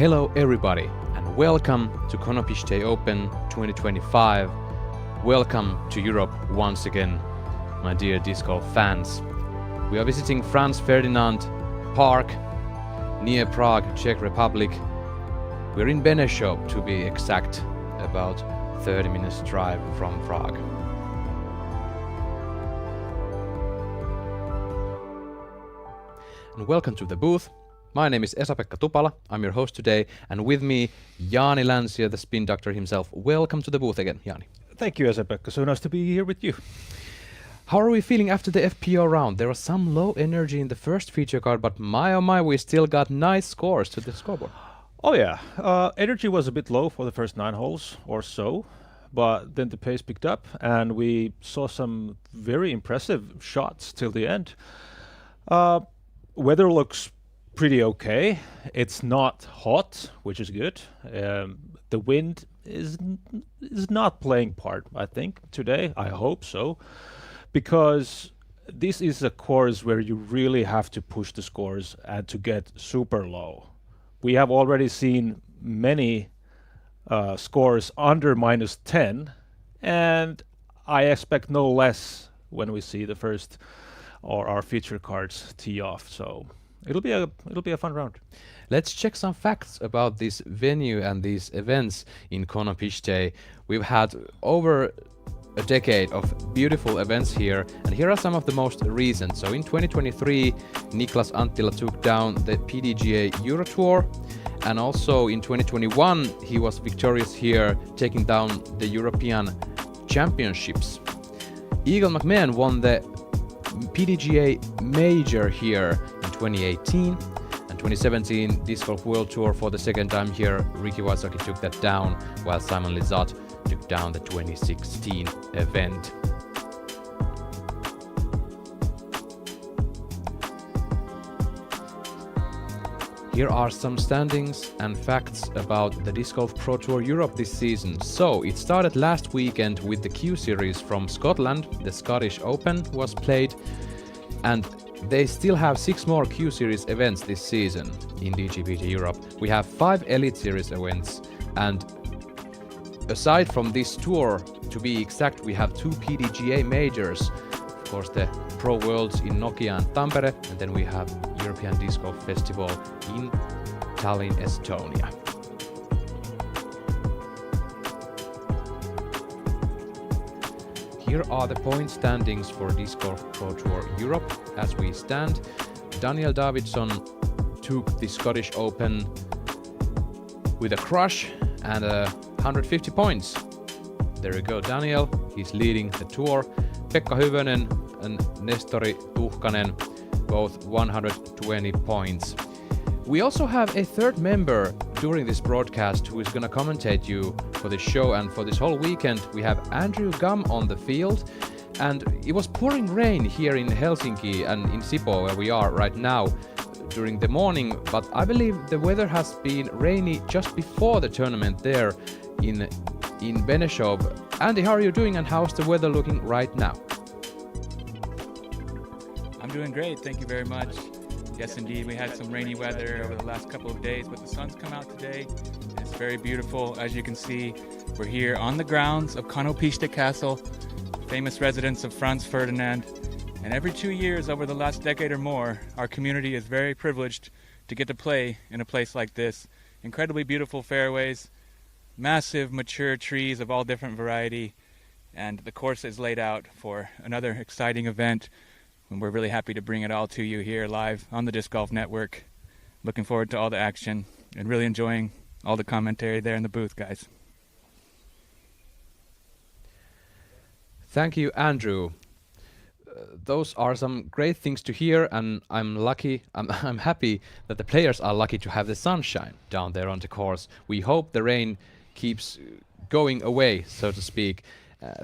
Hello everybody and welcome to Konopiście Open 2025. Welcome to Europe once again, my dear disc golf fans. We are visiting Franz Ferdinand Park near Prague, Czech Republic. We're in Benešov to be exact, about 30 minutes drive from Prague. And welcome to the booth. My name is Esa-Pekka Tupala, I'm your host today, and with me, Jani Länsiä, the spin doctor himself. Welcome to the booth again, Jani. Thank you, Esa-Pekka. So nice to be here with you. How are we feeling after the FPO round? There was some low energy in the first feature card, but my oh my, we still got nice scores to the scoreboard. Oh yeah, energy was a bit low for the first 9 holes or so, but then the pace picked up and we saw some very impressive shots till the end. Weather looks pretty okay. It's not hot, which is good. The wind is not playing part, I think, today. I hope so, because this is a course where you really have to push the scores and to get super low. We have already seen many scores under -10, and I expect no less when we see the first or our feature cards tee off. So it'll be a fun round. Let's check some facts about this venue and these events in Konopiście. We've had over a decade of beautiful events here, and here are some of the most recent. So in 2023, Niklas Anttila took down the PDGA Euro Tour, and also in 2021 he was victorious here, taking down the European Championships. Eagle McMahon won the PDGA Major here in 2018, and 2017 Disc Golf World Tour for the second time here. Ricky Wysocki took that down, while Simon Lizotte took down the 2016 event. Here are some standings and facts about the Disc Golf Pro Tour Europe this season. So, it started last weekend with the Q Series from Scotland. The Scottish Open was played, and they still have 6 more Q Series events this season in DGPT Europe. We have 5 Elite Series events, and aside from this tour, to be exact, we have 2 PDGA majors. Of course, the Pro Worlds in Nokia and Tampere, and then we have European Disc Golf Festival in Tallinn, Estonia. Here are the point standings for Disc Golf Pro Tour Europe as we stand. Daniel Davidson took the Scottish Open with a crush and 150 points. There you go, Daniel. He's leading the tour. Pekka Hyvönen and Nestori Tuhkanen, both 120 points. We also have a third member during this broadcast who is going to commentate you for this show and for this whole weekend. We have Andrew Gum on the field, and it was pouring rain here in Helsinki and in Sipoo, where we are right now, during the morning, but I believe the weather has been rainy just before the tournament there in Benešov. Andy, how are you doing and how's the weather looking right now? I'm doing great, thank you very much. Yes, indeed, we had some rainy weather over the last couple of days, but the sun's come out today. It's very beautiful. As you can see, we're here on the grounds of Konopiście Castle, famous residence of Franz Ferdinand. And every 2 years over the last decade or more, our community is very privileged to get to play in a place like this. Incredibly beautiful fairways, massive mature trees of all different variety, and the course is laid out for another exciting event. And we're really happy to bring it all to you here live on the Disc Golf Network. Looking forward to all the action and really enjoying all the commentary there in the booth, guys. Thank you, Andrew. Those are some great things to hear, and I'm happy that the players are lucky to have the sunshine down there on the course. We hope the rain keeps going away, so to speak.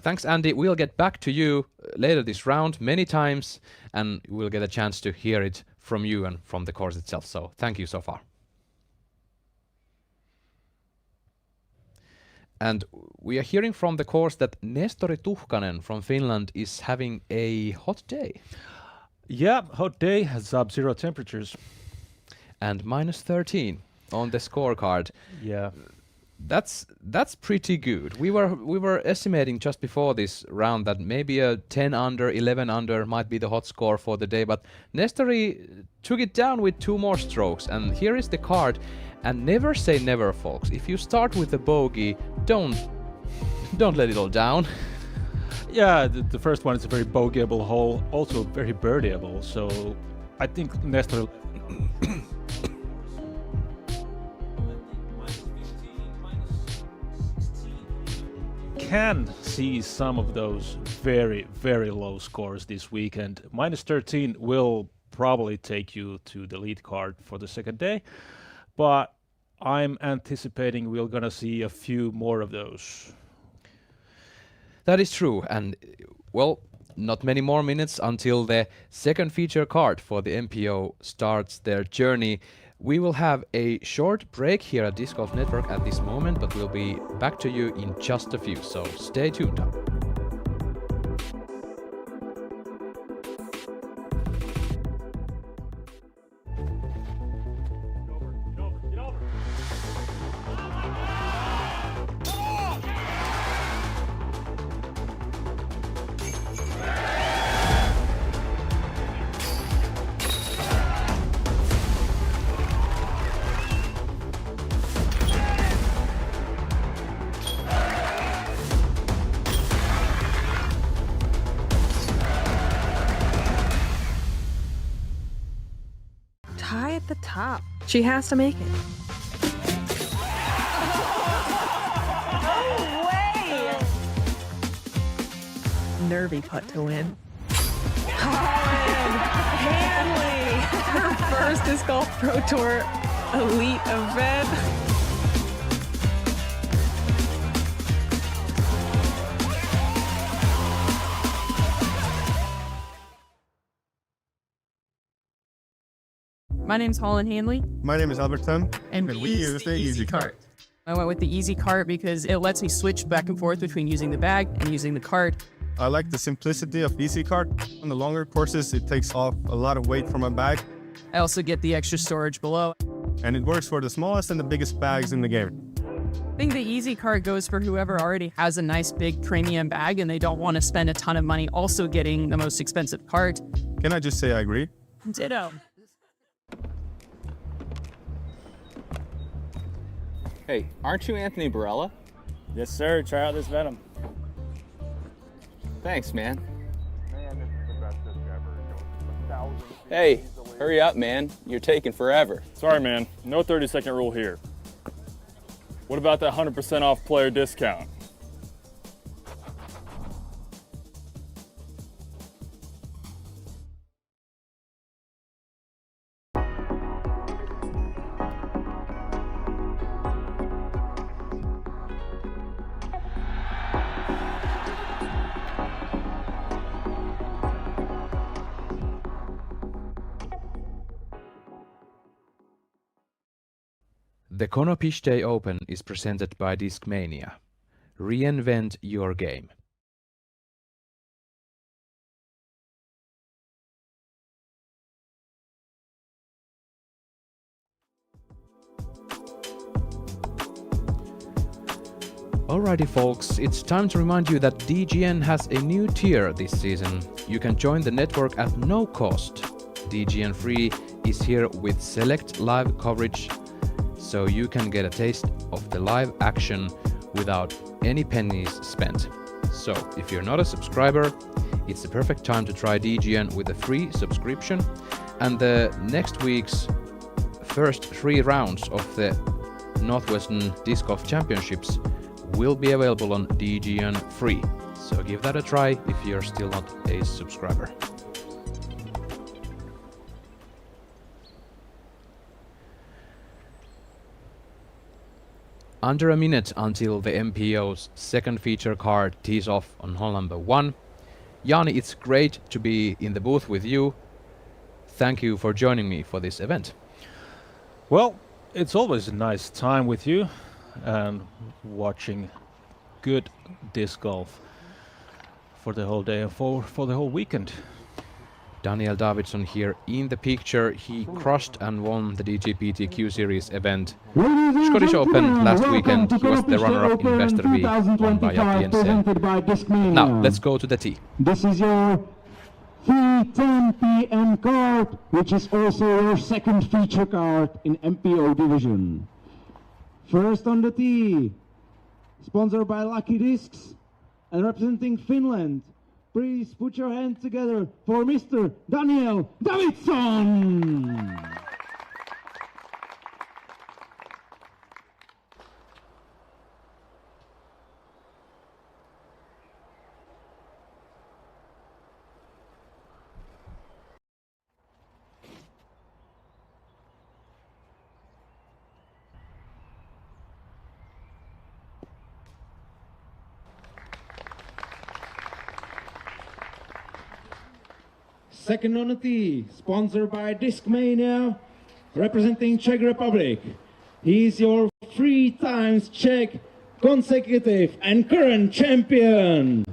Thanks, Andy. We'll get back to you later this round many times, and we'll get a chance to hear it from you and from the course itself. So thank you so far. And we are hearing from the course that Nestori Tuhkanen from Finland is having a hot day. Yeah, hot day, sub-zero temperatures. And -13. on the scorecard. Yeah. That's pretty good. We were estimating just before this round that maybe a 10 under, 11 under might be the hot score for the day, but Nestori took it down with 2 more strokes, and here is the card. And never say never, folks. If you start with a bogey, don't let it all down. Yeah, the first one is a very bogeyable hole, also very birdieable. So I think Nestor can see some of those very, very low scores this weekend. -13 will probably take you to the lead card for the second day, but I'm anticipating we're gonna see a few more of those. That is true, and well, not many more minutes until the second feature card for the MPO starts their journey. We will have a short break here at Disc Golf Network at this moment, but we'll be back to you in just a few, so stay tuned. Tie at the top. She has to make it. No way! Nervy putt to win. Holland Hanley! Her first Disc Golf Pro Tour elite event. My name's Holland Hanley. My name is Albert Tim, And we use the Easy Cart. I went with the Easy Cart because it lets me switch back and forth between using the bag and using the cart. I like the simplicity of Easy Cart. On the longer courses, it takes off a lot of weight from my bag, I also get the extra storage below. and it works for the smallest and the biggest bags in the game. I think the Easy Cart goes for whoever already has a nice big premium bag and they don't want to spend a ton of money also getting the most expensive cart. Can I just say I agree? Ditto. Hey, aren't you Anthony Barella? Yes, sir. Try out this Venom. Thanks, man. Hey, hurry up, man. You're taking forever. Sorry, man. No 30-second rule here. What about that 100% off player discount? The Konopište Open is presented by Discmania. Reinvent your game. Alrighty folks, it's time to remind you that DGN has a new tier this season. You can join the network at no cost. DGN Free is here with select live coverage, so you can get a taste of the live action without any pennies spent. So, if you're not a subscriber, it's the perfect time to try DGN with a free subscription, and the next week's first 3 rounds of the Northwestern Disc Golf Championships will be available on DGN Free. So give that a try if you're still not a subscriber. Under a minute until the MPO's second feature card tees off on hole number 1. Jani, it's great to be in the booth with you. Thank you for joining me for this event. Well, it's always a nice time with you and watching good disc golf for the whole day and for the whole weekend. Daniel Davidson here in the picture. He crushed and won the DGPT Q Series event. Scottish Open last weekend. He was the runner-up in Västervik, won by Jatti Jensen. Now, let's go to the tee. This is your 3:10 p.m. card, which is also your second feature card in MPO division. First on the tee, sponsored by Lucky Discs and representing Finland. Please put your hands together for Mr. Daniel Davidson. Second on the tee, sponsored by Discmania, representing Czech Republic. He's your 3 times Czech consecutive and current champion.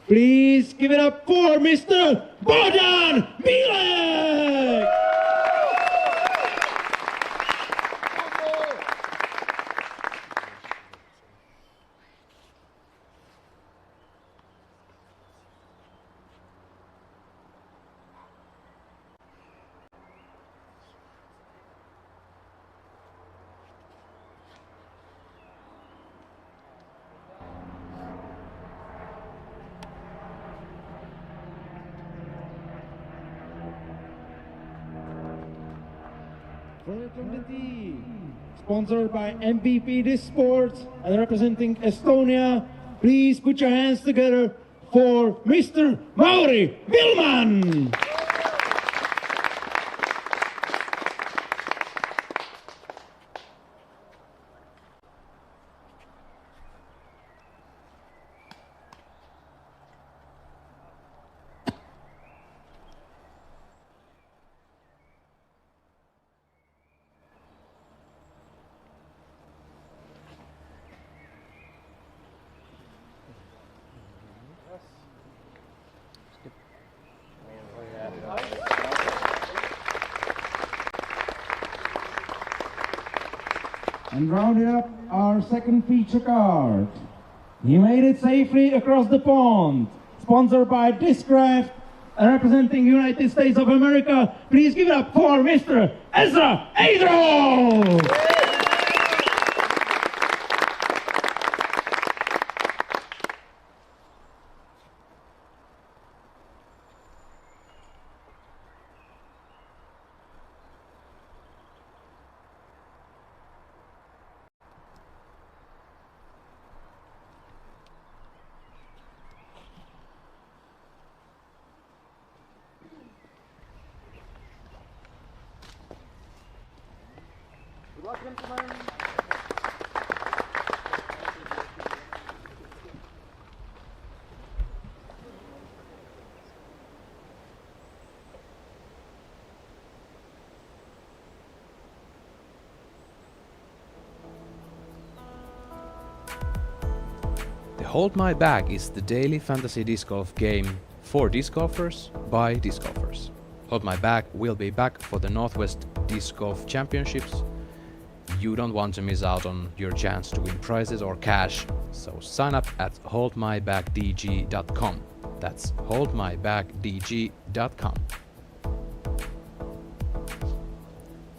Please give it up for Mr. Bojan Bilek! From the tee, sponsored by MVP Sports and representing Estonia, please put your hands together for Mr. Mauri Vilman! And rounding up our second feature card. He made it safely across the pond. Sponsored by Discraft and representing United States of America. Please give it up for Mr. Ezra Adro! The Hold My Bag is the daily fantasy disc golf game for disc golfers by disc golfers. Hold My Bag will be back for the Northwest Disc Golf Championships. You don't want to miss out on your chance to win prizes or cash, so sign up at holdmybagdg.com. That's holdmybagdg.com.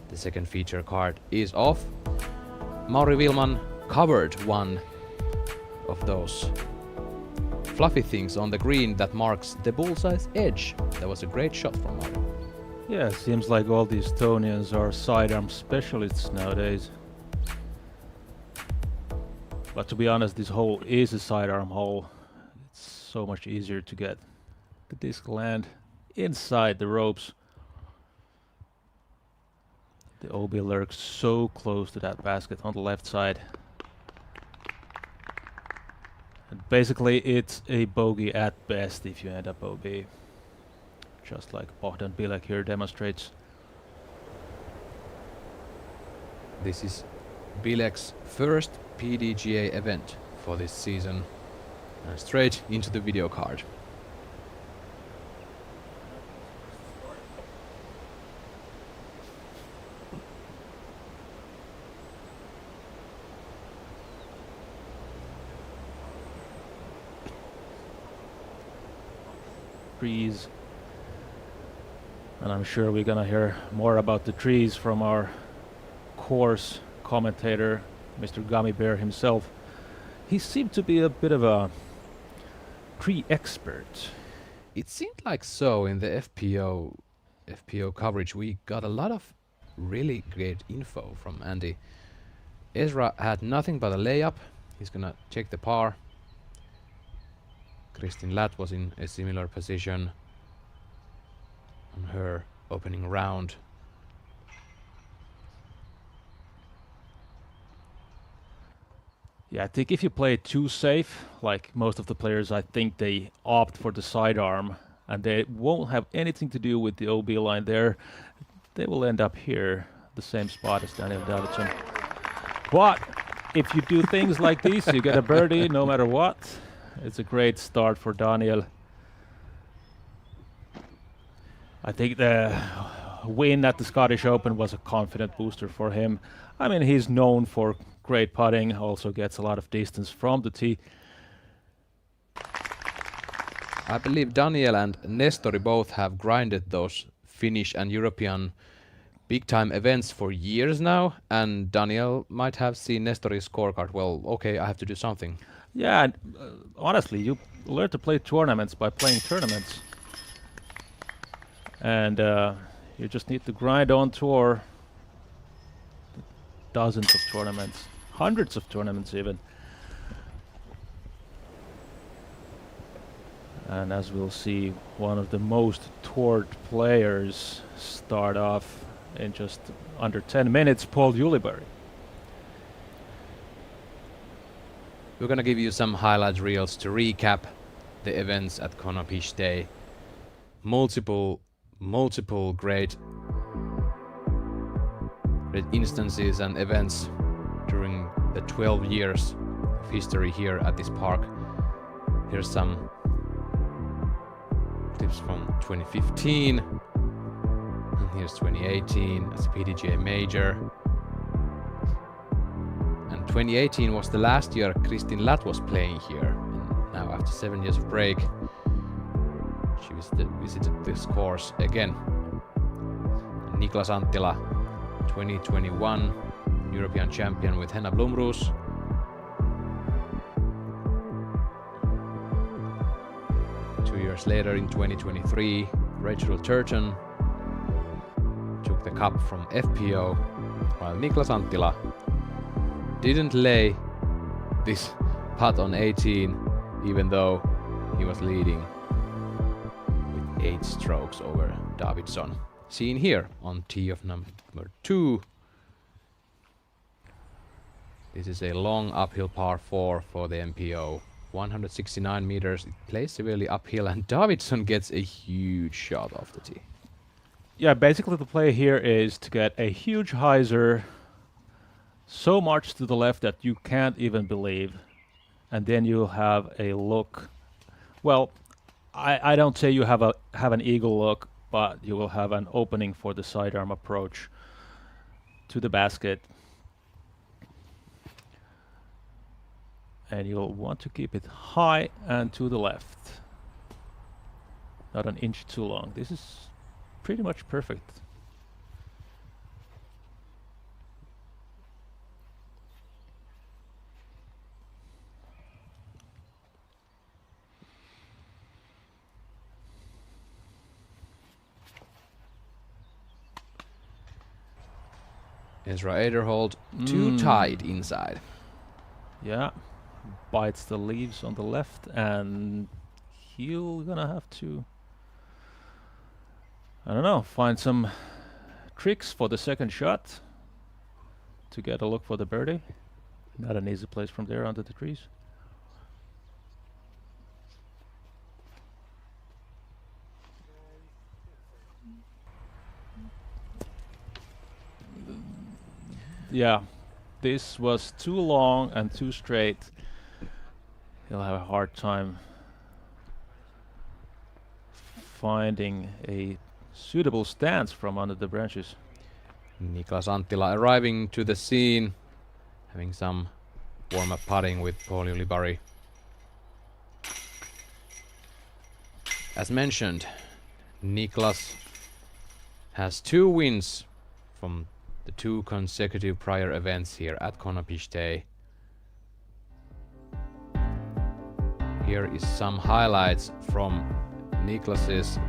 The second feature card is off. Mauri Vilman covered one of those fluffy things on the green that marks the bullseye's edge. That was a great shot from Mauri. Yeah, seems like all the Estonians are sidearm specialists nowadays. But to be honest, this hole is a sidearm hole. It's so much easier to get the disc land inside the ropes. The OB lurks so close to that basket on the left side. And basically it's a bogey at best if you end up OB. Just like Bohdan Bilek here demonstrates. This is Bilek's first PDGA event for this season. And straight into the video card. trees. And I'm sure we're gonna hear more about the trees from our course commentator, Mr. Gummy Bear himself. He seemed to be a bit of a tree expert. It seemed like so in the FPO coverage. We got a lot of really great info from Andy. Ezra had nothing but a layup. He's gonna check the par. Kristin Latt was in a similar position on her opening round. Yeah, I think if you play it too safe, like most of the players, I think they opt for the sidearm, and they won't have anything to do with the OB line there. They will end up here, the same spot as Daniel Davidson. But if you do things like this, you get a birdie no matter what. It's a great start for Daniel. I think the win at the Scottish Open was a confident booster for him. I mean, he's known for great putting, also gets a lot of distance from the tee. I believe Daniel and Nestori both have grinded those Finnish and European big-time events for years now, and Daniel might have seen Nestori's scorecard. Well, okay, I have to do something. Yeah, and, honestly, you learn to play tournaments by playing tournaments. And you just need to grind on tour. Dozens of tournaments, hundreds of tournaments even. And as we'll see, one of the most toured players start off in just under 10 minutes, Paul Ulibarri. We're gonna give you some highlight reels to recap the events at Konopište. Multiple great instances and events during the 12 years of history here at this park. Here's some clips from 2015, and here's 2018 as a PDGA major. And 2018 was the last year Kristin Latt was playing here. And now after 7 years of break, she visited this course again. And Niklas Anttila, 2021 European champion with Henna Blomroos. Two years later in 2023, Rachel Turton took the cup from FPO, while Niklas Anttila didn't lay this putt on 18, even though he was leading with 8 strokes over Davidson. Seen here on tee of number 2. This is a long uphill par 4 for the MPO. 169 meters. It plays severely uphill, and Davidson gets a huge shot off the tee. Yeah, basically the play here is to get a huge hyzer so much to the left that you can't even believe, and then you'll have a look. Well, I don't say you have an eagle look, but you will have an opening for the sidearm approach to the basket. And you'll want to keep it high and to the left. Not an inch too long. This is pretty much perfect. Ezra Aderholt, too tight inside. Yeah, bites the leaves on the left, and he'll gonna have to, I don't know, find some tricks for the second shot to get a look for the birdie. Not an easy place from there under the trees. Yeah, this was too long and too straight. He'll have a hard time finding a suitable stance from under the branches. Niklas Anttila arriving to the scene, having some warm-up putting with Paul Ulibarri. As mentioned, Niklas has 2 wins from the 2 consecutive prior events here at Konopište. Here is some highlights from Niklas's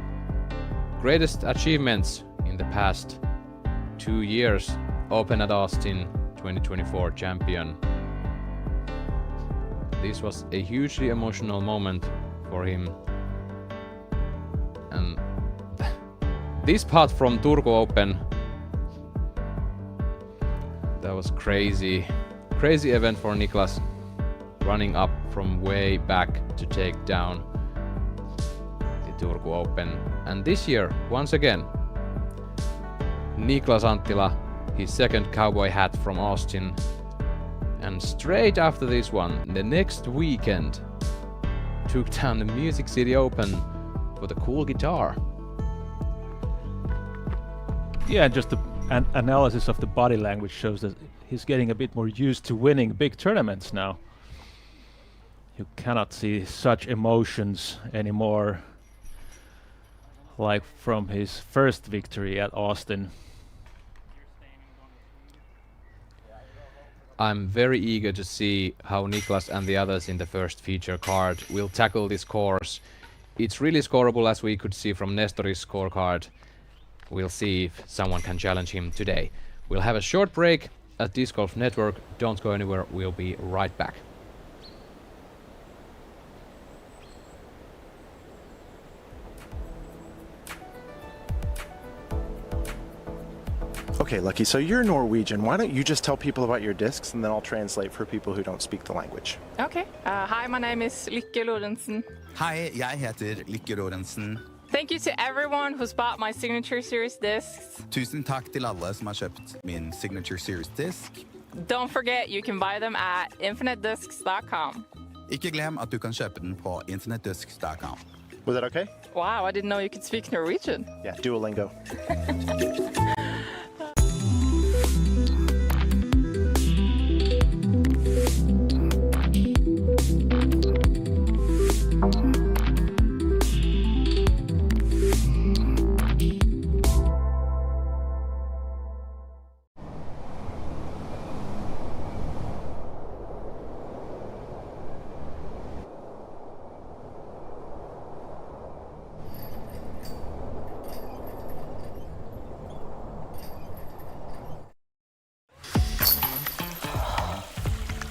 greatest achievements in the past 2 years. Open at Austin 2024 champion. This was a hugely emotional moment for him. And this part from Turku Open, that was crazy. Crazy event for Niklas, running up from way back to take down the Turku Open. And this year, once again, Niklas Anttila, his second cowboy hat from Austin. And straight after this one, the next weekend, took down the Music City Open for the cool guitar. Yeah, just an analysis of the body language shows that he's getting a bit more used to winning big tournaments now. You cannot see such emotions anymore like from his first victory at Austin. I'm very eager to see how Niklas and the others in the first feature card will tackle this course. It's really scoreable, as we could see from Nestor's scorecard. We'll see if someone can challenge him today. We'll have a short break at Disc Golf Network. Don't go anywhere, we'll be right back. Okay, Lucky, so you're Norwegian. Why don't you just tell people about your discs and then I'll translate for people who don't speak the language. Okay. Hi, my name is Lykke Lorentzen. Hei, jeg heter Lykke Lorentzen. Thank you to everyone who's bought my Signature Series discs. Tusen takk til alle som har kjøpt min Signature Series disk. Don't forget you can buy them at infinitediscs.com. Ikke glem at du kan kjøpe den på infinitediscs.com. Was that okay? Wow, I didn't know you could speak Norwegian. Yeah, Duolingo.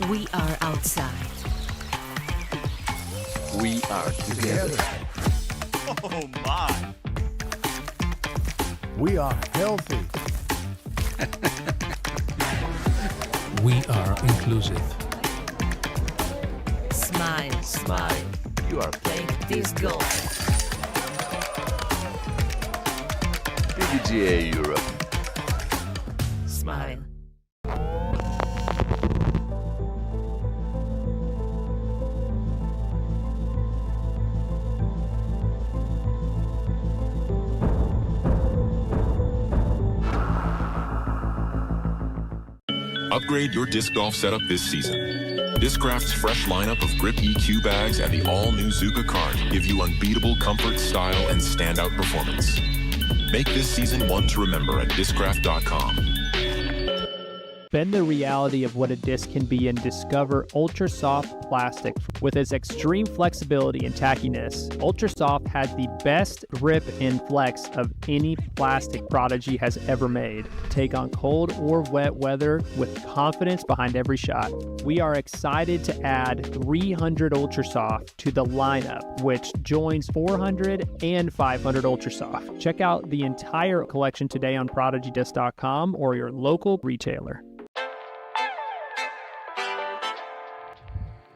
We are outside. We are together. Oh my! We are healthy. We are inclusive. Smile. Smile. You are playing Disc Golf. PGA Europe. Smile. Upgrade your disc golf setup this season. Discraft's fresh lineup of grip EQ bags and the all-new Zuka cart give you unbeatable comfort, style, and standout performance. Make this season one to remember at discraft.com. Bend the reality of what a disc can be and discover Ultra Soft plastic. With its extreme flexibility and tackiness, Ultra Soft has the best grip and flex of any plastic Prodigy has ever made. Take on cold or wet weather with confidence behind every shot. We are excited to add 300 Ultra Soft to the lineup, which joins 400 and 500 Ultra Soft. Check out the entire collection today on ProdigyDisc.com or your local retailer.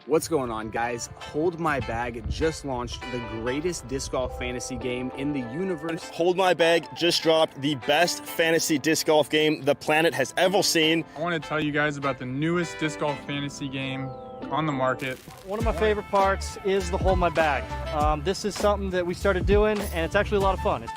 What's going on, guys? Hold My Bag just launched the greatest disc golf fantasy game in the universe. Hold My Bag just dropped the best fantasy disc golf game the planet has ever seen. I want to tell you guys about the newest disc golf fantasy game on the market. One of my favorite parts is the Hold My Bag. This is something that we started doing, and it's actually a lot of fun.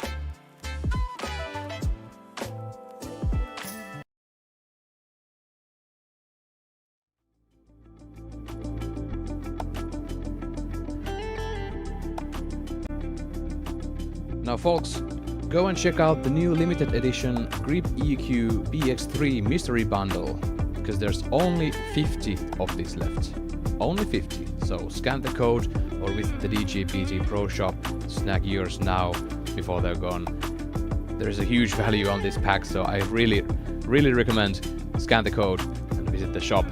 Now folks, go and check out the new limited edition Grip EQ BX3 mystery bundle, because there's only 50 of these left. Only 50, so scan the code or with the DGPT Pro Shop, snag yours now before they're gone. There's a huge value on this pack, so I really recommend scan the code and visit the shop.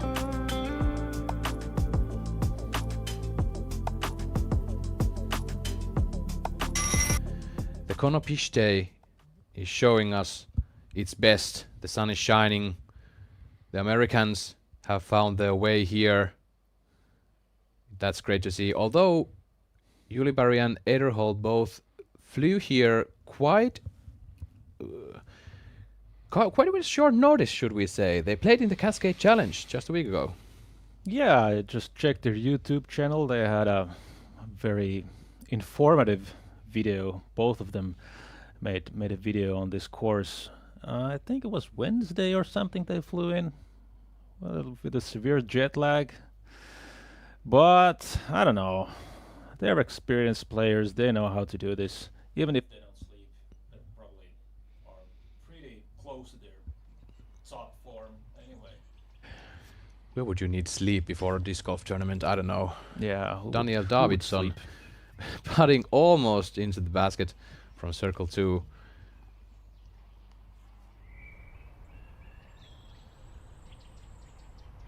The Konopište is showing us its best. The sun is shining. The Americans have found their way here. That's great to see. Although Ulibarri and Ederhold both flew here quite with short notice, should we say. They played in the Cascade Challenge just a week ago. Yeah, I just checked their YouTube channel. They had a very informative video. Both of them made a video on this course. I think it was Wednesday or something they flew in, well, with a severe jet lag. But I don't know. They're experienced players. They know how to do this. Even if they don't sleep, they probably are pretty close to their top form anyway. Where would you need sleep before a disc golf tournament? I don't know. Yeah. Daniel Davidsson putting almost into the basket from circle 2.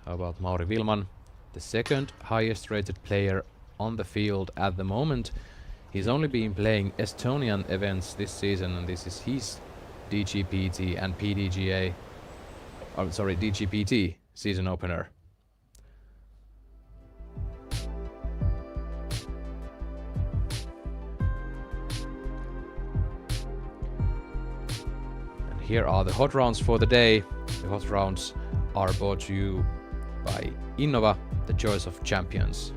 How about Mauri Vilman, the second highest rated player on the field at the moment. He's only been playing Estonian events this season, and this is his DGPT and PDGA, DGPT season opener. And here are the hot rounds for the day. The hot rounds are brought to you by Innova, the choice of champions.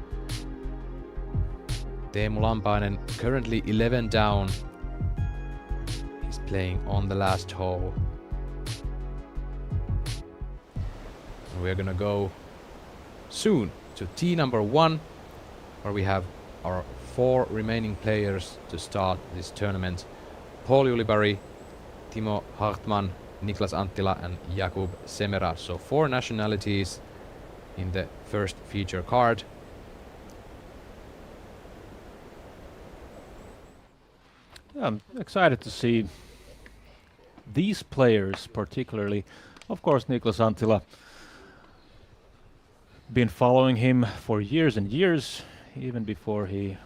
Teemu Lampainen currently 11 down. He's playing on the last hole. And we're gonna go soon to tee number 1, where we have our 4 remaining players to start this tournament. Paul Ulibarri, Timo Hartman, Niklas Anttila and Jakub Semera. So 4 nationalities in the first feature card. Yeah, I'm excited to see these players, particularly, of course, Niklas Anttila. Been following him for years and years, even before he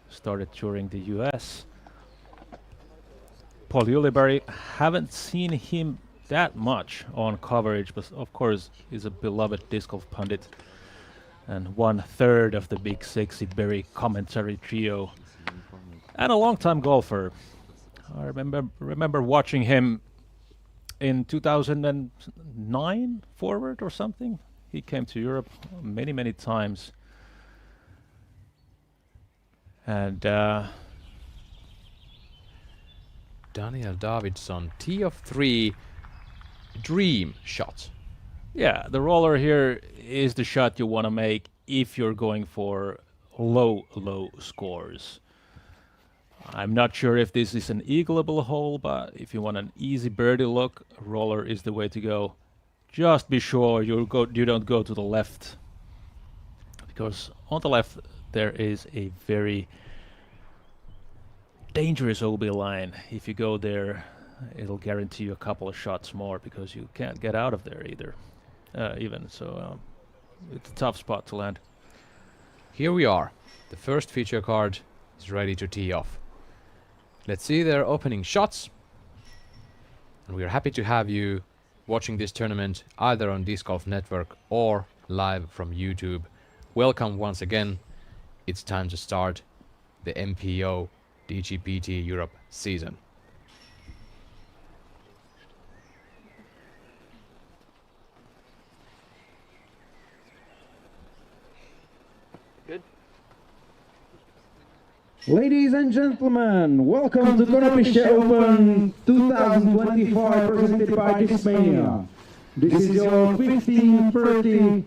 started touring the US. Paul Ulibarri, haven't seen him that much on coverage, but of course he's a beloved disc golf pundit and 1/3 of the Big Sexy Berry commentary trio, and a long-time golfer. I remember watching him in 2009 forward or something. He came to Europe many times, and Daniel Davidsson, tee of 3, dream shot. Yeah, the roller here is the shot you want to make if you're going for low scores. I'm not sure if this is an eagleable hole, but if you want an easy birdie look, roller is the way to go. Just be sure you don't go to the left, because on the left there is a very dangerous OB line. If you go there, it'll guarantee you a couple of shots more, because you can't get out of there either. So it's a tough spot to land. Here we are. The first feature card is ready to tee off. Let's see their opening shots. And we are happy to have you watching this tournament either on Disc Golf Network or live from YouTube. Welcome once again. It's time to start the MPO DGPT Europe season. Good. Ladies and gentlemen, welcome to Konopiště Open 2025 presented by Discmania. This is your 15:30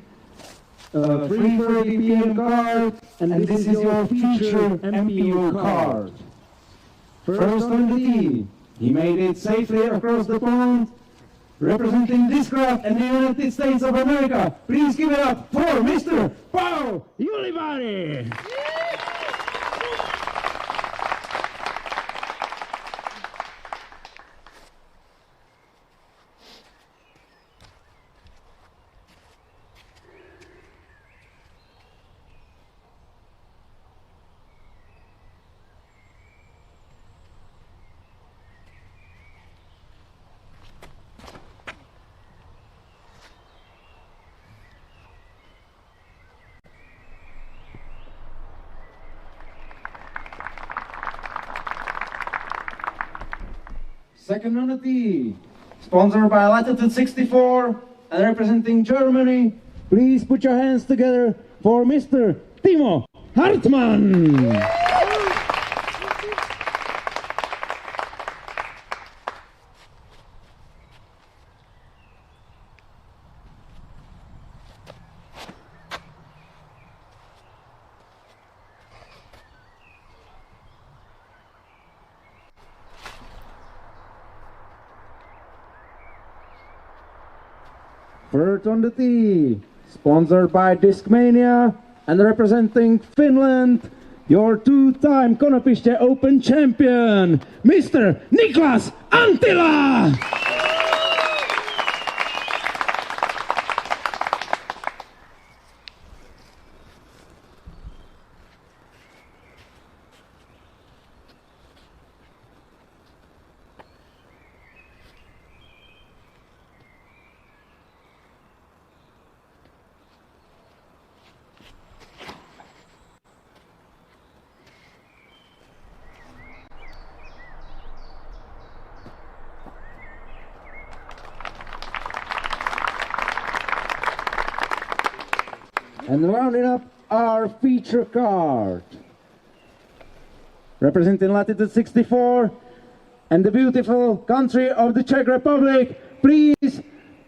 3:30 p.m. card, and this is your feature MPO card. First on the tee. He made it safely across the pond. Representing Discraft and the United States of America, please give it up for Mr. Paul Ulibarri. Second on the tee, sponsored by Latitude 64 and representing Germany, please put your hands together for Mr. Timo Hartmann. Third on the tee, sponsored by Discmania and representing Finland, your two-time Konopiště Open champion, Mr. Niklas Anttila! And rounding up our feature card, representing Latitude 64 and the beautiful country of the Czech Republic, please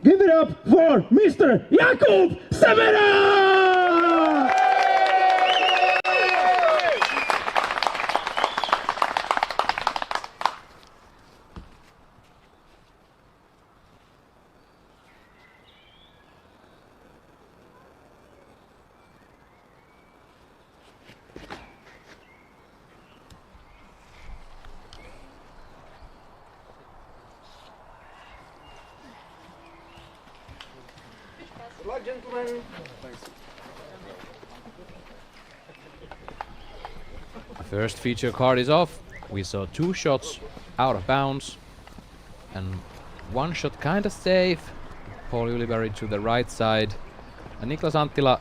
give it up for Mr. Jakub Semena! Good luck, gentlemen. Thanks. First feature card is off. We saw two shots out of bounds and one shot kind of safe. Paul Ulibarri to the right side. And Niklas Anttila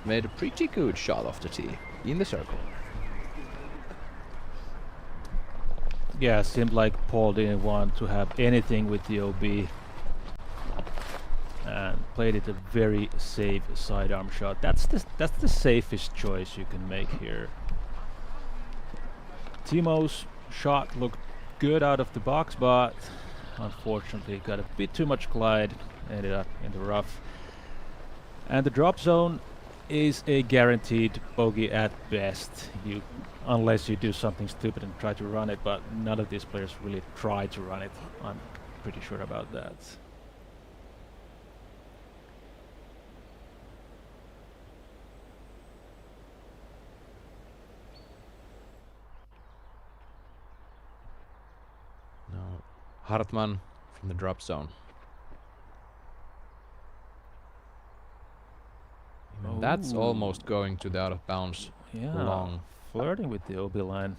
made a pretty good shot off the tee in the circle. Yeah, it seemed like Paul didn't want to have anything with the OB and played it a very safe sidearm shot. That's the safest choice you can make here. Timo's shot looked good out of the box, but unfortunately got a bit too much glide, ended up in the rough. And the drop zone is a guaranteed bogey at best, unless you do something stupid and try to run it, but none of these players really try to run it. I'm pretty sure about that. Now Hartmann from the drop zone. Even that's almost going to the out of bounds. Yeah, long. Flirting with the OB line.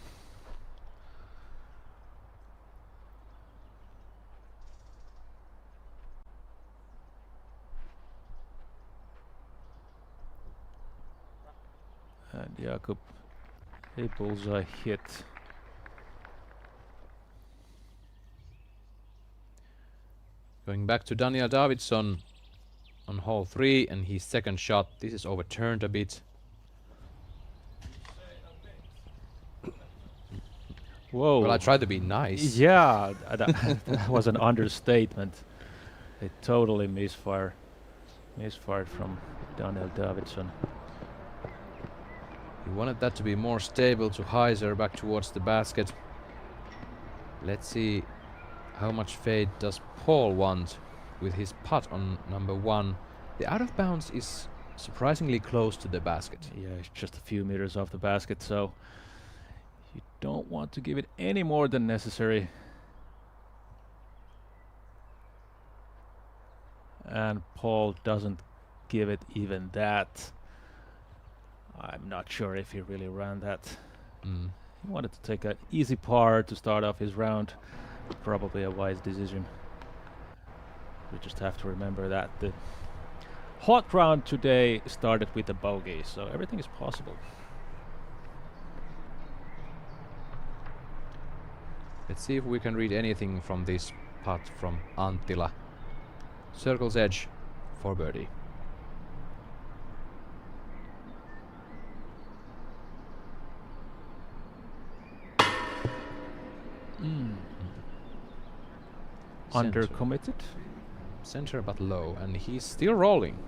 And Jakub, a bullseye hit. Going back to Daniel Davidsson on hole 3 and his second shot. This is overturned a bit. Whoa. Well, I tried to be nice. Yeah, that was an understatement. A totally misfired from Daniel Davidsson. He wanted that to be more stable to hyzer back towards the basket. Let's see how much fade does Paul want with his putt on number 1. The out of bounds is surprisingly close to the basket. Yeah, it's just a few meters off the basket, so you don't want to give it any more than necessary. And Paul doesn't give it even that. I'm not sure if he really ran that. He wanted to take an easy par to start off his round. Probably a wise decision. We just have to remember that the hot round today started with a bogey, so everything is possible. Let's see if we can read anything from this putt from Anttila. Circle's edge for birdie. Undercommitted. Center but low, and he's still rolling.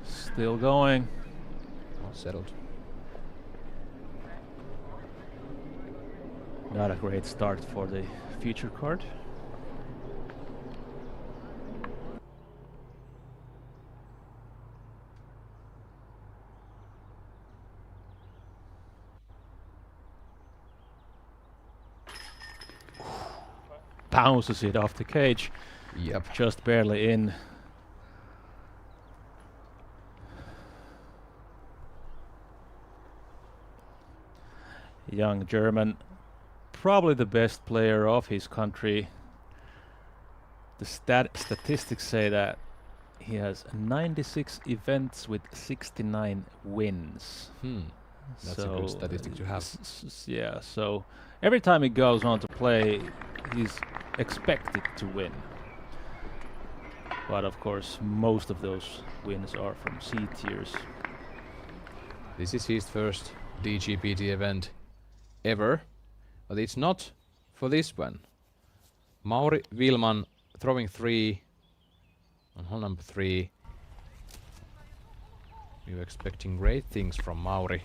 Still going. All settled. Not a great start for the feature card. Bounces it off the cage. Yep. Just barely in. Young German, probably the best player of his country. The statistics say that he has 96 events with 69 wins. That's a good statistic to have. Yeah, so every time he goes on to play, he's expected to win. But of course, most of those wins are from C tiers. This is his first DGPT event ever, but it's not for this one. Mauri Wilman throwing 3 on hole number 3. We were expecting great things from Mauri.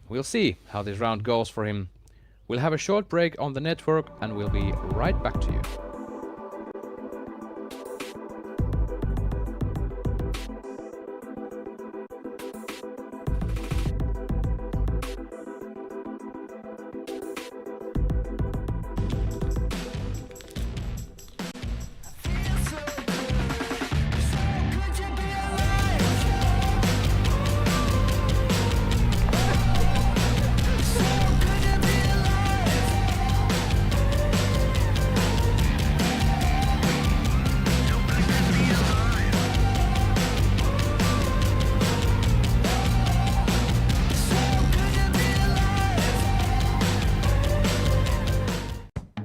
We'll see how this round goes for him. We'll have a short break on the network and we'll be right back to you.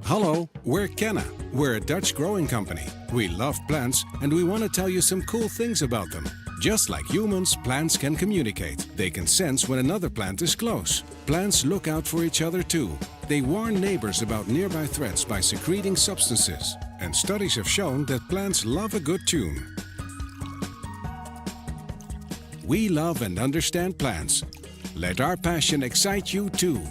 Hello, we're Kenna. We're a Dutch growing company. We love plants and we want to tell you some cool things about them. Just like humans, plants can communicate. They can sense when another plant is close. Plants look out for each other too. They warn neighbors about nearby threats by secreting substances. And studies have shown that plants love a good tune. We love and understand plants. Let our passion excite you too.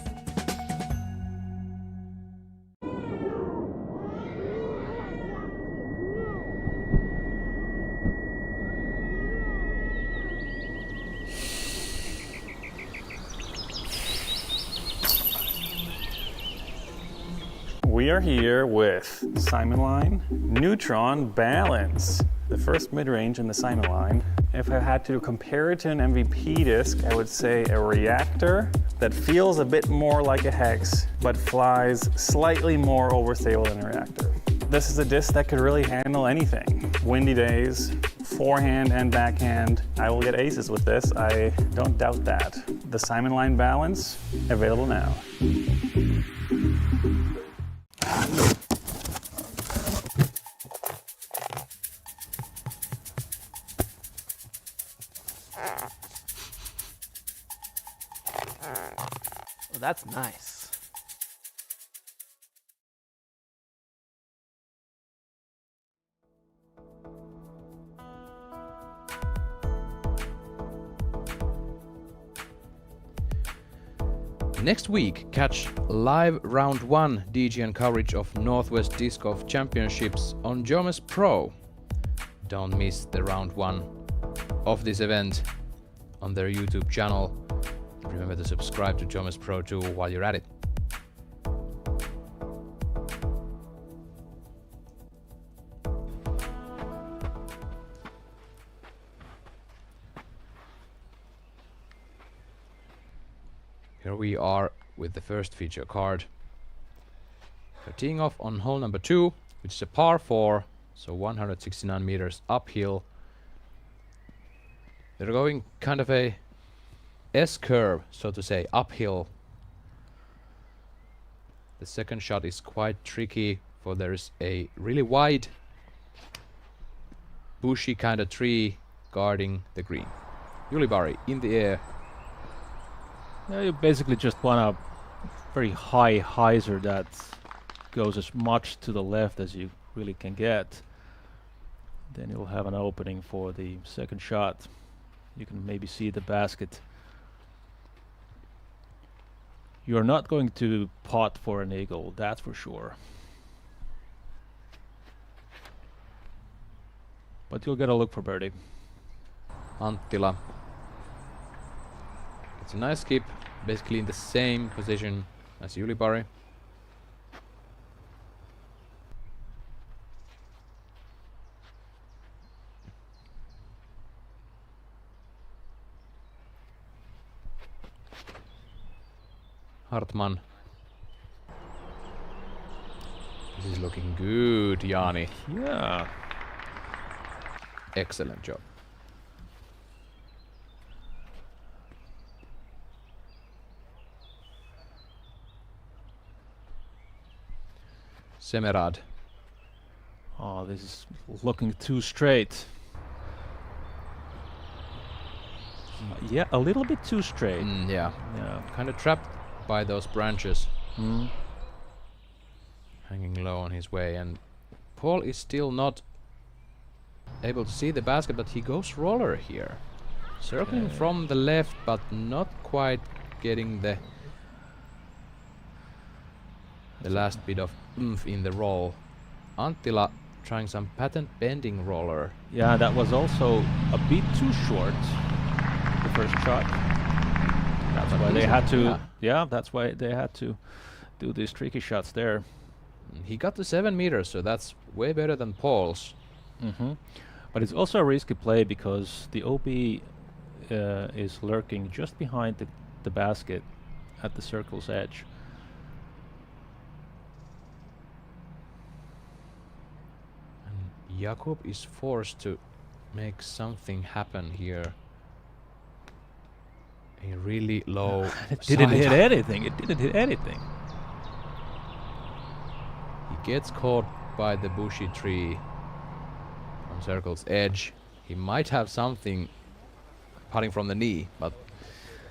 We are here with Simon Line Neutron Balance, the first mid-range in the Simon Line. If I had to compare it to an MVP disc, I would say a reactor that feels a bit more like a hex, but flies slightly more overstable than a reactor. This is a disc that could really handle anything. Windy days, forehand and backhand. I will get aces with this, I don't doubt that. The Simon Line Balance, available now. Oh, that's nice. Next week, catch live round 1 DGN coverage of Northwest Disc Golf Championships on Jomes Pro. Don't miss the round 1 of this event on their YouTube channel. Remember to subscribe to Jomes Pro too while you're at it. Here we are with the first feature card. We're teeing off on hole number 2, which is a par 4, so 169 meters uphill. They're going kind of a S-curve, so to say, uphill. The second shot is quite tricky, for there's a really wide, bushy kind of tree guarding the green. Yulibari in the air. You basically just want a very high hyzer that goes as much to the left as you really can get. Then you'll have an opening for the second shot. You can maybe see the basket. You're not going to pot for an eagle, that's for sure. But you'll get a look for birdie. Anttila. It's a nice skip, basically in the same position as Yulibari. Hartman. This is looking good, Jani. Yeah. Excellent job. Semerad. Oh, this is looking too straight. Yeah, a little bit too straight. Yeah. Yeah. Kind of trapped by those branches. Mm. Hanging low on his way, and Paul is still not able to see the basket, but he goes roller here. Circling from the left, but not quite getting the last bit of oomph in the roll. Anttila trying some patent bending roller. Yeah, that was also a bit too short, the first shot. That's why they had to. Yeah, that's why they had to do these tricky shots there. He got to 7 meters, so that's way better than Paul's. But it's also a risky play because the OB is lurking just behind the basket at the circle's edge. And Jakub is forced to make something happen here. A really low It didn't hit anything. It didn't hit anything. He gets caught by the bushy tree on circle's edge. He might have something putting from the knee, but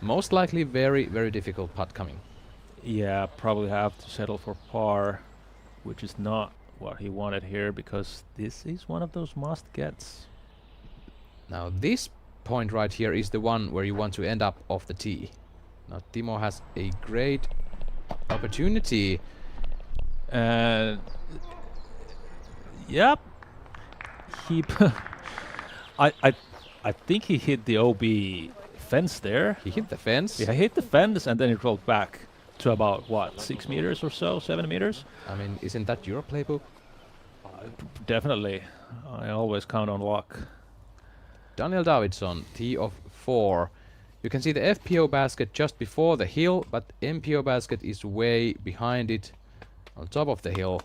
most likely very, very difficult putt coming. Yeah, probably have to settle for par, which is not what he wanted here because this is one of those must-gets. Now this point right here is the one where you want to end up off the tee. Now Timo has a great opportunity. Yep. He I think he hit the OB fence there. He hit the fence? Yeah, he hit the fence and then it rolled back to about what, 6 meters or so, 7 meters? I mean, isn't that your playbook? Definitely. I always count on luck. Daniel Davidsson, tee of 4. You can see the FPO basket just before the hill, but MPO basket is way behind it, on top of the hill.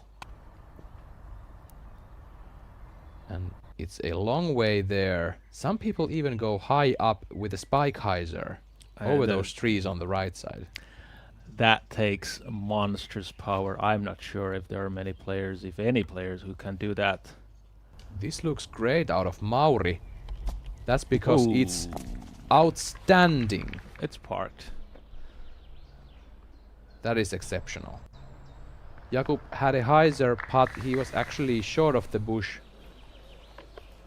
And it's a long way there. Some people even go high up with a spike hyzer over those trees on the right side. That takes monstrous power. I'm not sure if there are many players, if any players, who can do that. This looks great out of Mauri. That's because it's outstanding. It's parked. That is exceptional. Jakub had a hyzer putt. He was actually short of the bush.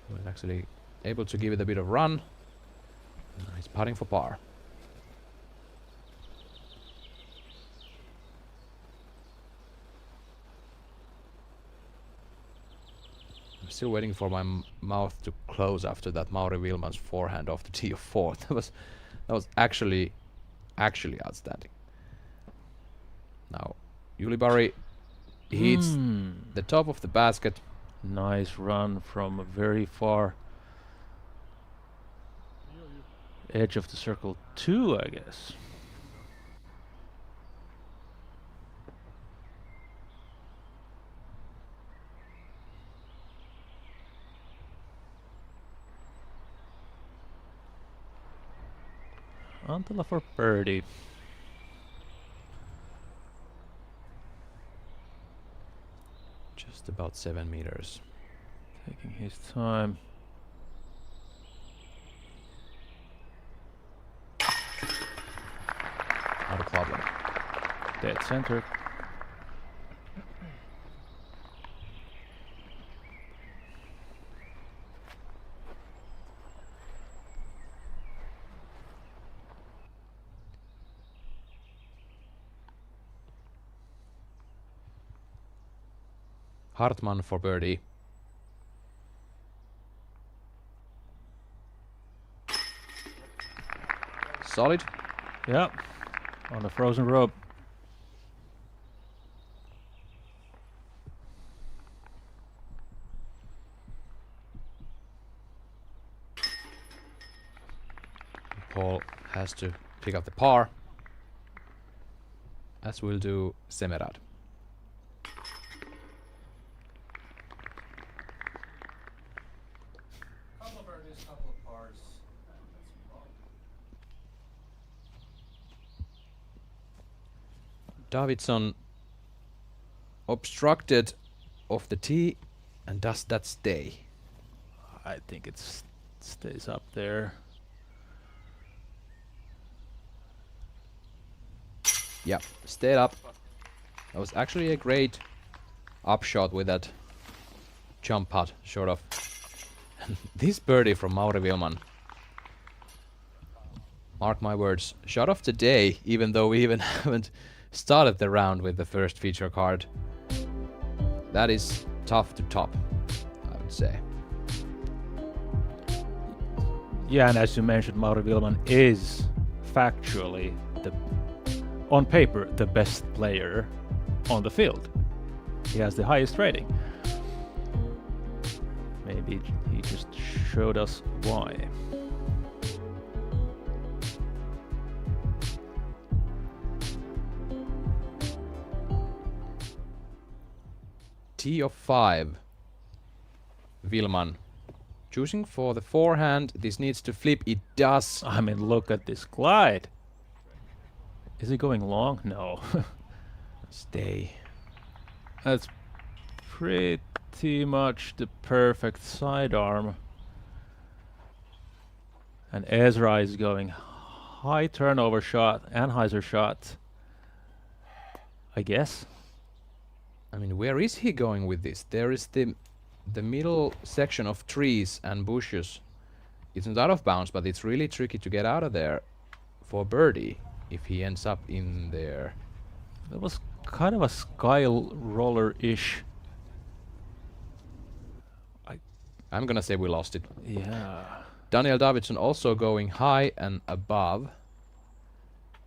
He was actually able to give it a bit of run. He's putting for par. I'm still waiting for my mouth to close after that Mauri Wilman's forehand off the tee of 4. That was actually outstanding. Now, Yulibari hits the top of the basket. Nice run from a very far edge of the circle 2, I guess. Antila for birdie. Just about 7 meters. Taking his time. Not a problem. Dead center. Hartman for birdie. Solid. Yeah, on the frozen rope. Paul has to pick up the par, as will do Semerad. Davidson obstructed off the tee, and does that stay? I think it stays up there. Yeah, stayed up. That was actually a great upshot with that jump putt, short of. This birdie from Mauri Wilman. Mark my words, shot of the day, even though we even haven't started the round with the first feature card. That is tough to top, I would say. Yeah, and as you mentioned, Mauri Wilman is factually, on paper, the best player on the field. He has the highest rating. Maybe he just showed us why. Tee of 5. Wilman choosing for the forehand. This needs to flip. It does. I mean, look at this glide. Is he going long? No. Stay. That's pretty much the perfect sidearm. And Ezra is going high turnover shot, Anheuser shot, I guess. I mean, where is he going with this? There is the middle section of trees and bushes. It's not out of bounds, but it's really tricky to get out of there for birdie if he ends up in there. That was kind of a sky roller-ish. I'm gonna say we lost it. Yeah. Daniel Davidson also going high and above,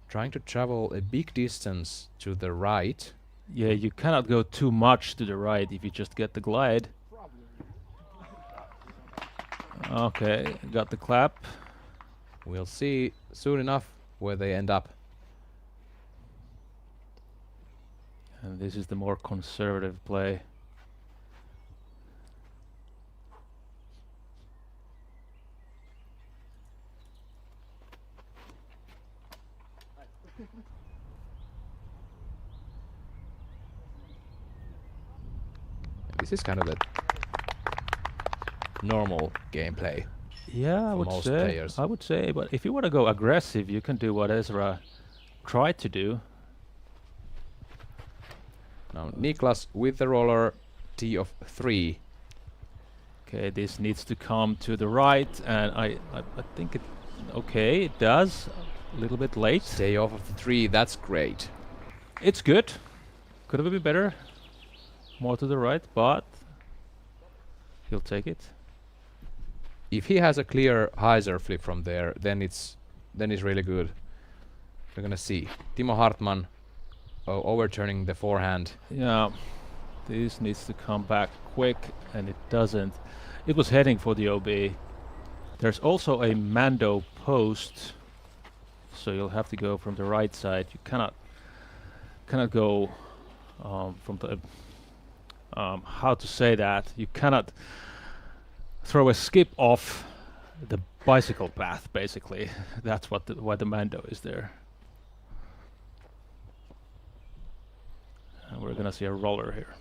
trying to travel a big distance to the right. Yeah, you cannot go too much to the right if you just get the glide. Okay, got the clap. We'll see soon enough where they end up. And this is the more conservative play. This is kind of a normal gameplay. Yeah, I would say. I would say, but if you want to go aggressive, you can do what Ezra tried to do. Now Niklas with the roller, tee of 3. Okay, this needs to come to the right, and I think it. Okay, it does. A little bit late. Stay off of the 3. That's great. It's good. Could have been better. More to the right, but he'll take it. If he has a clear hyzer flip from there, then it's really good. We're gonna see Timo Hartmann overturning the forehand. Yeah, this needs to come back quick, and it doesn't. It was heading for the OB. There's also a Mando post, so you'll have to go from the right side. You cannot go from the how to say that? You cannot throw a skip off the bicycle path. Basically, that's why the Mando is there. And we're gonna see a roller here.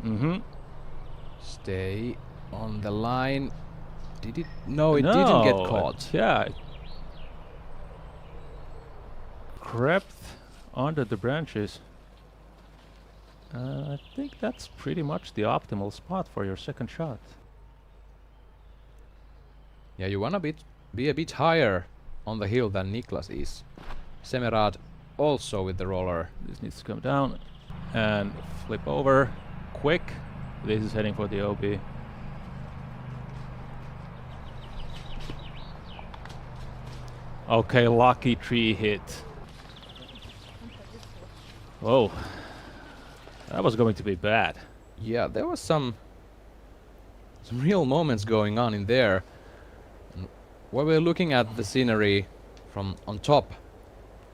Mm-hmm. Stay on the line. Did it? No, it didn't get caught. Yeah. Crept under the branches. I think that's pretty much the optimal spot for your second shot. Yeah, you wanna be a bit higher on the hill than Niklas is. Semerad also with the roller. This needs to come down and flip over quick. This is heading for the OB. Okay, lucky tree hit. Whoa. That was going to be bad. Yeah, there was some real moments going on in there. And while we're looking at the scenery from on top,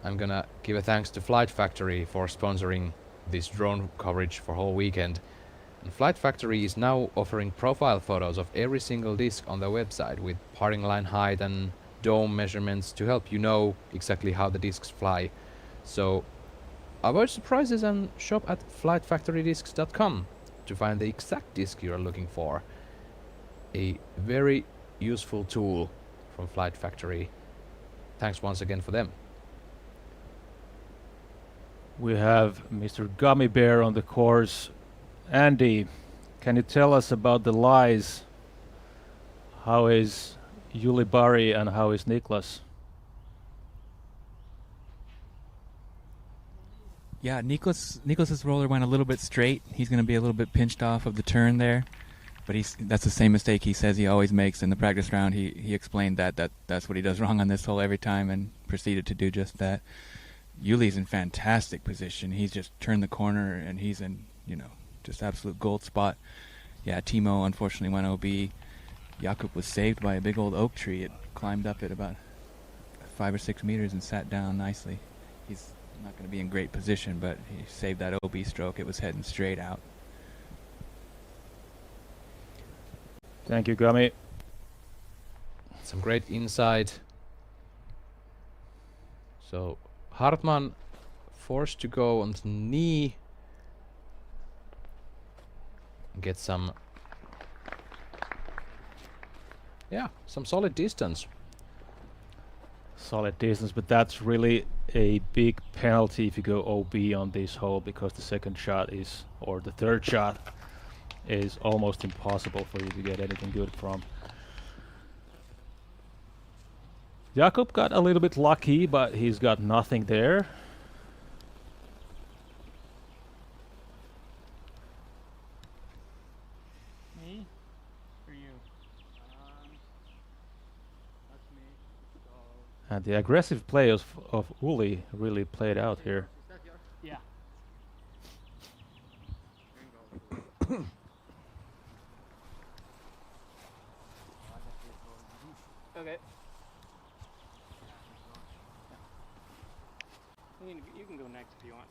I'm gonna give a thanks to Flight Factory for sponsoring this drone coverage for whole weekend. And Flight Factory is now offering profile photos of every single disc on their website with parting line height and dome measurements to help you know exactly how the discs fly. So avoid surprises and shop at flightfactorydiscs.com to find the exact disc you are looking for. A very useful tool from Flight Factory. Thanks once again for them. We have Mr. Gummy Bear on the course. Andy, can you tell us about the lies? How is Juli Bari and how is Niklas? Yeah, Niklas's roller went a little bit straight. He's going to be a little bit pinched off of the turn there, but that's the same mistake he says he always makes in the practice round. He explained that's what he does wrong on this hole every time and proceeded to do just that. Juli's in fantastic position. He's just turned the corner and he's in, just absolute gold spot. Yeah, Timo unfortunately went OB. Jakub was saved by a big old oak tree. It climbed up at about 5 or 6 meters and sat down nicely. He's not going to be in great position, but he saved that OB stroke. It was heading straight out. Thank you, Gummy. Some great insight. So Hartmann forced to go on the knee. Get some solid distance. Solid distance, but that's really a big penalty if you go OB on this hole, because the second shot is, or the third shot is almost impossible for you to get anything good from. Jakub got a little bit lucky, but he's got nothing there. Me? Or you? That's me. And the aggressive play of Uli really played out here. Yeah. Okay. You can go next if you want.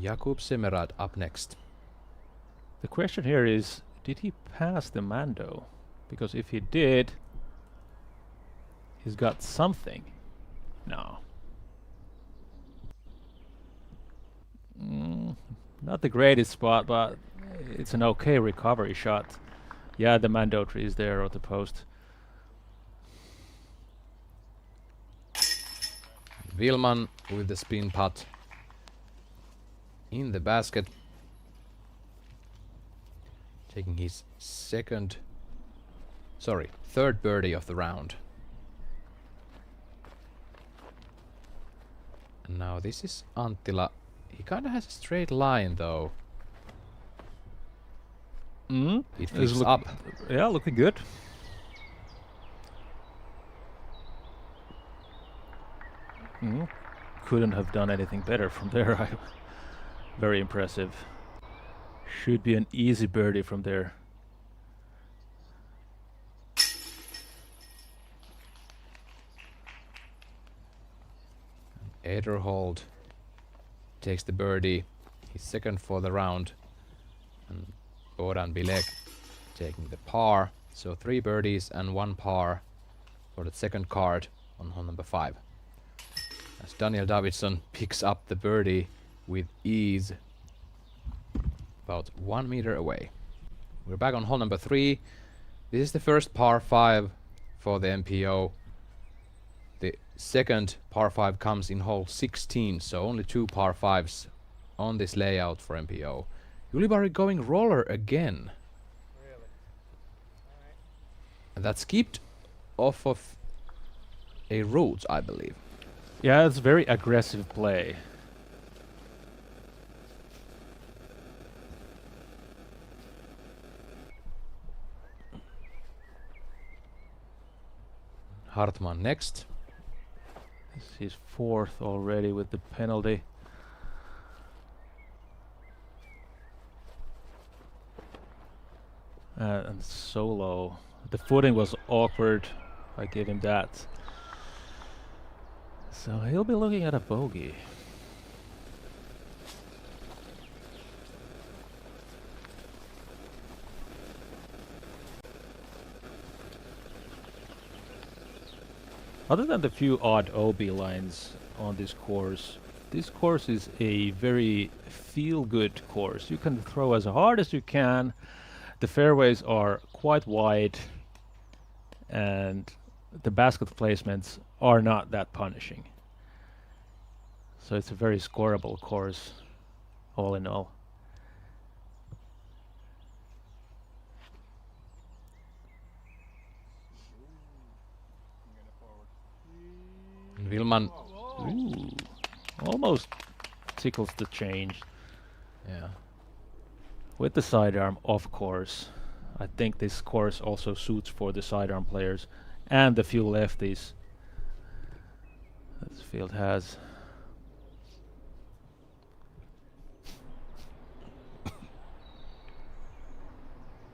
Jakub Semerad up next. The question here is, did he pass the Mando? Because if he did, he's got something. No. Not the greatest spot, but it's an okay recovery shot. Yeah, the Mando tree is there at the post. Wilman with the spin putt in the basket, taking his third birdie of the round. And now this is Anttila. He kind of has a straight line though. It flips up. Yeah, looking good. Couldn't have done anything better from there. Very impressive. Should be an easy birdie from there. Ederhold takes the birdie, his second for the round, and Boran Bilek taking the par. So 3 birdies and 1 par for the second card on hole number 5. As Daniel Davidson picks up the birdie with ease, about 1 meter away. We're back on hole number 3. This is the first par 5 for the MPO. The second par 5 comes in hole 16, so only 2 par 5s on this layout for MPO. Ulibarri going roller again. Really? Alright. And that's skipped off of a root, I believe. Yeah, it's very aggressive play. Hartman next. This is 4th already with the penalty. And solo. The footing was awkward. I gave him that. So he'll be looking at a bogey. Other than the few odd OB lines on this course is a very feel-good course. You can throw as hard as you can. The fairways are quite wide, and the basket placements are not that punishing. So it's a very scoreable course, all in all. Wilman almost tickles the change. Yeah. With the sidearm, of course. I think this course also suits for the sidearm players and the few lefties this field has.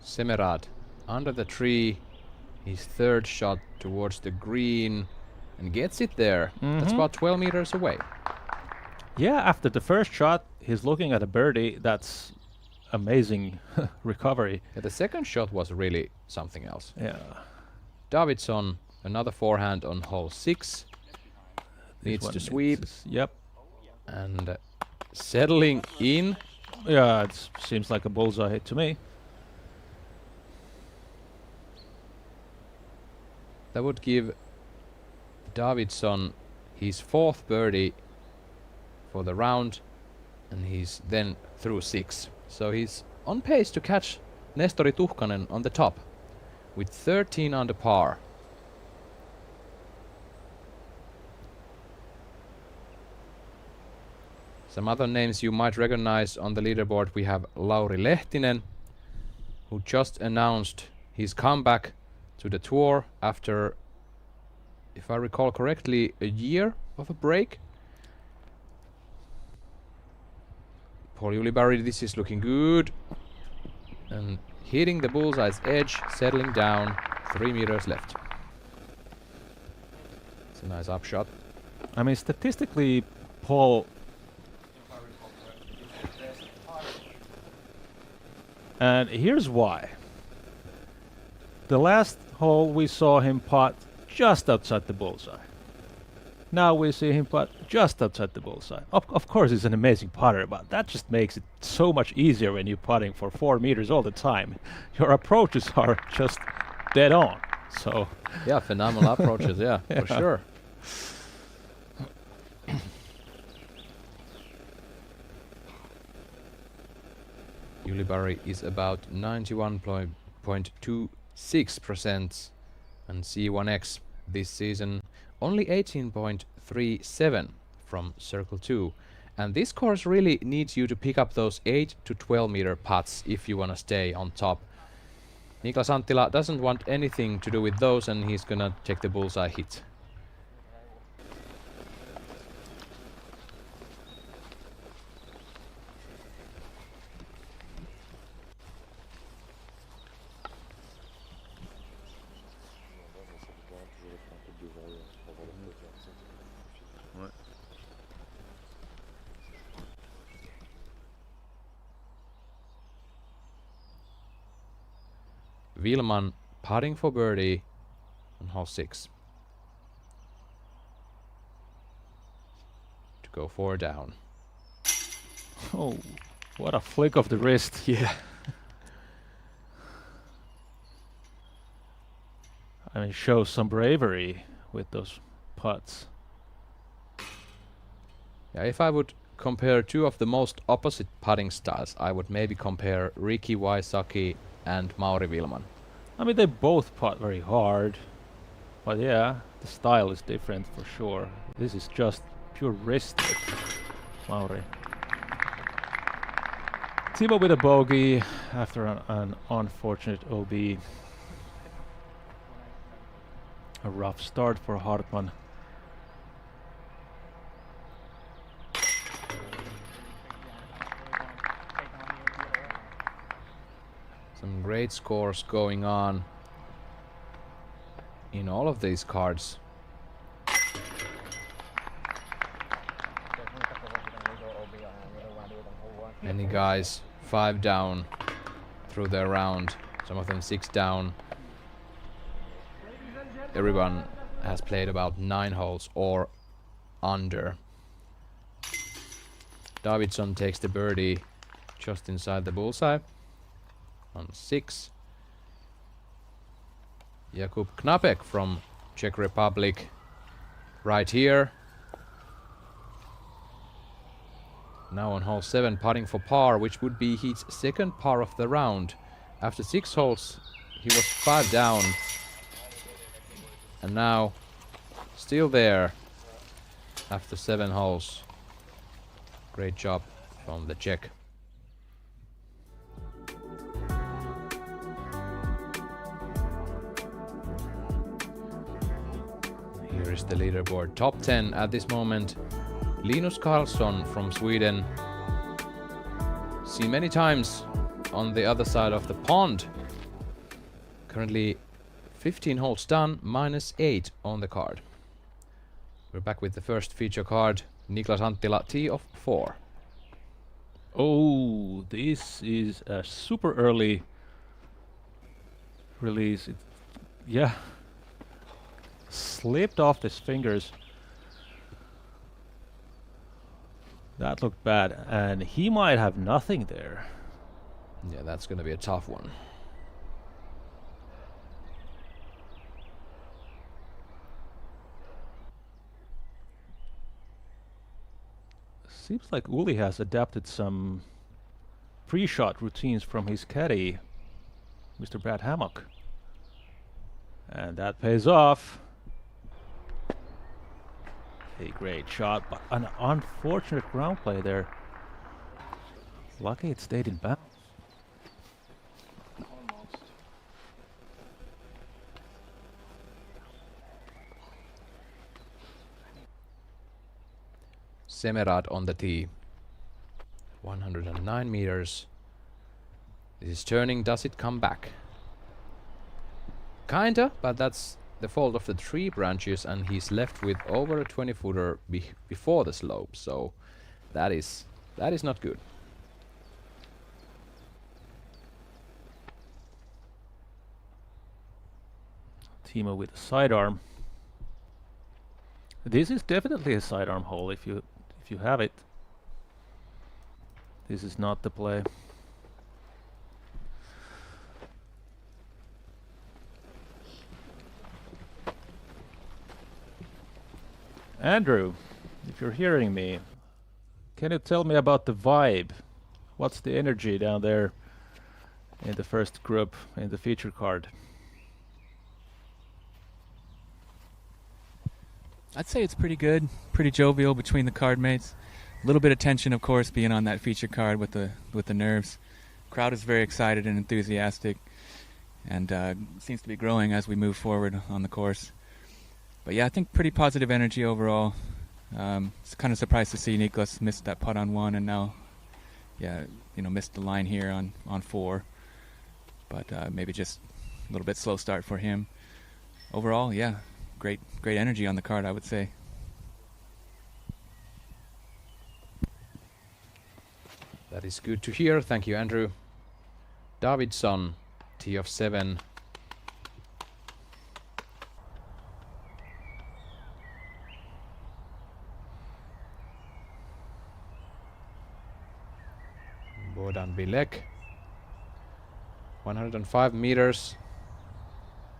Semerad under the tree, his third shot towards the green, and gets it there. That's about 12 meters away. Yeah, after the first shot, he's looking at a birdie. That's amazing recovery. Yeah, the second shot was really something else. Yeah. Davidson, another forehand on hole 6. Needs to sweep. Yep. And settling in. Yeah, it seems like a bullseye hit to me. That would give Davidson his 4th birdie for the round, and he's then through 6. So he's on pace to catch Nestori Tuhkanen on the top with 13 under par. Some other names you might recognize on the leaderboard. We have Lauri Lehtinen, who just announced his comeback to the tour after, if I recall correctly, a year of a break. Paul Ulibarri, this is looking good. And hitting the bullseye's edge, settling down, 3 meters left. It's a nice upshot. I mean, statistically, Paul... And here's why. The last hole we saw him putt just outside the bullseye. Now we see him putt just outside the bullseye. Of course, he's an amazing putter, but that just makes it so much easier when you're putting for 4 meters all the time. Your approaches are just dead on. So yeah, phenomenal approaches. Yeah, for sure. Ulibarri is about 91.26%, and C1X this season only 18.37 from Circle 2. And this course really needs you to pick up those 8 to 12 meter putts if you want to stay on top. Niklas Anttila doesn't want anything to do with those, and he's gonna take the bullseye hit. Willman putting for birdie on hole 6 to go 4 down. Oh, what a flick of the wrist. Yeah. I mean, shows some bravery with those putts. Yeah, if I would compare two of the most opposite putting styles, I would maybe compare Ricky Wysocki and Mauri Willman. I mean, they both putt very hard, but yeah, the style is different for sure. This is just pure wrist with Mauri. Timo with a bogey after an unfortunate OB. A rough start for Hartman. Some great scores going on in all of these cards. Many guys 5 down through their round, some of them 6 down. Everyone has played about 9 holes or under. Davidson takes the birdie just inside the bullseye on 6. Jakub Knapek from Czech Republic right here. Now on hole 7, putting for par, which would be his second par of the round. After 6 holes, he was 5 down. And now, still there after 7 holes. Great job from the Czech. Here is the leaderboard. Top 10 at this moment. Linus Karlsson from Sweden. Seen many times on the other side of the pond. Currently 15 holes done, -8 on the card. We're back with the first feature card. Niklas Anttila, tee of 4. Oh, this is a super early release. Yeah. Slipped off his fingers. That looked bad, and he might have nothing there. Yeah, that's gonna be a tough one. Seems like Uli has adapted some pre-shot routines from his caddy, Mr. Brad Hammock. And that pays off. A great shot, but an unfortunate ground play there. Lucky it stayed in bounds. Semerad on the tee. 109 meters. This is turning. Does it come back? Kinda, but that's the fault of the tree branches, and he's left with over a 20-footer before the slope, so that is not good. Timo with a sidearm. This is definitely a sidearm hole if you have it. This is not the play. Andrew, if you're hearing me, can you tell me about the vibe? What's the energy down there in the first group in the feature card? I'd say it's pretty good, pretty jovial between the card mates. A little bit of tension, of course, being on that feature card with the nerves. Crowd is very excited and enthusiastic, and seems to be growing as we move forward on the course. But yeah, I think pretty positive energy overall. It's kind of surprised to see Niklas miss that putt on 1, and now, yeah, missed the line here on 4. But maybe just a little bit slow start for him. Overall, yeah, great energy on the card, I would say. That is good to hear. Thank you, Andrew. Davidson, tee of 7. Bodan Bilek. 105 meters.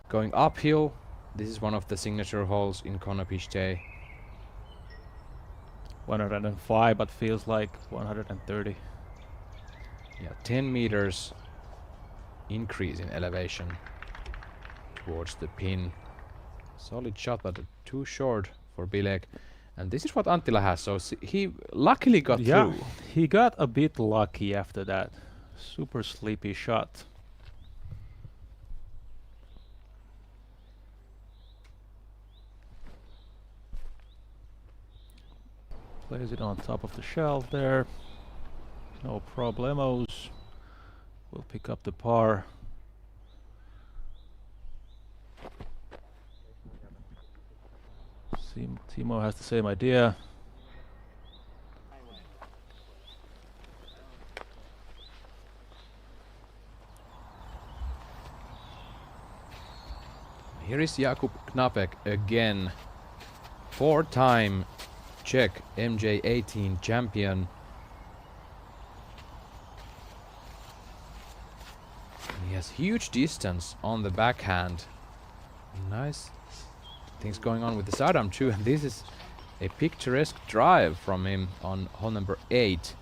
Going uphill. This is one of the signature holes in Konopište. 105, but feels like 130. Yeah, 10 meters increase in elevation towards the pin. Solid shot, but too short for Bilek. And this is what Anttila has, so he luckily got through. He got a bit lucky after that. Super sleepy shot. Plays it on top of the shelf there. No problemos. We'll pick up the par. Timo has the same idea. Here is Jakub Knapek again. 4-time Czech MJ18 champion. He has huge distance on the backhand. Nice things going on with the sidearm too, and this is a picturesque drive from him on hole number 8.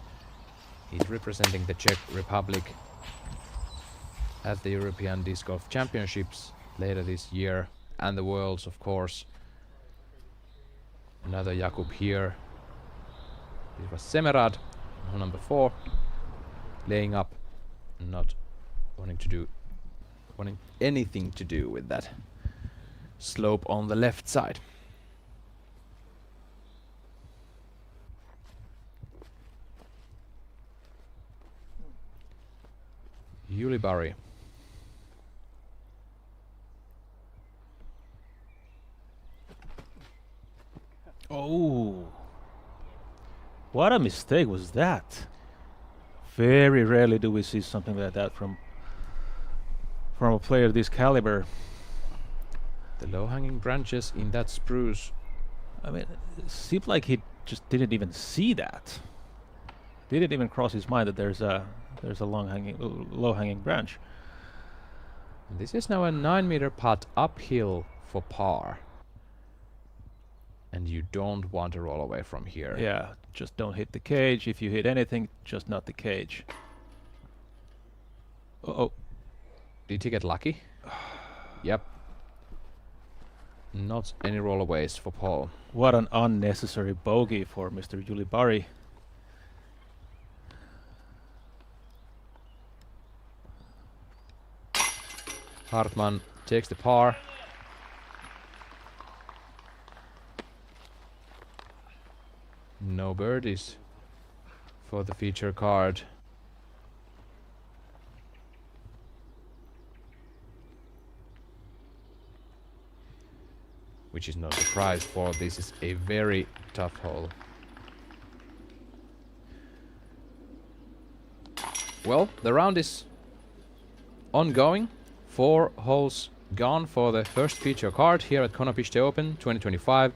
He's representing the Czech Republic at the European Disc Golf Championships later this year, and the Worlds, of course. Another Jakub here. This was Semerad, hole number 4, laying up, not wanting anything to do with that slope on the left side. Yulibari. Oh, what a mistake was that! Very rarely do we see something like that from a player of this caliber. The low-hanging branches in that spruce. I mean, it seemed like he just didn't even see that. Didn't even cross his mind that there's a low-hanging branch. This is now a 9-meter putt uphill for par. And you don't want to roll away from here. Yeah, just don't hit the cage. If you hit anything, just not the cage. Uh-oh. Did he get lucky? Yep. Not any rollaways for Paul. What an unnecessary bogey for Mr. Yulibari. Hartman takes the par. No birdies for the feature card. Which is no surprise, for this is a very tough hole. Well, the round is ongoing. 4 holes gone for the first feature card here at Konopište Open 2025.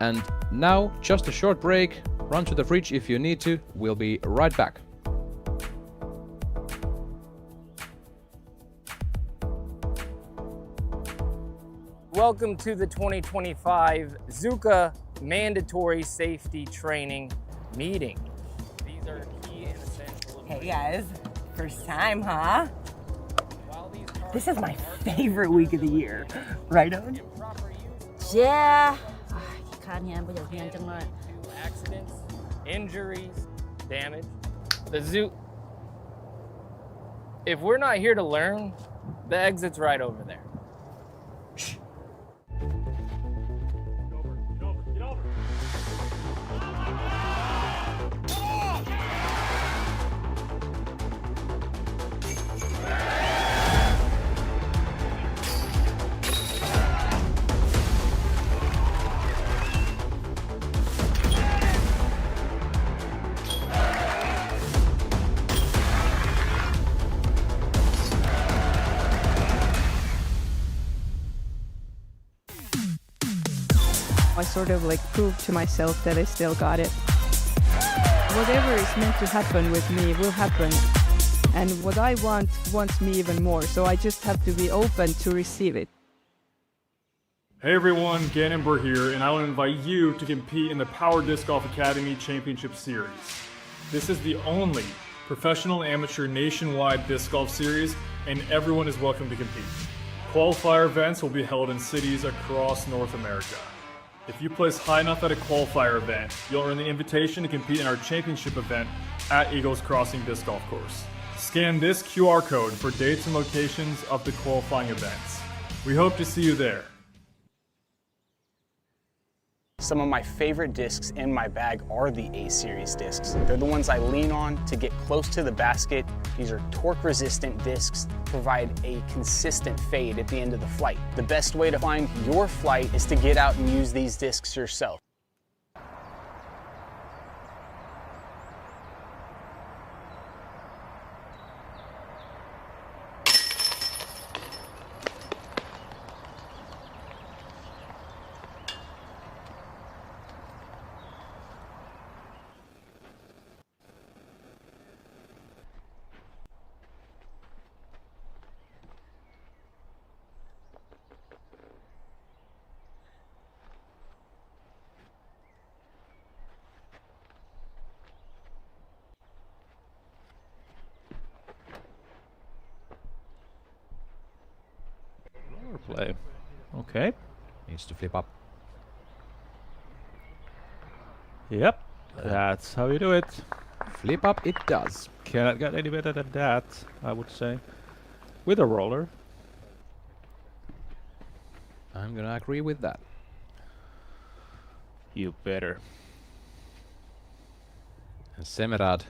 And now, just a short break. Run to the fridge if you need to. We'll be right back. Welcome to the 2025 Zuka Mandatory Safety Training Meeting. These are key and essential. Hey guys, first time, huh? This is my favorite week of the year. Right on? Yeah. Accidents, injuries, damage. The zoo. If we're not here to learn, the exit's right over there. I sort of like proved to myself that I still got it. Whatever is meant to happen with me will happen. And what I want wants me even more, so I just have to be open to receive it. Hey everyone, Gannon here, and I want to invite you to compete in the Power Disc Golf Academy Championship Series. This is the only professional and amateur nationwide disc golf series, and everyone is welcome to compete. Qualifier events will be held in cities across North America. If you place high enough at a qualifier event, you'll earn the invitation to compete in our championship event at Eagles Crossing Disc Golf Course. Scan this QR code for dates and locations of the qualifying events. We hope to see you there. Some of my favorite discs in my bag are the A-Series discs. They're the ones I lean on to get close to the basket. These are torque-resistant discs, provide a consistent fade at the end of the flight. The best way to find your flight is to get out and use these discs yourself. Play. Okay. Needs to flip up. Yep. That's how you do it. Flip up it does. Cannot get any better than that, I would say. With a roller. I'm gonna agree with that. You better. And Semerad.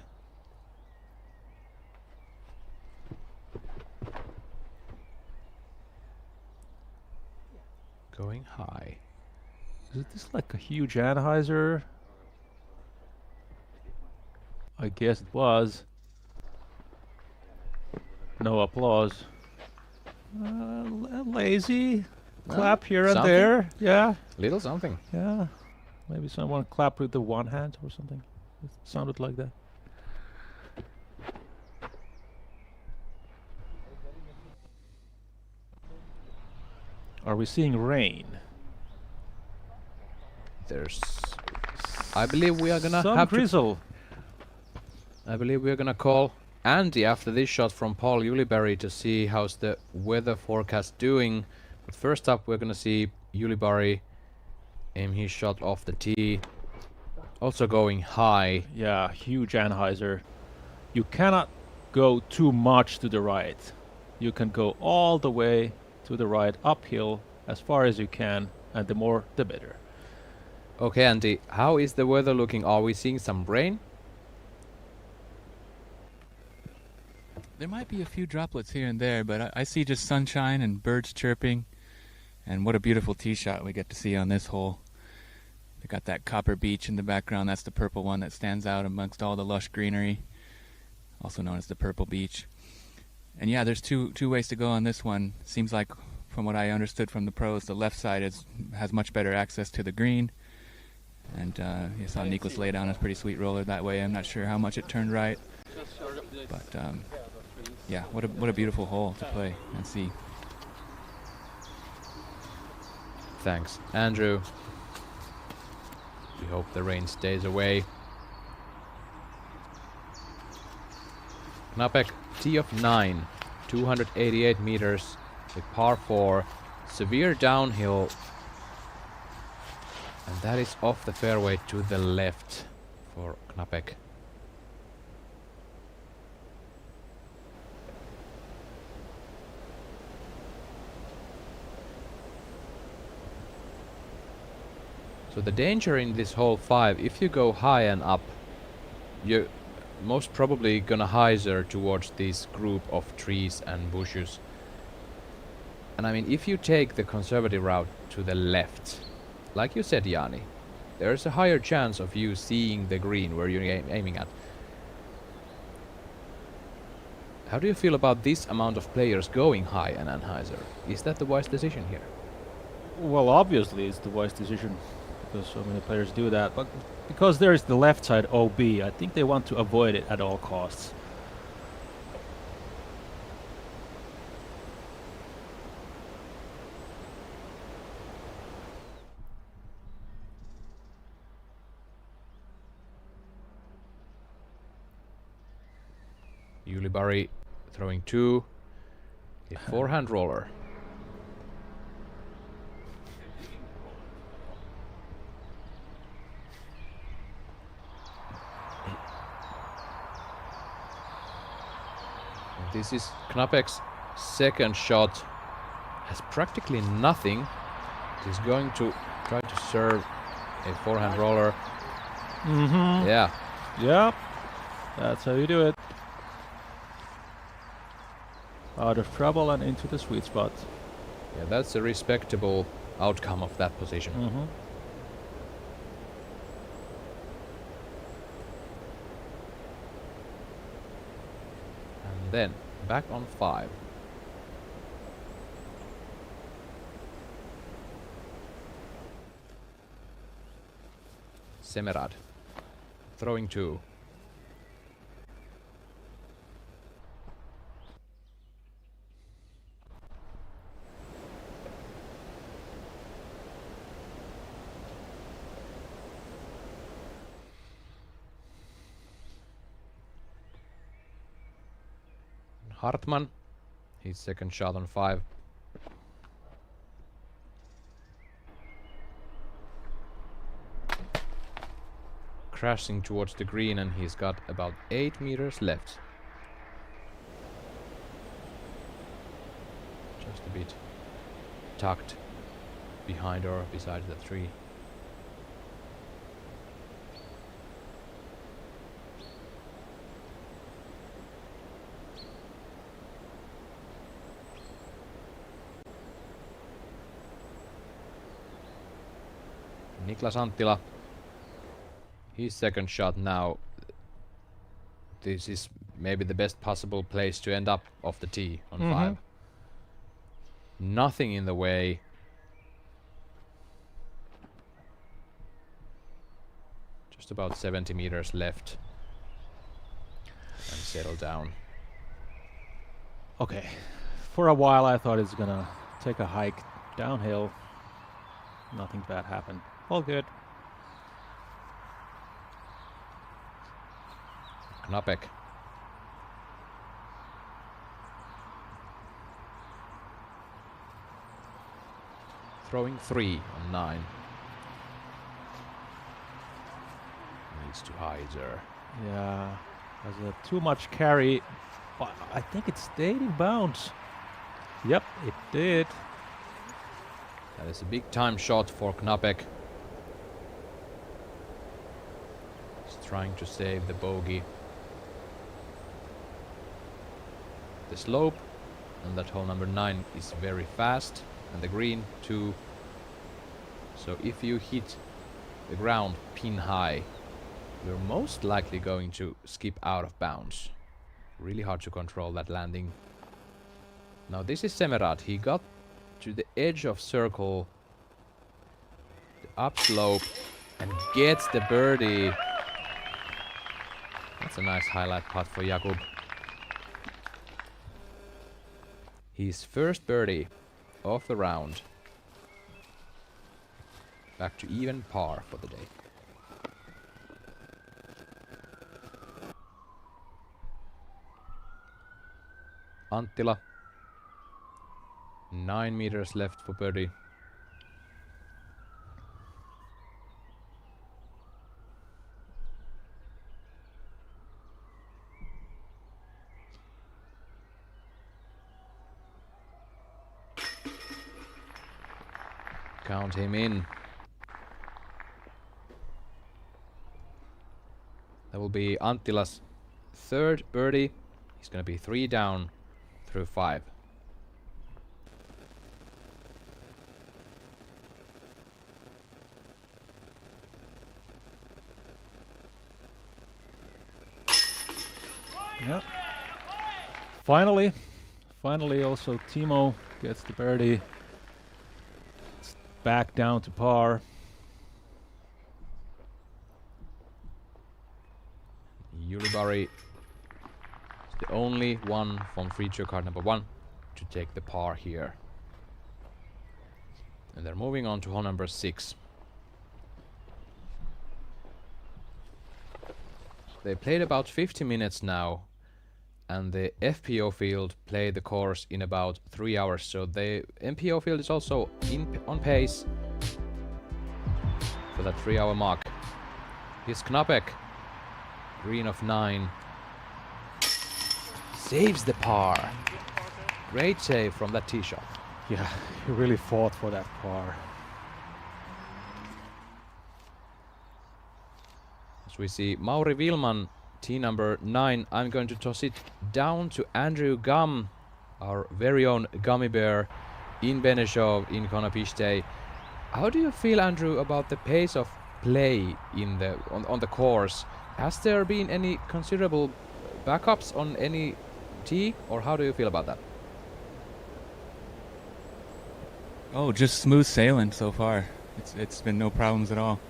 Going high. Is this like a huge Anheuser? I guess it was. No applause. Lazy. Clap here and something. there. Yeah. Little something. Yeah. Maybe someone clapped with the one hand or something. It sounded like that. Are we seeing rain? There's... I believe we are gonna Some have drizzle. I believe we're gonna call Andy after this shot from Paul Ulibarri to see how's the weather forecast doing. But first up we're gonna see Ulibarri aim his shot off the tee. Also going high. Yeah, huge Anheuser. You cannot go too much to the right. You can go all the way to the right, uphill, as far as you can, and the more the better. Okay, Andy, how is the weather looking? Are we seeing some rain? There might be a few droplets here and there, but I see just sunshine and birds chirping. And what a beautiful tee shot we get to see on this hole. They got that copper beach in the background. That's the purple one that stands out amongst all the lush greenery, also known as the Purple Beach. And yeah, there's two ways to go on this one. Seems like, from what I understood from the pros, the left side has much better access to the green, And you saw Nikos lay down a pretty sweet roller that way. I'm not sure how much it turned right. But yeah, what a beautiful hole to play and see. Thanks, Andrew. We hope the rain stays away. Knapek, tee of 9, 288 meters with par 4, severe downhill, and that is off the fairway to the left for Knapek. So the danger in this hole 5, if you go high and up, you're most probably gonna hyzer towards this group of trees and bushes. And I mean, if you take the conservative route to the left, like you said, Jani, there's a higher chance of you seeing the green where you're aiming at. How do you feel about this amount of players going high and hyzer? Is that the wise decision here? Well, obviously it's the wise decision, because so many players do that, but because there is the left side OB, I think they want to avoid it at all costs. Yulibari throwing 2, a forehand roller. This is Knapek's second shot. Has practically nothing. He's going to try to serve a forehand roller. Mm-hmm. Yeah. Yep. That's how you do it. Out of trouble and into the sweet spot. Yeah, that's a respectable outcome of that position. Mm-hmm. And then back on 5. Semerad throwing 2. Hartman, his second shot on 5. Crashing towards the green, and he's got about 8 meters left. Just a bit tucked behind or beside the tree. Niklas Anttila, his second shot now. This is maybe the best possible place to end up off the tee on 5. Nothing in the way. Just about 70 meters left. And settle down. Okay. For a while I thought it's gonna take a hike downhill. Nothing bad happened. All good. Knapek. Throwing 3 on 9. Needs to hyzer. Yeah. Has a too much carry. But I think it stayed in bounds. Yep, it did. That is a big time shot for Knapek. He's trying to save the bogey. The slope and that hole number 9 is very fast, and the green too. So if you hit the ground pin high, you're most likely going to skip out of bounds. Really hard to control that landing. Now this is Semerad. He got to the edge of circle, the upslope, and gets the birdie. That's a nice highlight putt for Jakub. His first birdie of the round. Back to even par for the day. Anttila. 9 meters left for birdie. Count him in. That will be Anttila's third birdie. He's going to be 3 down through 5. Yep. Finally also Timo gets the birdie. It's back down to par. Yulibari is the only one from feature card number 1 to take the par here. And they're moving on to hole number 6. They played about 50 minutes now, and the FPO field played the course in about 3 hours, so the MPO field is also on pace for that 3-hour mark. Here's Knapek, green of 9. Saves the par. Great save from that tee shot. Yeah, he really fought for that par. As we see Mauri Vilman, tee number 9. I'm going to toss it down to Andrew Gum, our very own gummy bear in Benešov in Konopište. How do you feel, Andrew, about the pace of play in the on the course? Has there been any considerable backups on any tee, or how do you feel about that? Oh, just smooth sailing so far. It's been no problems at all.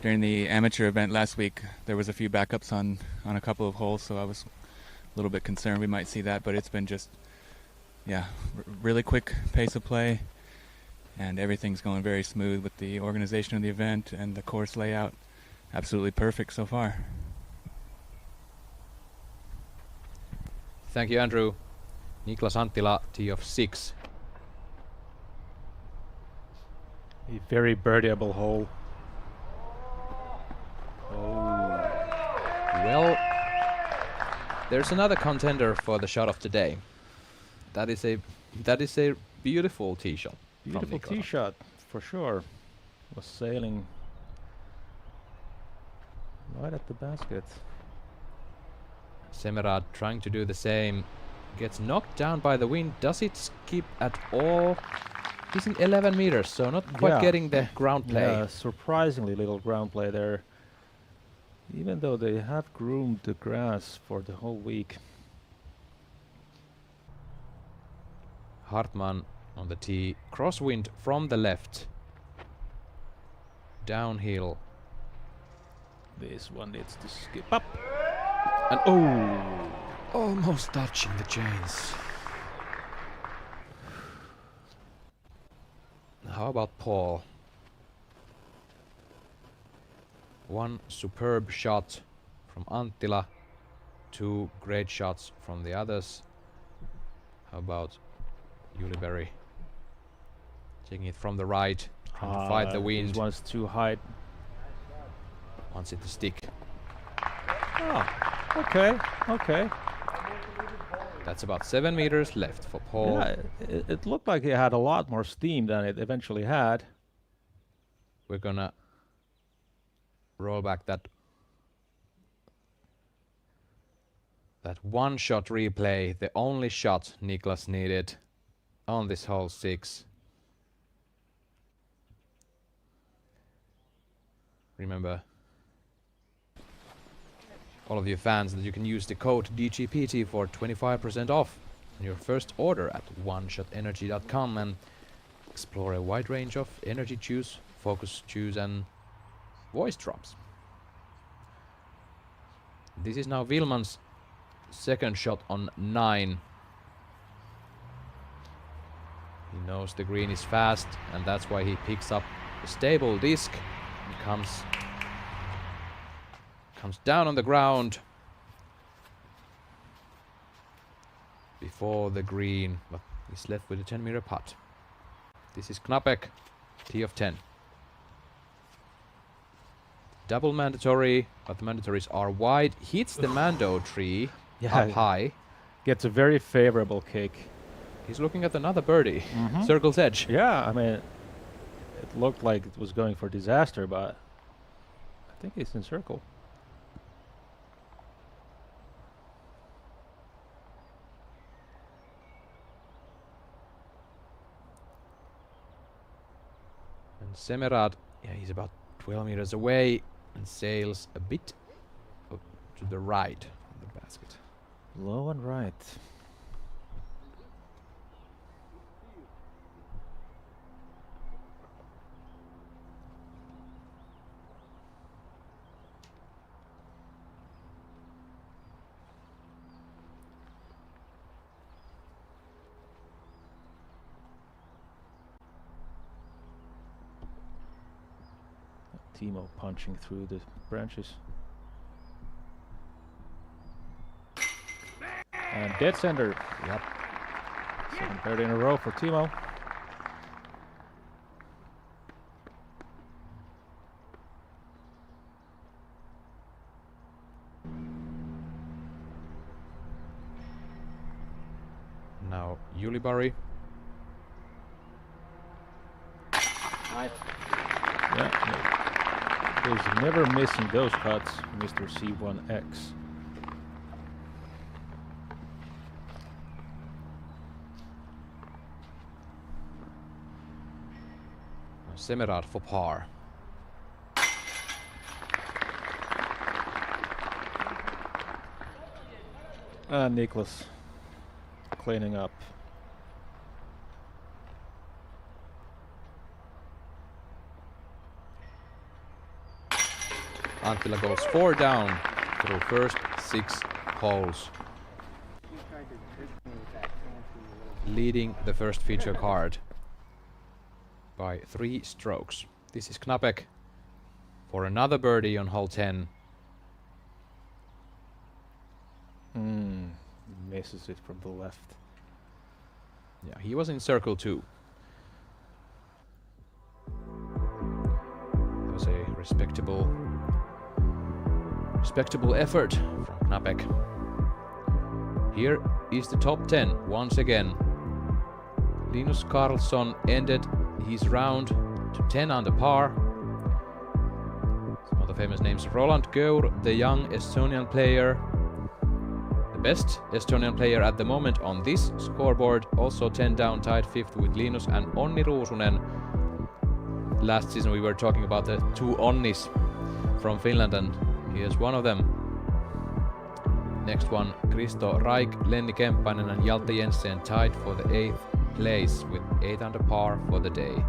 During the amateur event last week, there was a few backups on a couple of holes, so I was a little bit concerned we might see that, but it's been just, yeah, really quick pace of play, and everything's going very smooth with the organization of the event and the course layout. Absolutely perfect so far. Thank you, Andrew. Niklas Anttila, tee of 6. A very birdieable hole. Well, there's another contender for the shot of the day. That is a beautiful tee shot. Beautiful tee shot, for sure. Was sailing right at the basket. Semerad trying to do the same. Gets knocked down by the wind. Does it skip at all? He's in 11 meters, so not quite getting the ground play. Yeah, surprisingly little ground play there. Even though they have groomed the grass for the whole week. Hartmann on the tee. Crosswind from the left. Downhill. This one needs to skip up. And almost touching the chains. How about Paul? One superb shot from Anttila, 2 great shots from the others. How about Yuliberi? Taking it from the right, trying to fight the wind. This one's too high. Wants it to stick. Oh, okay. That's about 7 meters left for Paul. Yeah, it looked like it had a lot more steam than it eventually had. We're gonna roll back that one shot replay, the only shot Niklas needed on this hole 6. Remember, all of you fans, that you can use the code DGPT for 25% off on your first order at oneshotenergy.com and explore a wide range of energy chews, focus chews, and voice drops. This is now Wilman's second shot on 9. He knows the green is fast, and that's why he picks up a stable disc and comes down on the ground before the green, but he's left with a 10-meter putt. This is Knapek, tee of 10. Double mandatory, but the mandatories are wide. Hits the Mando tree up high. Gets a very favorable kick. He's looking at another birdie. Circle's edge. Yeah, I mean, it looked like it was going for disaster, but I think it's in circle. And Semerad, yeah, he's about 12 meters away and sails a bit up to the right of the basket. Low and right. Timo punching through the branches. And dead center. Yep. Second birdie in a row for Timo. Now Yulibari. Yeah. He's never missing those cuts, Mr. C1X. Semerad for par. And Niklas cleaning up. Anttila goes 4 down through first 6 holes, leading the first feature card by 3 strokes. This is Knapek for another birdie on hole 10. Misses it from the left. Yeah, he was in circle 2. That was a respectable effort from Knapek. Here is the top 10 once again. Linus Karlsson ended his round to 10 under par. Some of the famous names: Roland Gour, the young Estonian player, the best Estonian player at the moment on this scoreboard, also 10 down, tied 5th with Linus, and Onni Ruusunen. Last season we were talking about the 2 Onnis from Finland, and he is one of them. Next one, Kristo Raik, Lenni Kemppainen and Hjalte Jensen tied for the 8th place with 8 under par for the day.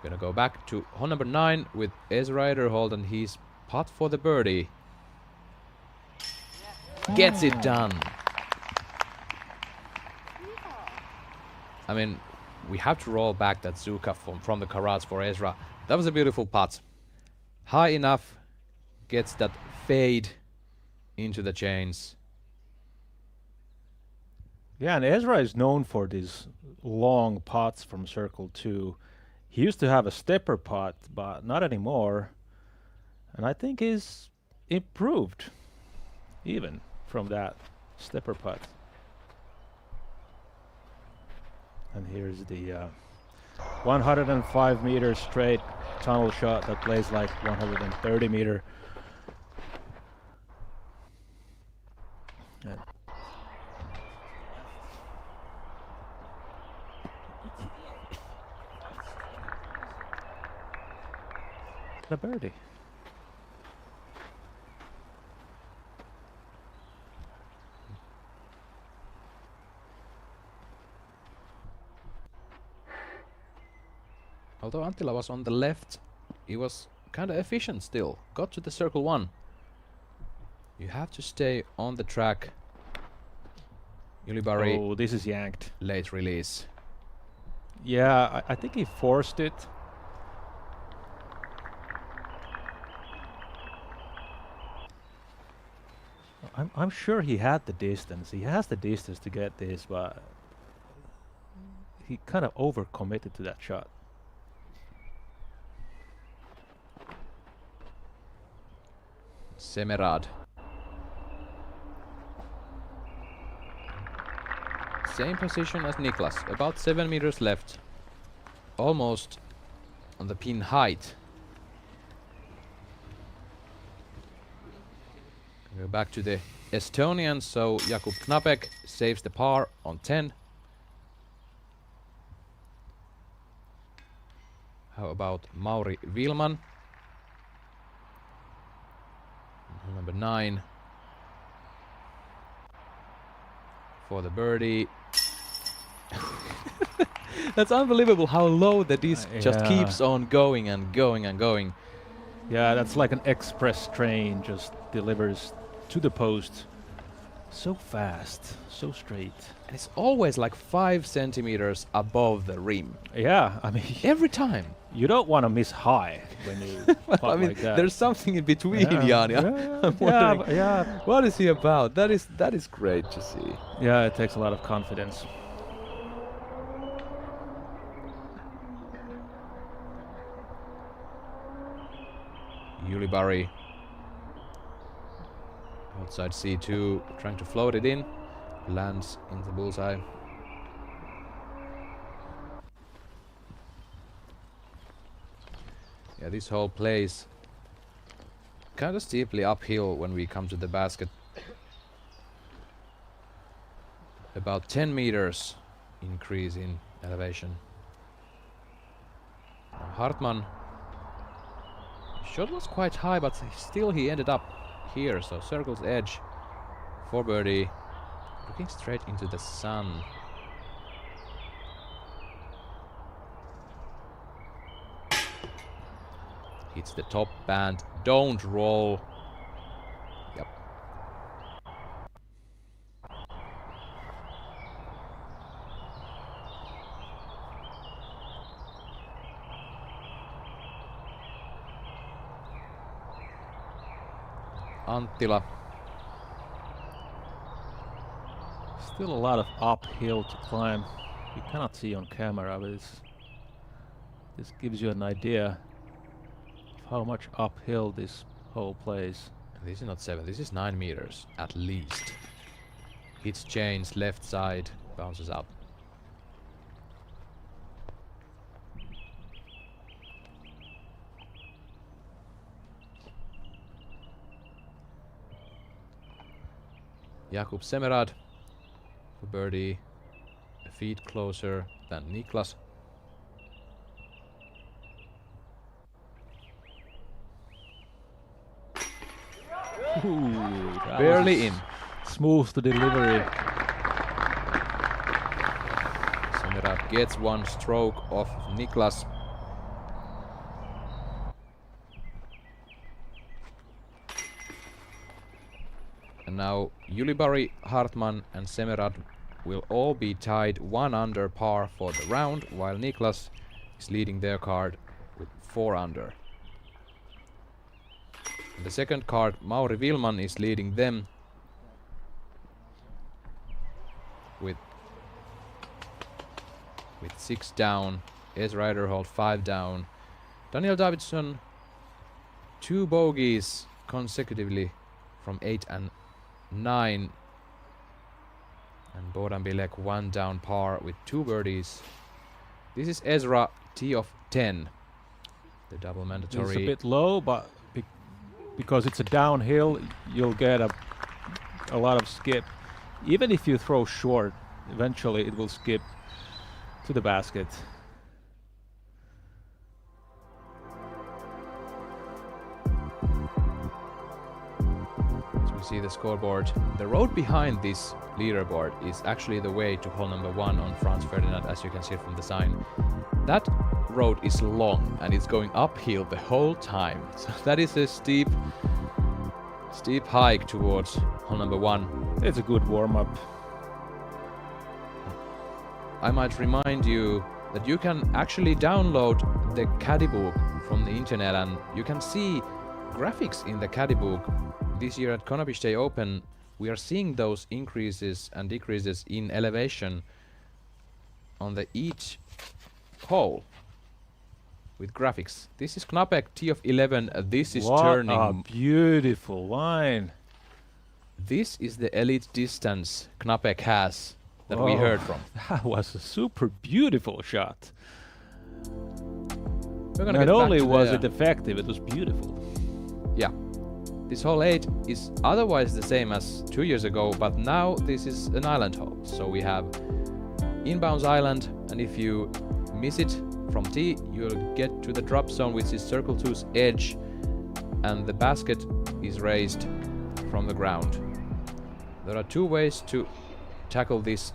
Gonna go back to hole number 9 with Ezra Ederhold and his putt for the birdie. Gets it done. I mean, we have to roll back that Zuka from the Karats for Ezra. That was a beautiful putt. High enough, gets that fade into the chains. Yeah, and Ezra is known for these long putts from circle 2. He used to have a stepper putt, but not anymore. And I think he's improved even from that stepper putt. And here's the 105 meter straight tunnel shot that plays like 130 meter. And a birdie. Although Anttila was on the left, he was kind of efficient still. Got to the circle 1. You have to stay on the track. Yulibari. Oh, this is yanked. Late release. Yeah, I think he forced it. I'm sure he had the distance. He has the distance to get this, but he kind of overcommitted to that shot. Semerad. Same position as Niklas, about 7 meters left. Almost on the pin height. Go back to the Estonians, so Jakub Knapek saves the par on 10. How about Mauri Vilman? Number 9 for the birdie. That's unbelievable how low the disc just keeps on going and going and going. Yeah, that's like an express train, just delivers to the post so fast, so straight. And it's always like 5 centimeters above the rim. Yeah, I mean, every time. You don't want to miss high when you putt I mean, like that. there's something in between, Jani. I'm wondering, what is he about? That is great to see. Yeah, it takes a lot of confidence. Yulibari outside C2, trying to float it in, lands in the bullseye. Yeah, this hole plays kind of steeply uphill when we come to the basket. About 10 meters increase in elevation. Hartman, shot was quite high, but still he ended up here, so circle's edge for birdie, looking straight into the sun. Hits the top band, don't roll. Yep. Anttila. Still a lot of uphill to climb. You cannot see on camera, but this gives you an idea of how much uphill this hole plays. This is not 7, this is 9 meters at least. Hits chains left side, bounces out. Jakub Semerad for birdie, a feet closer than Niklas. Ooh, barely in. Smooth the delivery. Semerad gets one stroke off Niklas. And now Yulibari, Hartman and Semerad will all be tied 1 under par for the round, while Niklas is leading their card with 4 under. In the second card, Mauri Vilman is leading them with 6 down. Es Riderholt 5 down. Daniel Davidson 2 bogeys consecutively from 8 and 9. And Bodan Bilek 1 down par with 2 birdies. This is Ezra tee of 10. The double mandatory. It's a bit low, but because it's a downhill, you'll get a lot of skip. Even if you throw short, eventually it will skip to the basket. So we see the scoreboard. The road behind this leaderboard is actually the way to hole number 1 on Franz Ferdinand, as you can see from the sign. That road is long and it's going uphill the whole time. So that is a steep hike towards hole number 1. It's a good warm-up. I might remind you that you can actually download the caddy book from the internet, and you can see graphics in the caddy book. This year at Konopiště Open, we are seeing those increases and decreases in elevation on the each hole with graphics. This is Knapek T of 11. This is turning. What a beautiful line. This is the elite distance Knapek has that we heard from. That was a super beautiful shot. Not Not only was it effective, it was beautiful. Yeah. This hole 8 is otherwise the same as 2 years ago, but now this is an island hole. So we have inbounds island, and if you miss it from tee, you'll get to the drop zone, which is circle 2's edge, and the basket is raised from the ground. There are 2 ways to tackle this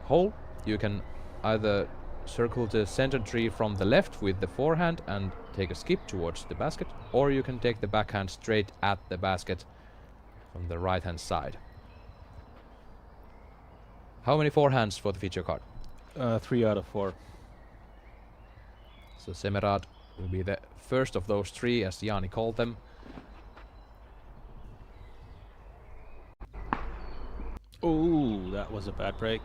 hole. You can either circle the center tree from the left with the forehand and take a skip towards the basket, or you can take the backhand straight at the basket from the right hand side. How many forehands for the feature card? 3 out of 4. So Semerad will be the first of those 3, as Jani called them. Oh, that was a bad break.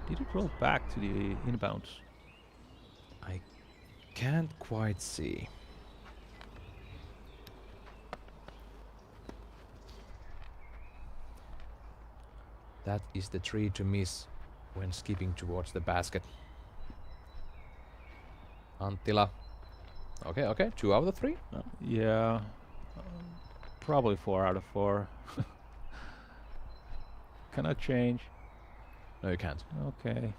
Did it roll back to the inbounds? I can't quite see. That is the tree to miss when skipping towards the basket. Anttila. Okay, 2 out of 3. Yeah, probably 4 out of 4. Can I change? No, you can't. Okay.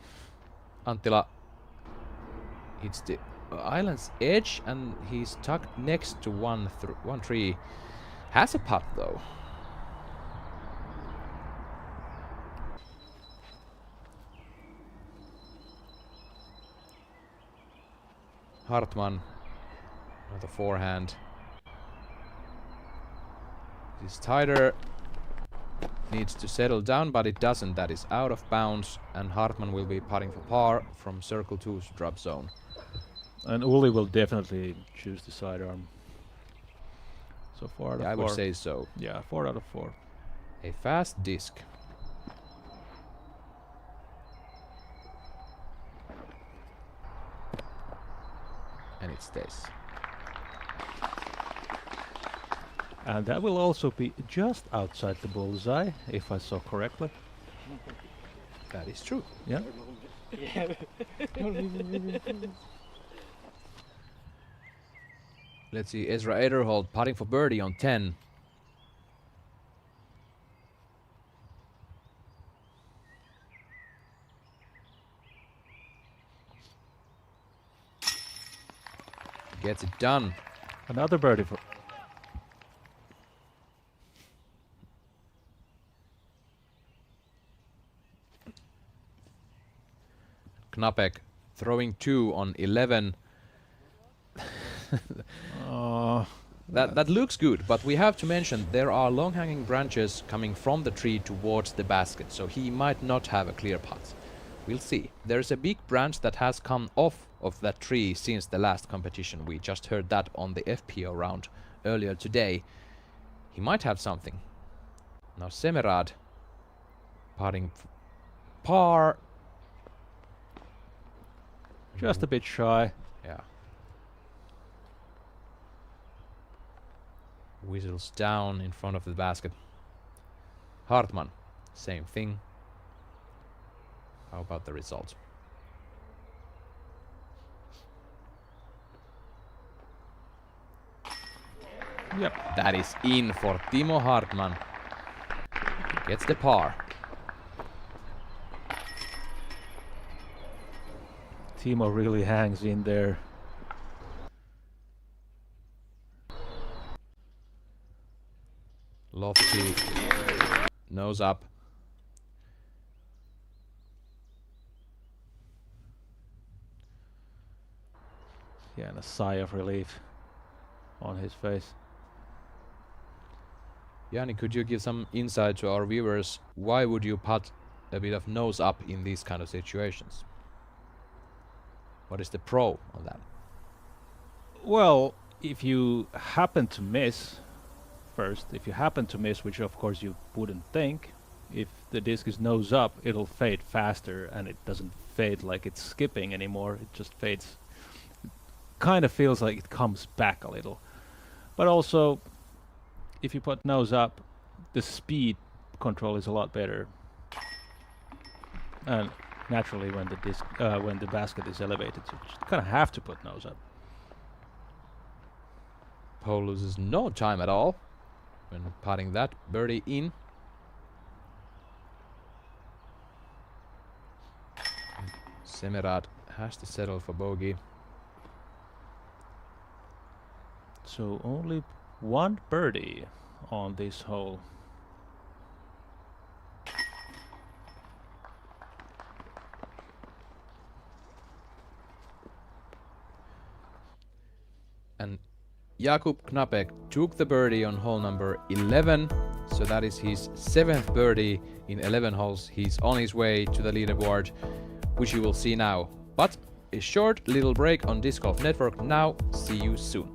Anttila hits the island's edge, and he's tucked next to one tree. Has a putt though. Hartman, another forehand. This tighter needs to settle down, but it doesn't. That is out of bounds, and Hartman will be putting for par from circle 2's drop zone. And Uli will definitely choose the sidearm. So 4 out of 4. I would say so. Yeah, 4 out of 4. A fast disc. And it stays. And that will also be just outside the bullseye, if I saw correctly. That is true. Yeah. Let's see, Ezra Ederhold putting for birdie on 10. Gets it done. Another birdie for... Knapek throwing 2 on 11. That looks good, but we have to mention there are long-hanging branches coming from the tree towards the basket, so he might not have a clear putt. We'll see. There's a big branch that has come off of that tree since the last competition. We just heard that on the FPO round earlier today. He might have something. Now Semerad putting par. Just a bit shy. Yeah. Whistles down in front of the basket. Hartman, same thing. How about the result? Yep. That is in for Timo Hartman. Gets the par. Timo really hangs in there. Lofty. Nose up. Yeah, and a sigh of relief on his face. Jani, could you give some insight to our viewers? Why would you putt a bit of nose up in these kind of situations? What is the pro on that? Well, if you happen to miss, which of course you wouldn't think, if the disc is nose up, it'll fade faster, and it doesn't fade like it's skipping anymore. It just fades. Kind of feels like it comes back a little. But also, if you put nose up, the speed control is a lot better. And naturally, when the basket is elevated, you just kind of have to put nose up. Paul loses no time at all when putting that birdie in. Semerad has to settle for bogey. So only one birdie on this hole. And Jakub Knapek took the birdie on hole number 11, so that is his 7th birdie in 11 holes. He's on his way to the leaderboard, which you will see now. But a short little break on Disc Golf Network now. See you soon.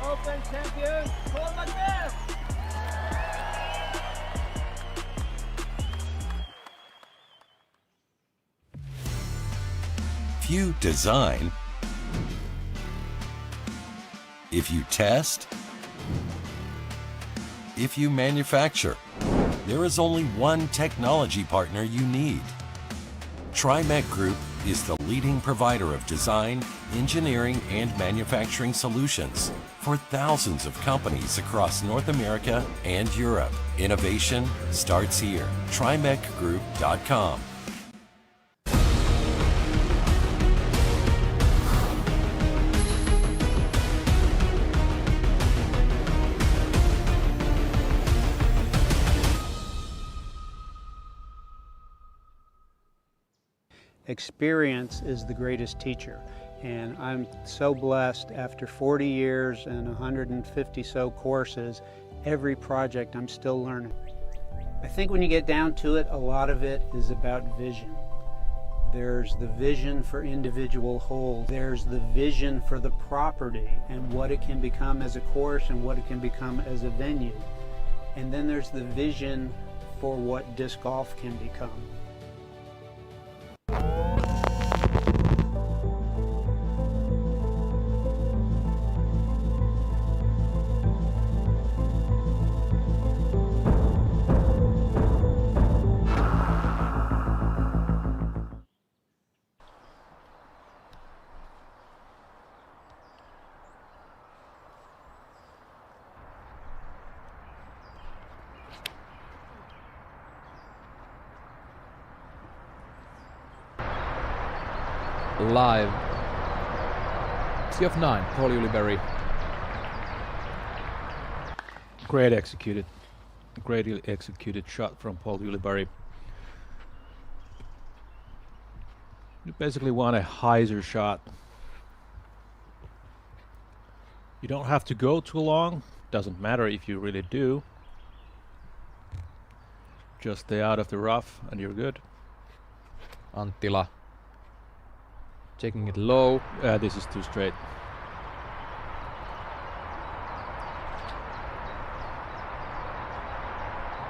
Open champion, Paul McBeth. If you design, if you test, if you manufacture, there is only one technology partner you need. TriMet Group is the leading provider of design, engineering, and manufacturing solutions for thousands of companies across North America and Europe. Innovation starts here. TriMetGroup.com. Experience is the greatest teacher, and I'm so blessed after 40 years and 150 so courses, every project I'm still learning. I think when you get down to it, a lot of it is about vision. There's the vision for individual holes, there's the vision for the property and what it can become as a course and what it can become as a venue. And then there's the vision for what disc golf can become. Live. Sea of 9, Paul Uliberry. Greatly executed shot from Paul Uliberry. You basically want a hyzer shot. You don't have to go too long. Doesn't matter if you really do. Just stay out of the rough and you're good. Anttila. Taking it low. This is too straight.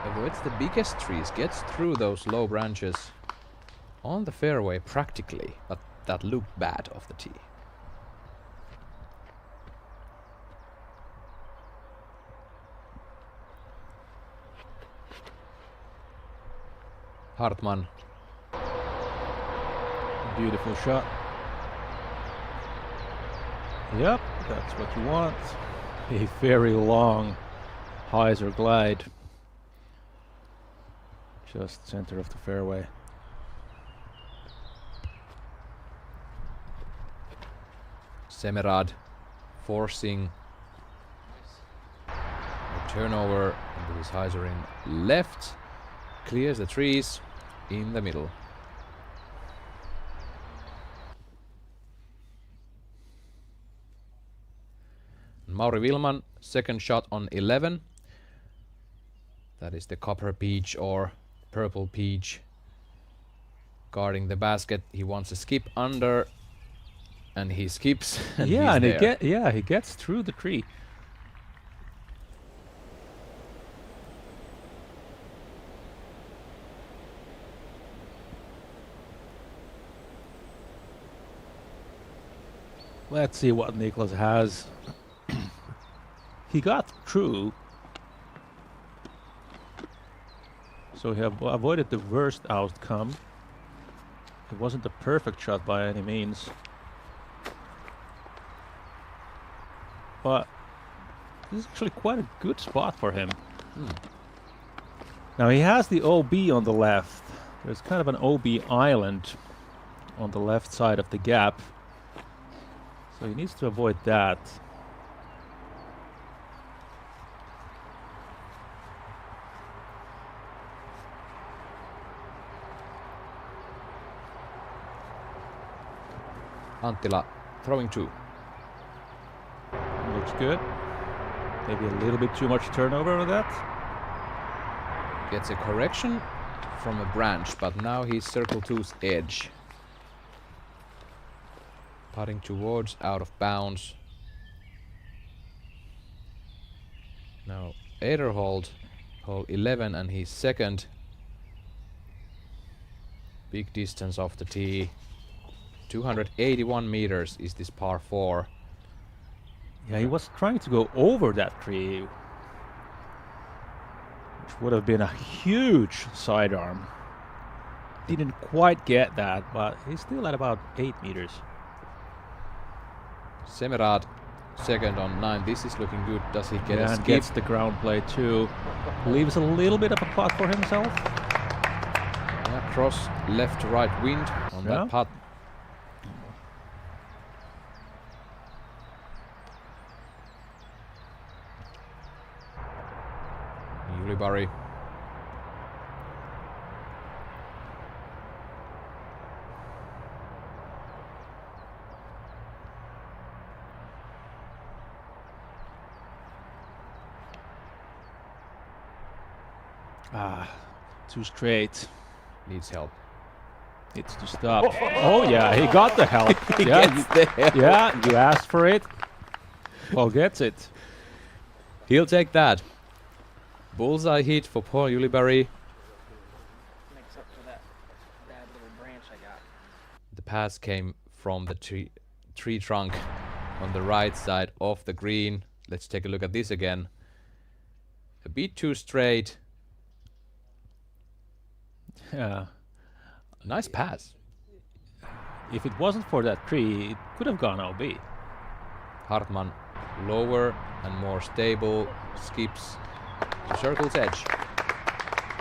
Avoids the biggest trees, gets through those low branches on the fairway practically, but that looked bad off the tee. Hartman. Beautiful shot. Yep, that's what you want. A very long hyzer glide. Just center of the fairway. Semerad forcing a turnover into his hyzer in left. Clears the trees in the middle. Mauri Wilman, second shot on 11. That is the copper peach or purple peach. Guarding the basket, he wants to skip under, and he skips. And Yeah, he's and there. he gets through the tree. Let's see what Niklas has. He got through, so he avoided the worst outcome. It wasn't a perfect shot by any means, but this is actually quite a good spot for him. Now he has the OB on the left. There's kind of an OB island on the left side of the gap, so he needs to avoid that. Anttila throwing 2. Looks good. Maybe a little bit too much turnover with that. Gets a correction from a branch, but now he's circle 2's edge. Putting towards out of bounds. Now Ederhold, hole 11, and he's second. Big distance off the tee. 281 meters is this par 4. Yeah, he was trying to go over that tree, which would have been a huge sidearm. Didn't quite get that, but he's still at about 8 meters. Semerad second on 9. This is looking good. Does he get a and skip? gets the ground play too. Leaves a little bit of a putt for himself. Yeah, cross left to right wind on that putt. Ulibarri. Too straight. Needs help. Needs to stop. Oh yeah, he got the help. He gets the help. Yeah, you asked for it. Well, gets it. He'll take that. Bullseye hit for Paul Ulibarri. Makes up for that bad little branch I got. The pass came from the tree trunk on the right side of the green. Let's take a look at this again. A bit too straight. Yeah. Nice pass. If it wasn't for that tree, it could have gone OB. Hartman lower and more stable. Skips the circle's edge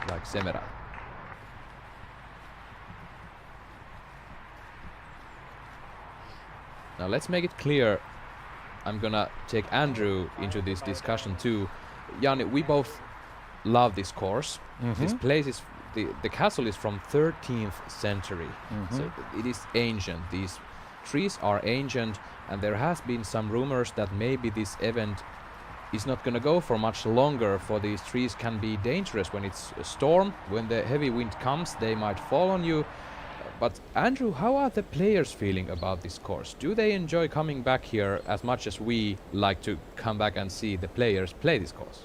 like Semera. Now let's make it clear. I'm gonna take Andrew into this discussion too. Jani, we both love this course. This place is the castle is from 13th century, so it is ancient. These trees are ancient, and there has been some rumors that maybe this event is not gonna go for much longer, for these trees can be dangerous when it's a storm. When the heavy wind comes, they might fall on you. But Andrew, how are the players feeling about this course? Do they enjoy coming back here as much as we like to come back and see the players play this course?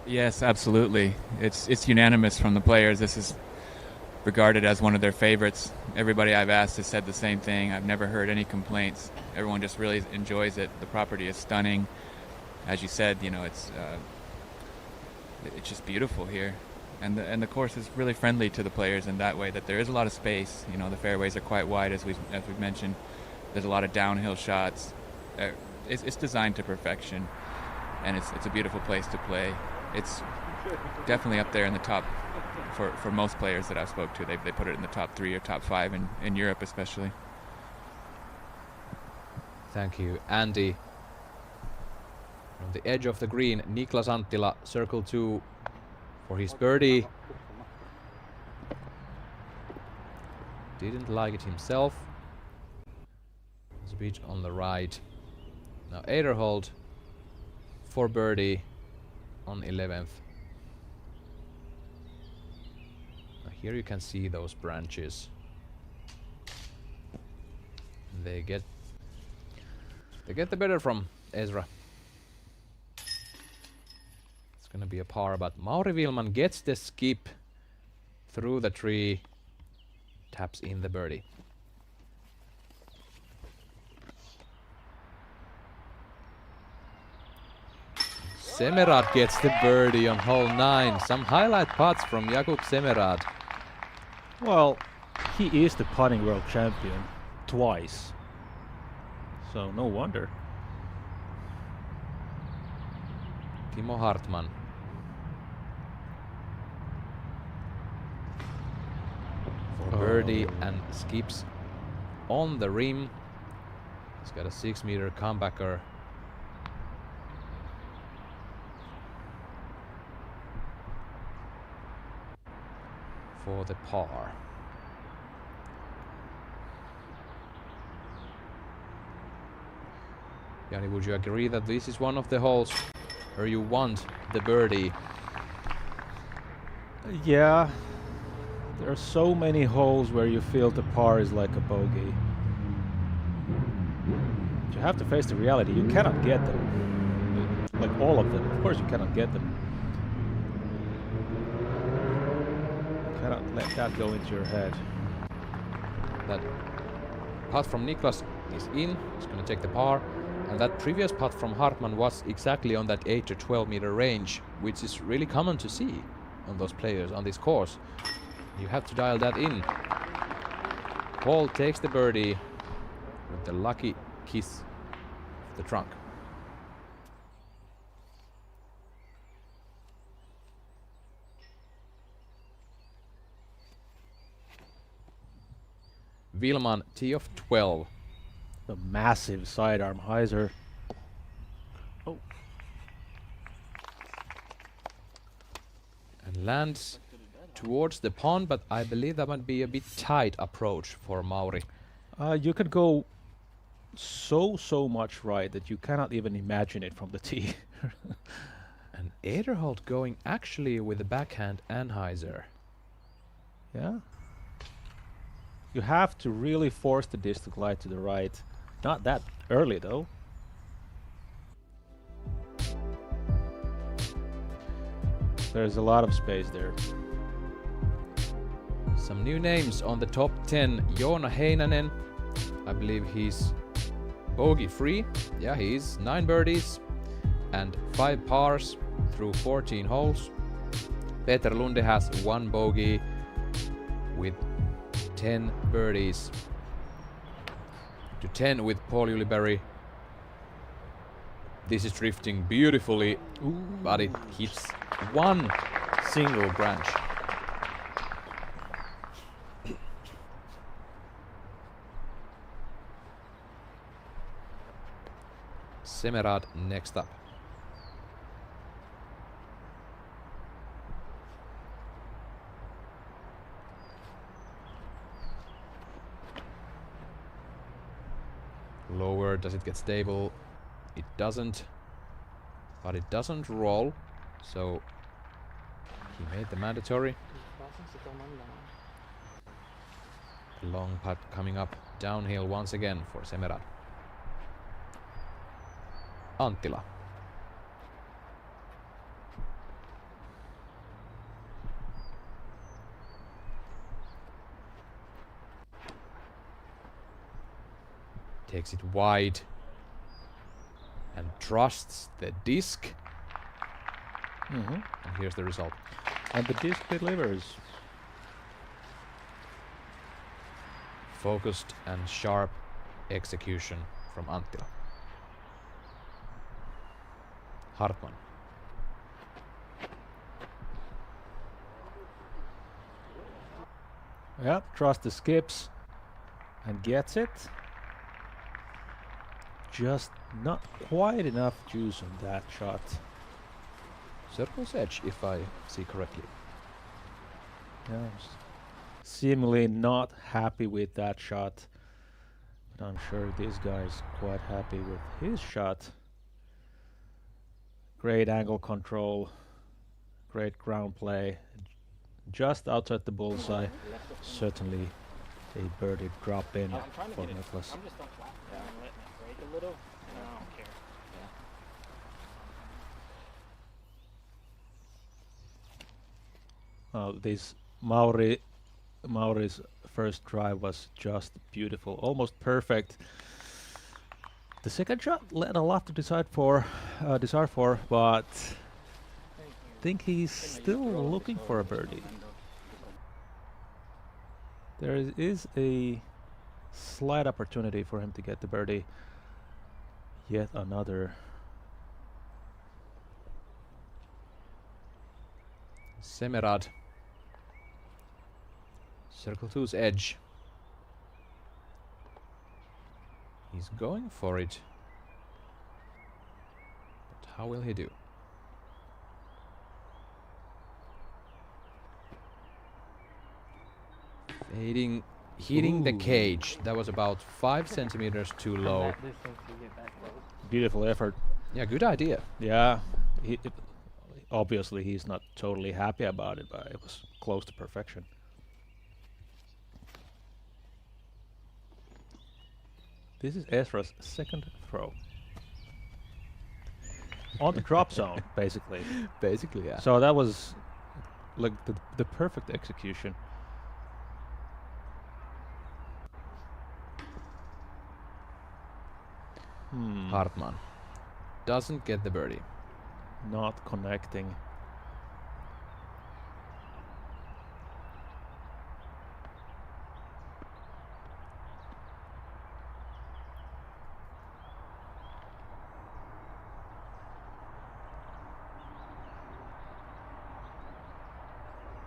Yes, absolutely. It's unanimous from the players. This is regarded as one of their favorites. Everybody I've asked has said the same thing. I've never heard any complaints. Everyone just really enjoys it. The property is stunning. As you said, you know, it's it's just beautiful here. And the course is really friendly to the players in that way, that there is a lot of space. You know, the fairways are quite wide, as we've mentioned. There's a lot of downhill shots. It's designed to perfection, and it's a beautiful place to play. It's definitely up there in the top for most players that I've spoke to. They put it in the top 3 or top 5 in Europe especially. Thank you, Andy. From the edge of the green, Niklas Anttila, circle 2 for his birdie. Didn't like it himself. It's a bit on the right. Now Eiderhold for birdie on 11th. Now here you can see those branches. They get the better from Ezra. It's gonna be a par, but Mauri Wilman gets the skip through the tree, taps in the birdie. Semerad gets the birdie on hole 9. Some highlight putts from Jakub Semerad. Well, he is the putting world champion twice. So no wonder. Timo Hartman. For birdie and skips on the rim. He's got a 6-meter comebacker. For the par. Jani, would you agree that this is one of the holes where you want the birdie? Yeah. There are so many holes where you feel the par is like a bogey. But you have to face the reality. You cannot get them. Like all of them. Of course you cannot get them. You cannot let that go into your head. That putt from Niklas is in. He's going to take the par. And that previous putt from Hartman was exactly on that 8 to 12 meter range, which is really common to see on those players on this course. You have to dial that in. Paul takes the birdie with the lucky kiss of the trunk. Wilman, tee of 12. The massive sidearm hyzer. Oh. And lands towards the pond, but I believe that might be a bit tight approach for Mauri. You could go so much right that you cannot even imagine it from the tee. And Eiderhold going actually with the backhand and hyzer. Yeah. You have to really force the disc to glide to the right. Not that early though. There's a lot of space there. Some new names on the top 10. Joona Heinonen. I believe he's bogey free. Yeah, he's 9 birdies and 5 pars through 14 holes. Peter Lunde has 1 bogey with 10 birdies to 10 with Paul Uliberry. This is drifting beautifully. Ooh. But it hits one single branch. Semerad next up. Lower, does it get stable? It doesn't. But it doesn't roll, so he made the mandatory. Long putt coming up downhill once again for Semerad. Anttila. Takes it wide and trusts the disc. Mhm. And here's the result. And the disc delivers. Focused and sharp execution from Anttila. Hartman. Yep, trust the skips and gets it. Just not quite enough juice on that shot. Circle's edge, if I see correctly. Yeah, seemingly not happy with that shot, but I'm sure this guy's quite happy with his shot. Great angle control, great ground play, just outside the bullseye. Certainly a birdie drop in for Niklas. I'm just on flat. Yeah, I'm letting it break a little, and I don't care. This Mauri's first drive was just beautiful, almost perfect. The second shot led a lot to desire for, but I think he's still looking for a birdie. There is a slight opportunity for him to get the birdie. Yet another. Semerad. Circle 2's edge. He's going for it. But how will he do? Fading, hitting the cage. That was about 5 centimeters too low. Beautiful effort. Yeah, good idea. Yeah, obviously he's not totally happy about it, but it was close to perfection. This is Ezra's second throw. On the drop zone, basically. Basically, yeah. So that was like the perfect execution. Hartman doesn't get the birdie. Not connecting.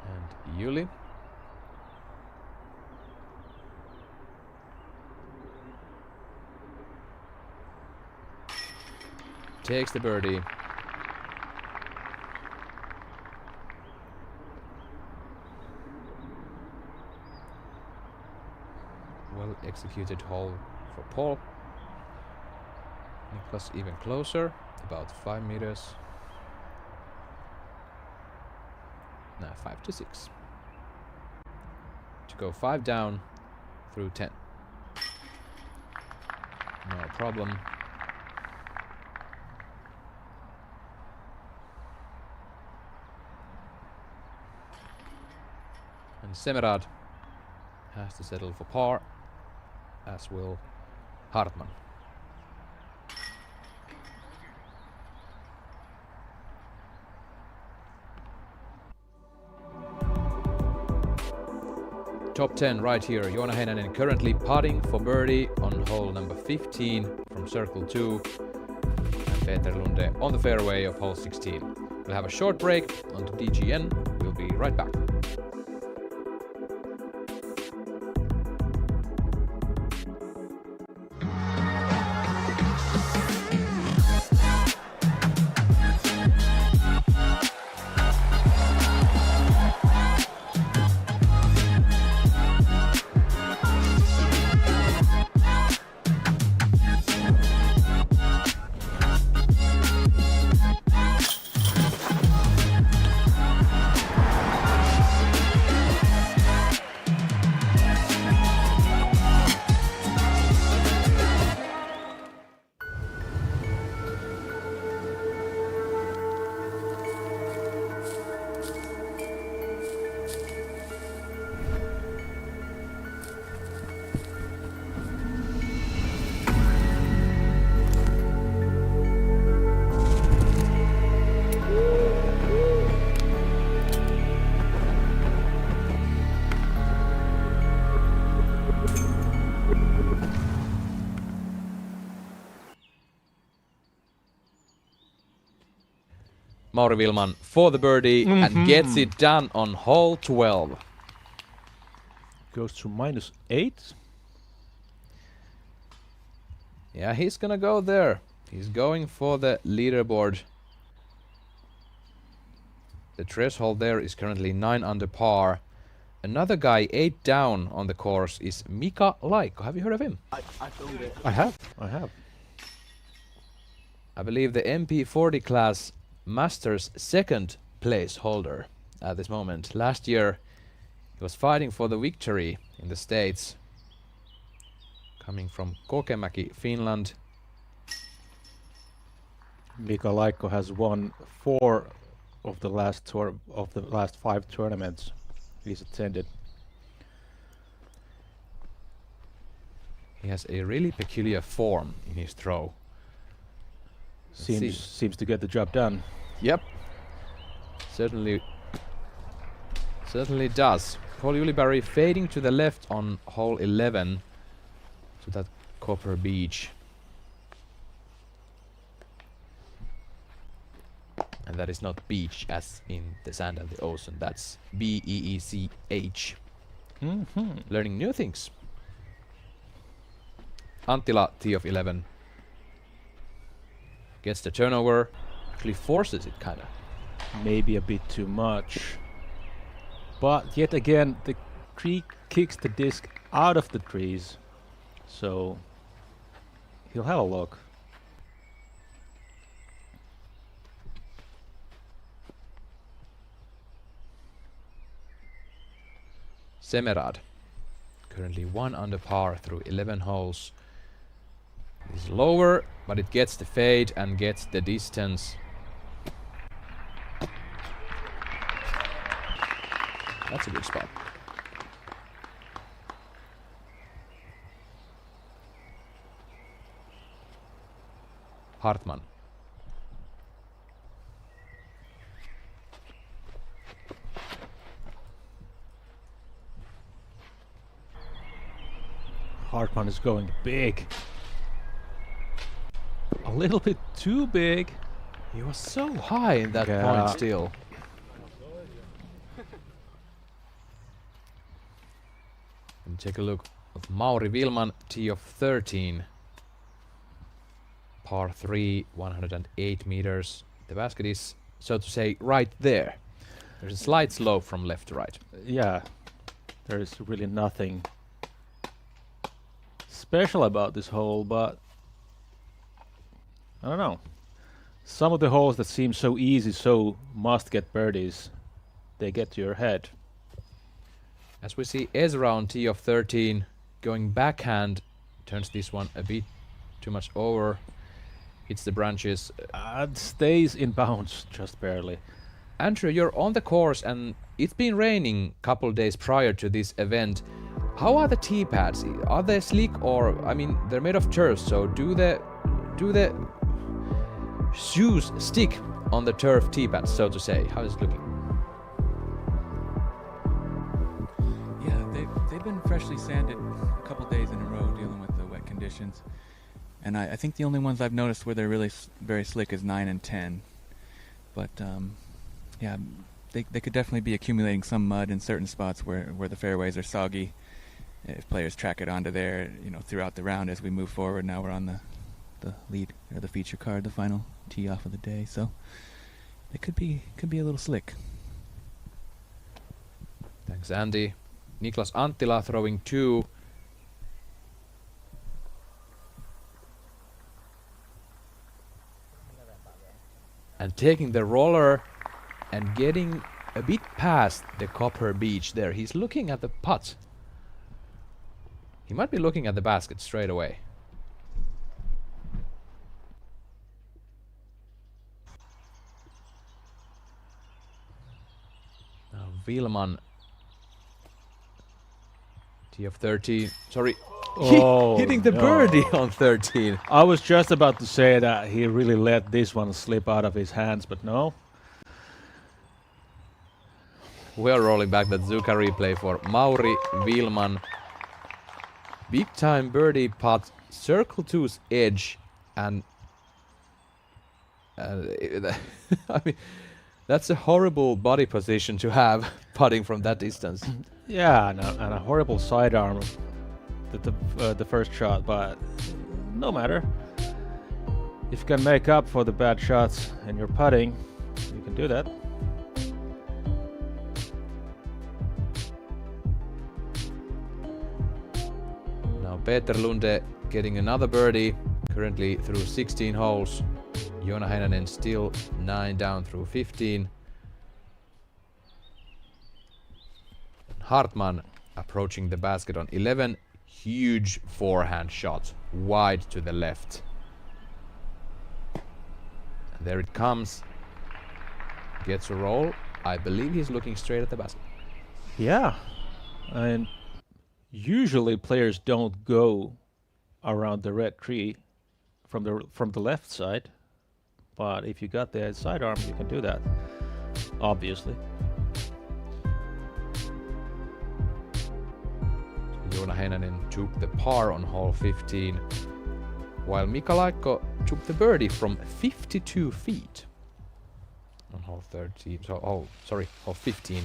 And Yuli. Takes the birdie. Well executed hole for Paul. Niklas even closer, about 5 meters. Now 5 to 6. To go 5 down through 10. No problem. And Semerad has to settle for par, as will Hartman. Top 10 right here. Joona Heinonen currently putting for birdie on hole number 15 from circle 2. And Peter Lunde on the fairway of hole 16. We'll have a short break onto DGN. We'll be right back. Mauri Wilman for the birdie and gets it done on hole 12. Goes to -8. Yeah, he's gonna go there. He's going for the leaderboard. The threshold there is currently 9 under par. Another guy 8 down on the course is Mika Laiko. Have you heard of him? I have. I believe the MP40 class Masters second place holder at this moment. Last year he was fighting for the victory in the States. Coming from Kokemäki, Finland. Mika Laiko has won 4 of the last 5 tournaments he's attended. He has a really peculiar form in his throw. Seems to get the job done. Yep. Certainly does. Paul Ulibarri fading to the left on hole 11 to that copper beach. And that is not beach as in the sand and the ocean. That's B-E-E-C-H. Learning new things. Anttila, tee of 11. Gets the turnover. Actually forces it, kind of. Maybe a bit too much. But yet again, the tree kicks the disc out of the trees. So he'll have a look. Semerad, currently 1 under par through 11 holes. It's lower, but it gets the fade and gets the distance. That's a good spot. Hartman. Hartman is going big. A little bit too big. He was so high in that point still. And take a look at Mauri Wilman, tee of 13. Par 3, 108 meters. The basket is, so to say, right there. There's a slight slope from left to right. Yeah, there is really nothing special about this hole, but I don't know. Some of the holes that seem so easy, so must get birdies, they get to your head. As we see Ezra on tee of 13 going backhand, turns this one a bit too much over, hits the branches. Stays in bounds just barely. Andrew, you're on the course and it's been raining a couple days prior to this event. How are the tee pads? Are they slick or, I mean, they're made of turf, so do the shoes stick on the turf tee pads, so to say? How is it looking? Yeah, they've been freshly sanded a couple days in a row dealing with the wet conditions. And I think the only ones I've noticed where they're really very slick is 9 and 10. But yeah, they could definitely be accumulating some mud in certain spots where the fairways are soggy. If players track it onto there, throughout the round as we move forward. Now we're on the lead or the feature card, the final tee off of the day. So it could be a little slick. Thanks, Andy. Niklas Anttila throwing 2. And taking the roller and getting a bit past the copper beach there. He's looking at the putt. He might be looking at the basket straight away. Now Wilman, tee of 13. Sorry. Oh, hitting the birdie on 13. I was just about to say that he really let this one slip out of his hands, but no. We are rolling back that Zuka replay for Mauri Wilman. Big time birdie putt, circle two's edge, and I mean, that's a horrible body position to have putting from that distance. Yeah, and a horrible sidearm, the first shot, but no matter. If you can make up for the bad shots in your putting, you can do that. Now Peter Lunde getting another birdie, currently through 16 holes. Joona Heinonen still 9 down through 15. Hartman approaching the basket on 11. Huge forehand shot, wide to the left. And there it comes. Gets a roll. I believe he's looking straight at the basket. Yeah, and usually players don't go around the red tree from the left side, but if you got the sidearm, you can do that. Obviously. Joona Heinonen took the par on hole 15, while Mika Laikko took the birdie from 52 feet on hole 13. Hole 15.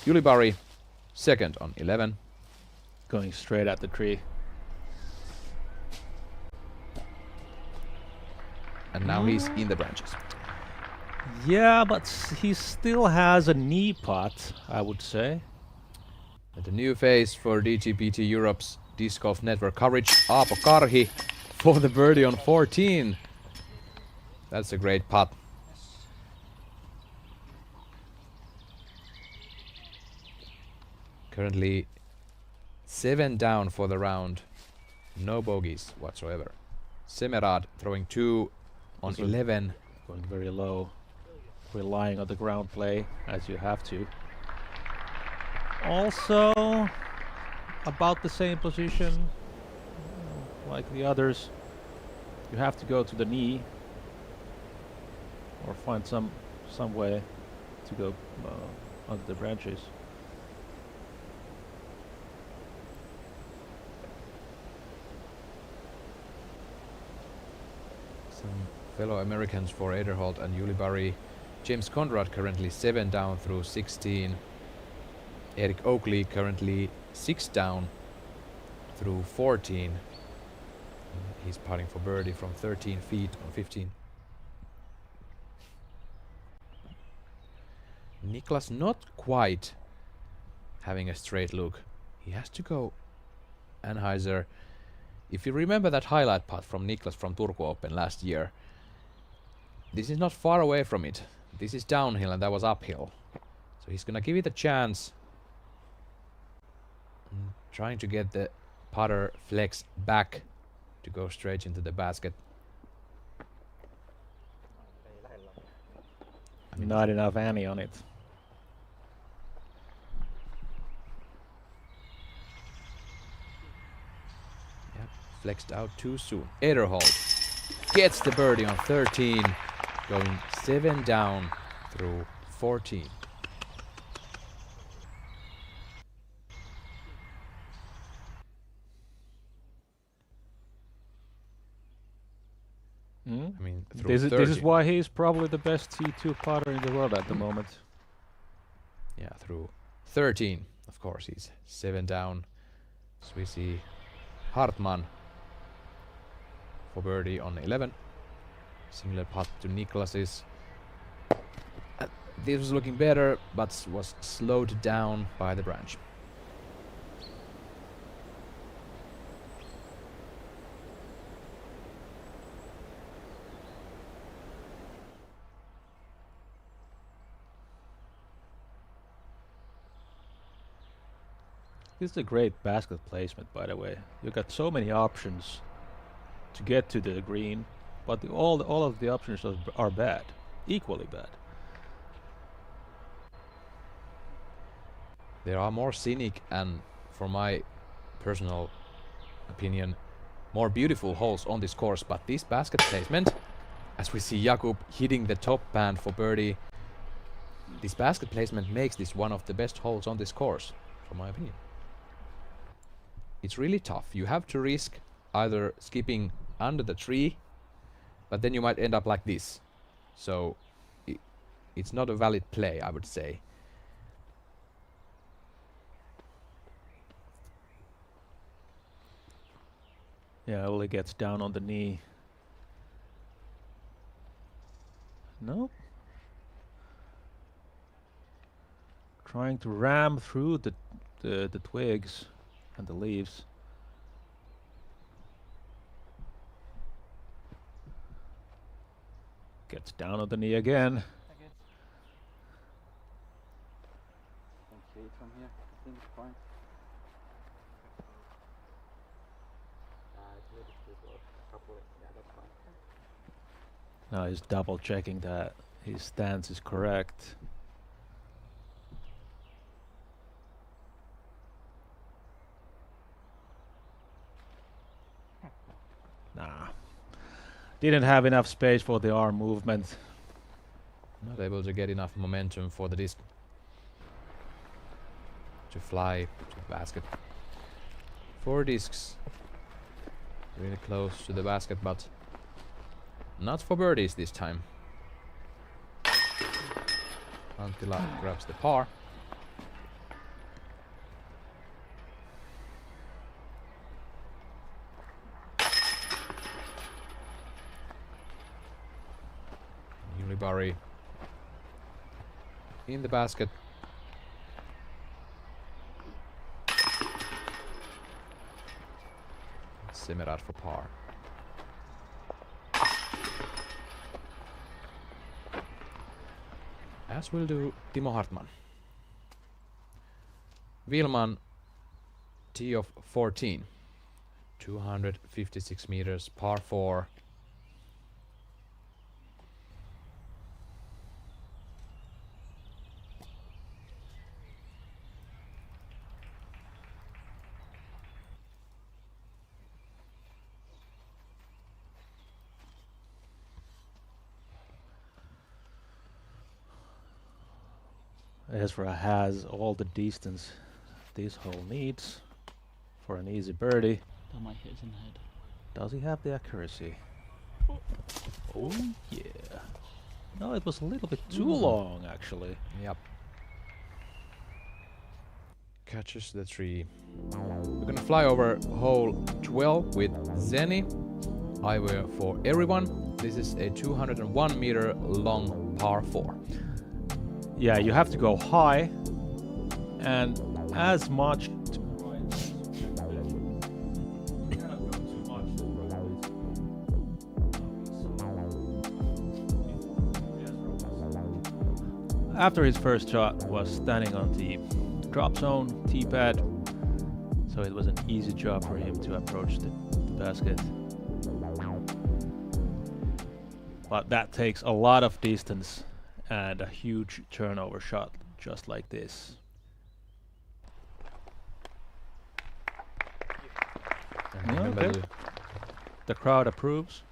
Yuli-Bari second on 11. Going straight at the tree. And now he's in the branches. Yeah, but he still has a knee putt, I would say. And the new face for DGPT Europe's Disc Golf Network coverage, Aapo Karhi for the birdie on 14. That's a great putt. Currently 7 down for the round. No bogeys whatsoever. Semerad throwing 2 on 11. Going very low. Relying on the ground play, as you have to. Also, about the same position like the others. You have to go to the knee or find some way to go under the branches. Some fellow Americans for Ederholt and Yuli-Bari. James Conrad currently 7 down through 16. Eric Oakley currently 6 down through 14. He's putting for birdie from 13 feet on 15. Niklas not quite having a straight look. He has to go Anheuser. If you remember that highlight putt from Niklas from Turku Open last year, this is not far away from it. This is downhill and that was uphill. So he's gonna give it a chance. Trying to get the putter flex back to go straight into the basket. I mean, not enough Annie on it. Yep, flexed out too soon. Ederholt gets the birdie on 13, going 7 down through 14. I mean, this is why he's probably the best T2 putter in the world at the moment. Yeah, through 13, of course, he's 7 down. So we see Hartman for birdie on 11. Similar putt to Niklas's. This was looking better, but was slowed down by the branch. This is a great basket placement, by the way. You got so many options to get to the green, but all of the options are bad, equally bad. There are more scenic and, for my personal opinion, more beautiful holes on this course, but this basket placement, as we see Jakub hitting the top band for birdie, this basket placement makes this one of the best holes on this course, for my opinion. It's really tough. You have to risk either skipping under the tree but then you might end up like this. So it's not a valid play, I would say. Yeah, Ollie gets down on the knee. Nope. Trying to ram through the twigs and the leaves. Gets down on the knee again. Now he's double checking that his stance is correct. Nah. Didn't have enough space for the arm movement. Not able to get enough momentum for the disc to fly to the basket. 4 discs really close to the basket, but not for birdies this time. Anttila grabs the par. Yulibari in the basket. Semerad for par. As will do Timo Hartman. Wilman, tee of 14. 256 meters, par 4. Ezra has all the distance this hole needs for an easy birdie. That might hit in the head. Does he have the accuracy? Oh yeah. No, it was a little bit too long actually. Yep. Catches the tree. We're gonna fly over hole 12 with Zeni. Eyewear for everyone. This is a 201 meter long par 4. Yeah, you have to go high and as much to after his first shot was standing on the drop zone tee pad, so it was an easy job for him to approach the basket. But that takes a lot of distance and a huge turnover shot just like this. Yeah, okay. The crowd approves.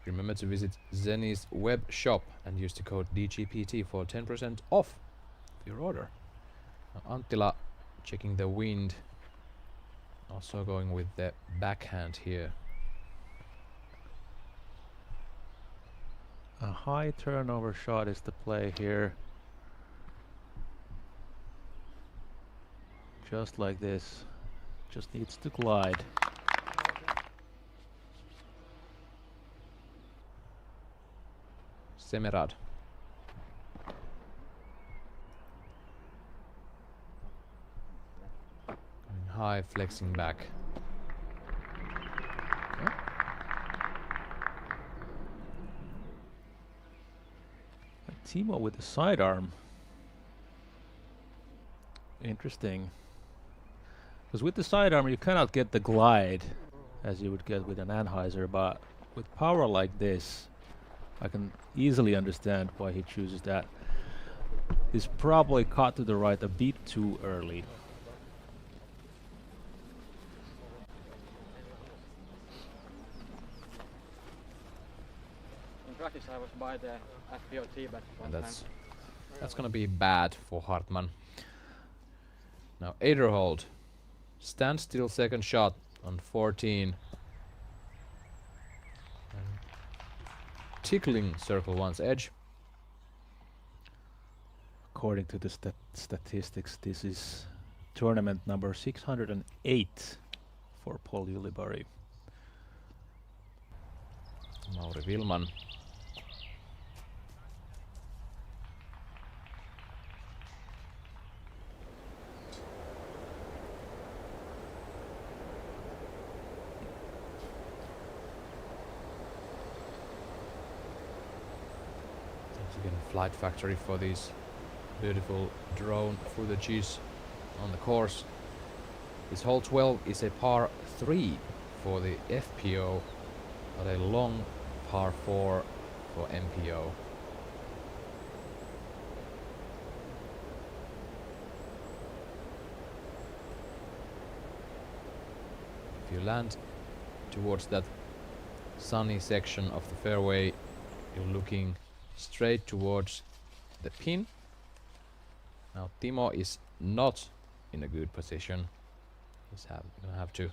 Remember to visit Zeni's web shop and use the code DGPT for 10% off your order. Now Anttila checking the wind. Also going with the backhand here. A high turnover shot is the play here. Just like this. Just needs to glide. Semerad. Going high, flexing back. Okay. Timo with the sidearm. Interesting. Because with the sidearm you cannot get the glide as you would get with an Anheuser, but with power like this I can easily understand why he chooses that. He's probably caught to the right a bit too early. In practice I was by the MPO tee, but That's gonna be bad for Hartman. Now Aderhold. Stand still second shot on 14. tickling circle one's edge. According to the statistics, this is tournament number 608 for Paul Ulibarri. Mauri Vilman. Again, flight factory for these beautiful drone footages on the course. This hole 12 is a par 3 for the FPO, but a long par 4 for MPO. If you land towards that sunny section of the fairway, you're looking straight towards the pin. Now Timo is not in a good position. He's gonna have to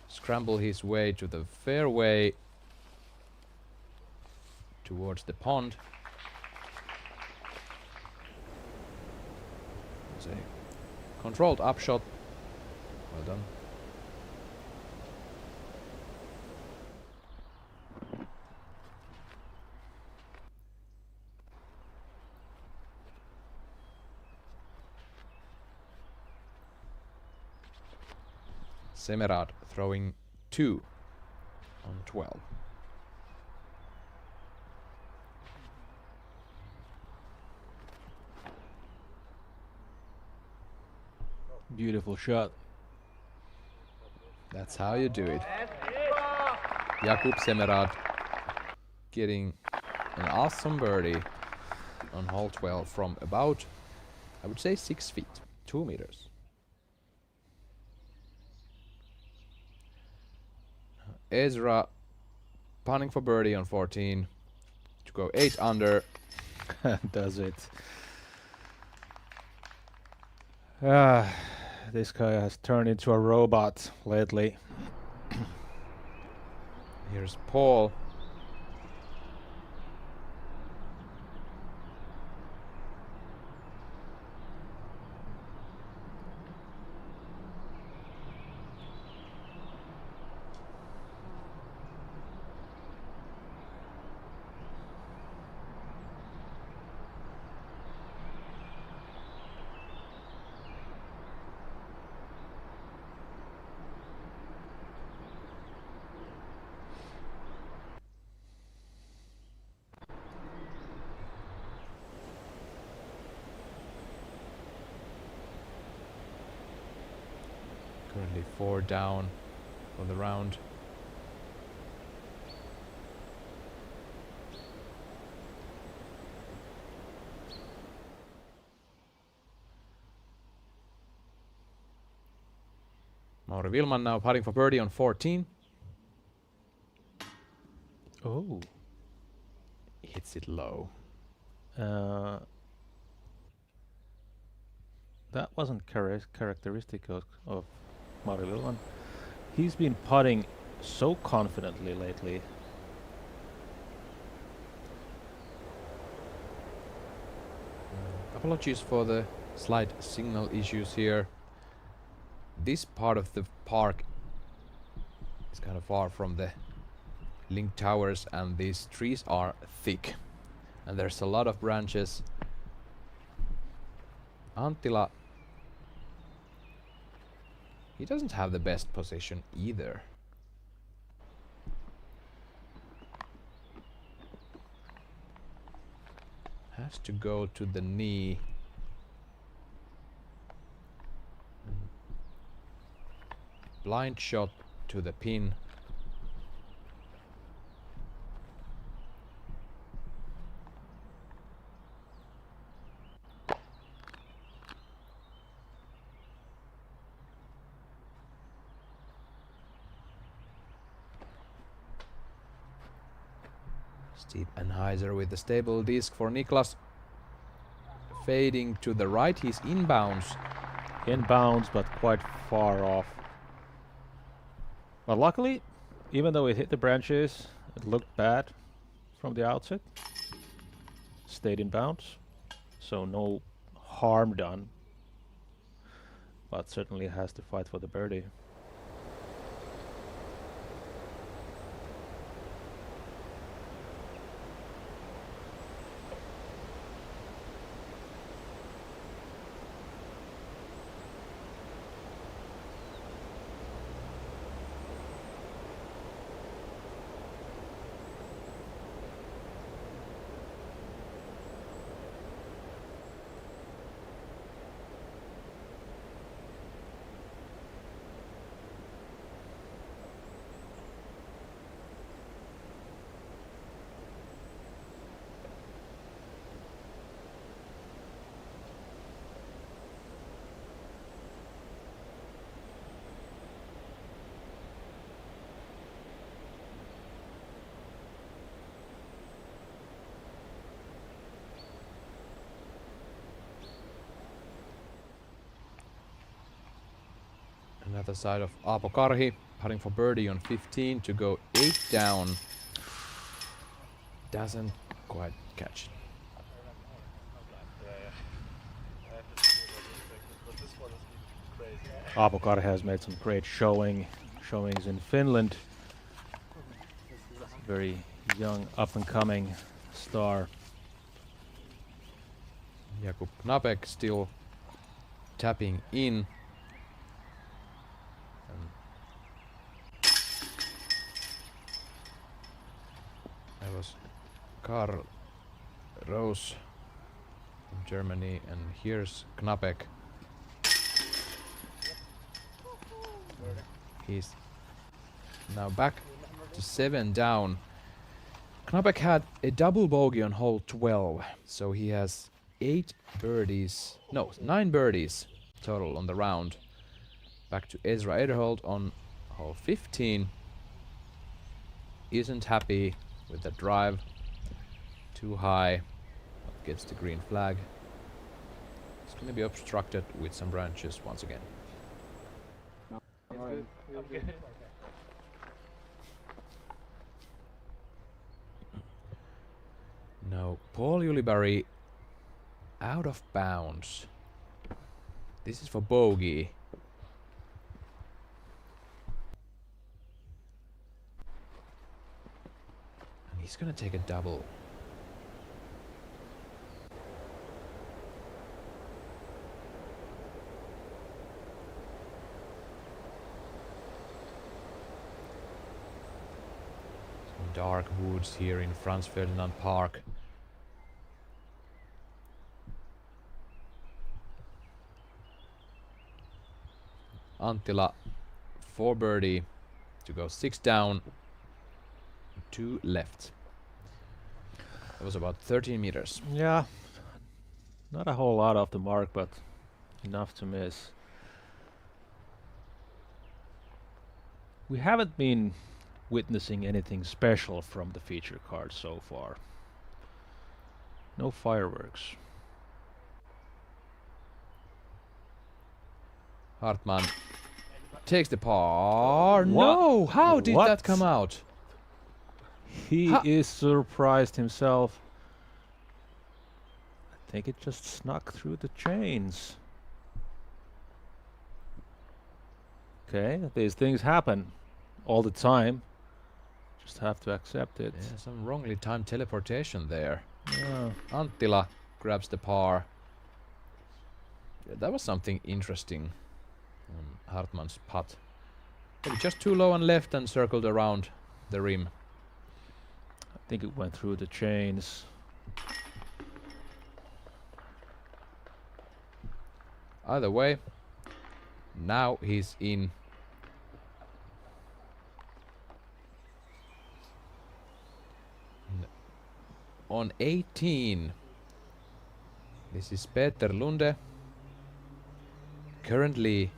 scramble his way to the fairway towards the pond. It's a controlled upshot. Well done. Semerad throwing 2 on 12. Beautiful shot. That's how you do it. Jakub Semerad getting an awesome birdie on hole 12 from about, I would say, 6 feet, 2 meters. Ezra punting for birdie on 14 to go 8 under. Does it. This guy has turned into a robot lately. Here's Paul. Currently 4 down for the round. Mauri Vilman now putting for birdie on 14. Oh. Hits it low. That wasn't characteristic of Mauri Vilman. He's been putting so confidently lately. Apologies for the slight signal issues here. This part of the park is kind of far from the link towers, and these trees are thick and there's a lot of branches. Anttila, he doesn't have the best position either. Has to go to the knee. Blind shot to the pin. Steve Anheuser with the stable disc for Niklas. Fading to the right, he's inbounds. Inbounds, but quite far off. But luckily, even though it hit the branches, it looked bad. from the outset. Stayed in bounds, so no harm done. But certainly has to fight for the birdie. Another side of Aapo Karhi, putting for birdie on 15 to go 8 down. Doesn't quite catch. Aapo Karhi has made some great showings in Finland. Very young, up-and-coming star. Jakub Knapek still tapping in. That was Karl Rose from Germany, and here's Knapek. He's now back to 7 down. Knapek had a double bogey on hole 12, so he has 9 birdies total on the round. Back to Ezra Ederhold on hole 15. Isn't happy with the drive. Too high. Gets the green flag. It's going to be obstructed with some branches once again. Now, Paul Ulibarri out of bounds. This is for bogey. And he's gonna take a double. Some dark woods here in Franz Ferdinand Park. Anttila for birdie to go 6 down, 2 left. That was about 13 meters. Yeah, not a whole lot off the mark, but enough to miss. We haven't been witnessing anything special from the feature card so far. No fireworks. Hartman takes the par. No! How did that come out? He is surprised himself. I think it just snuck through the chains. Okay, these things happen all the time. Just have to accept it. Yeah, some wrongly timed teleportation there. Yeah. Anttila grabs the par. Yeah, that was something interesting. Hartman's putt. Maybe just too low and left and circled around the rim. I think it went through the chains. Either way, now he's in. On 18. This is Peter Lunde. Currently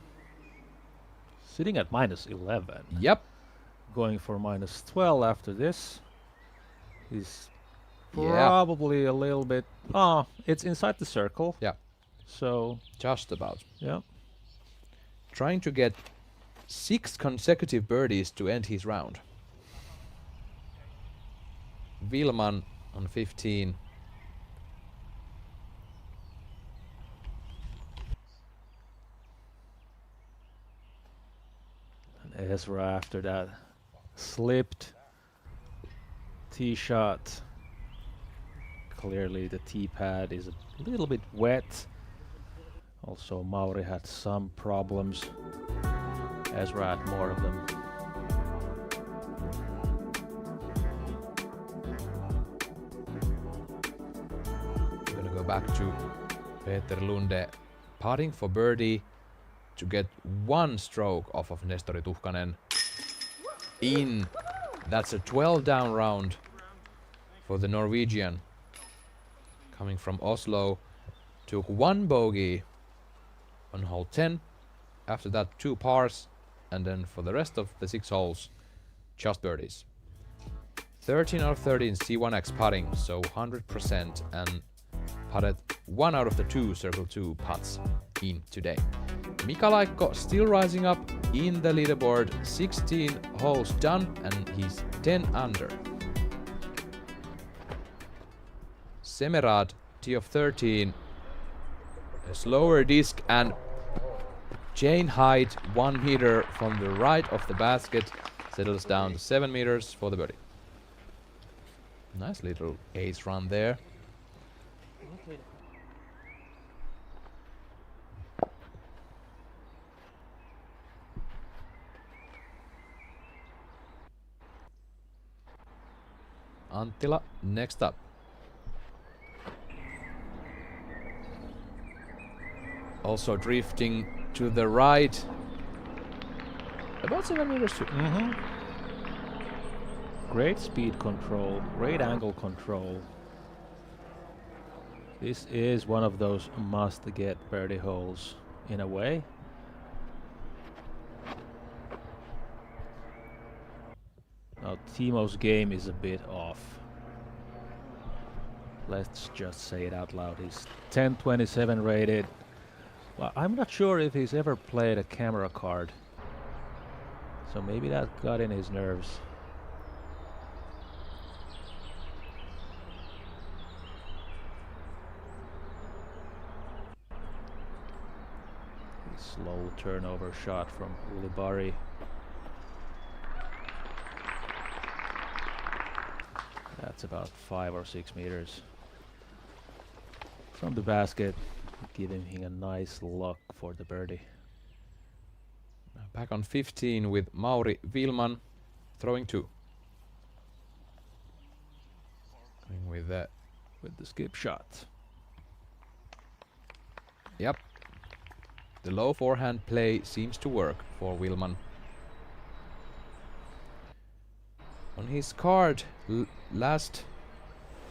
sitting at -11. Yep. Going for -12 after this. He's probably a little bit... Oh, it's inside the circle. Yeah. So... Just about. Yeah. Trying to get 6 consecutive birdies to end his round. Vilman on 15. And Ezra after that slipped. Tee shot. Clearly the tee pad is a little bit wet. Also Mauri had some problems. Ezra had more of them. We're gonna go back to Peter Lunde putting for birdie to get one stroke off of Nestori Tuhkanen. In. That's a 12 down round for the Norwegian. Coming from Oslo, took one bogey on hole 10. After that, 2 pars, and then for the rest of the 6 holes, just birdies. 13 out of 13 C1X putting, so 100%, and putted 1 out of the 2 Circle 2 putts in today. Mika Laikko still rising up in the leaderboard, 16 holes done, and he's 10 under. Semerad, tee of 13, a slower disc and chain height 1 meter from the right of the basket, settles down to 7 meters for the birdie. Nice little ace run there. Anttila next up. Also drifting to the right. About 7 meters too. Great speed control, great angle control. This is one of those must-get birdie holes in a way. Now Timo's game is a bit off. Let's just say it out loud. He's 1027 rated. Well, I'm not sure if he's ever played a camera card. So maybe that got in his nerves. Slow turnover shot from Ulibari. That's about 5 or 6 meters from the basket, giving him a nice look for the birdie. Back on 15 with Mauri Vilman, throwing 2. Going with the skip shot. Yep. The low forehand play seems to work for Vilman. On his card, last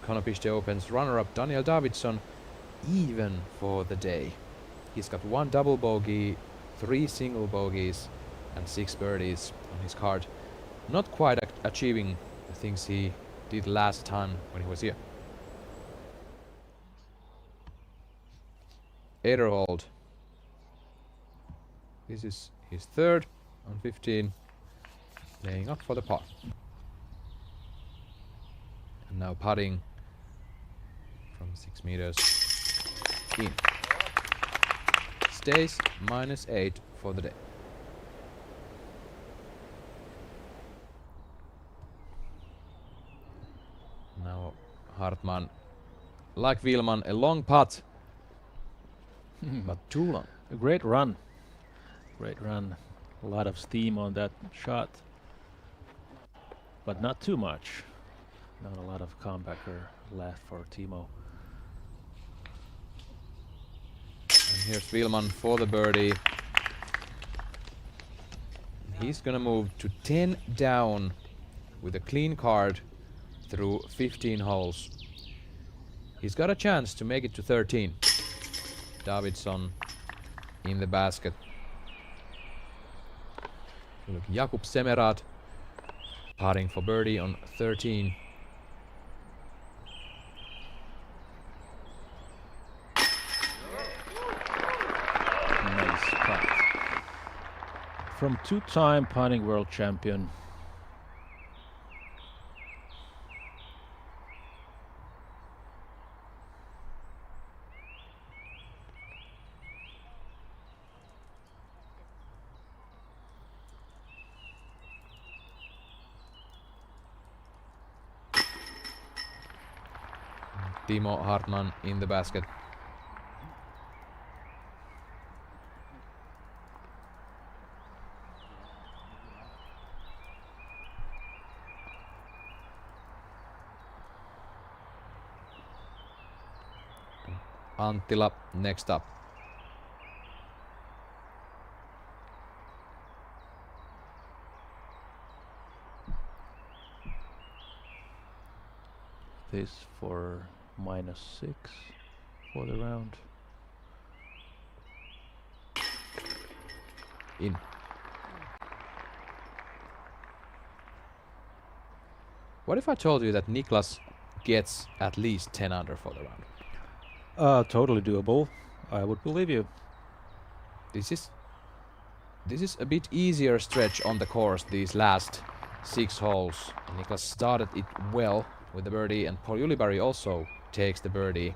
Konopište Open's runner-up Daniel Davidsson, even for the day. He's got 1 double bogey, 3 single bogeys, and 6 birdies on his card. Not quite achieving the things he did last time when he was here. Ederhold. This is his 3rd on 15, laying up for the par. And now putting from 6 meters in. Stays -8 for the day. Now Hartman, like Vilman, a long putt, but too long. A great run. Great run. A lot of steam on that shot, but not too much. Not a lot of comebacker left for Timo. And here's Vilman for the birdie. He's gonna move to 10 down with a clean card through 15 holes. He's got a chance to make it to 13. Davidsson in the basket. Look, Jakub Semerad putting for birdie on 13. Nice putt. From 2-time putting world champion. Timo Hartman in the basket. Anttila next up. This for -6 for the round. In. What if I told you that Niklas gets at least 10 under for the round? Totally doable. I would believe you. This is a bit easier stretch on the course, these last 6 holes. Niklas started it well with the birdie, and Paul Juliberg also takes the birdie.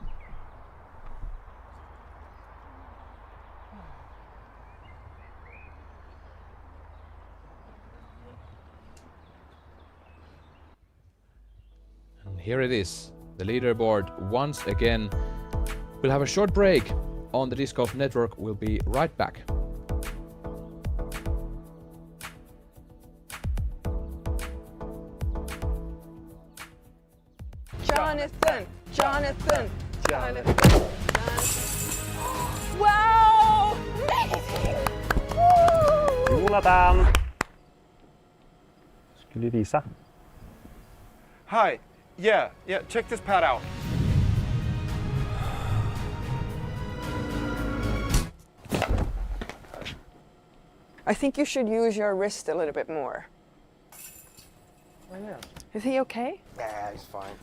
And here it is, the leaderboard once again. We'll have a short break on the Disc Golf Network. We'll be right back. Jonathan. Wow! Amazing! Jonathan! Skulle du visa? Hi. Yeah, check this pad out. I think you should use your wrist a little bit more. Why not? Is he okay? Yeah, he's fine.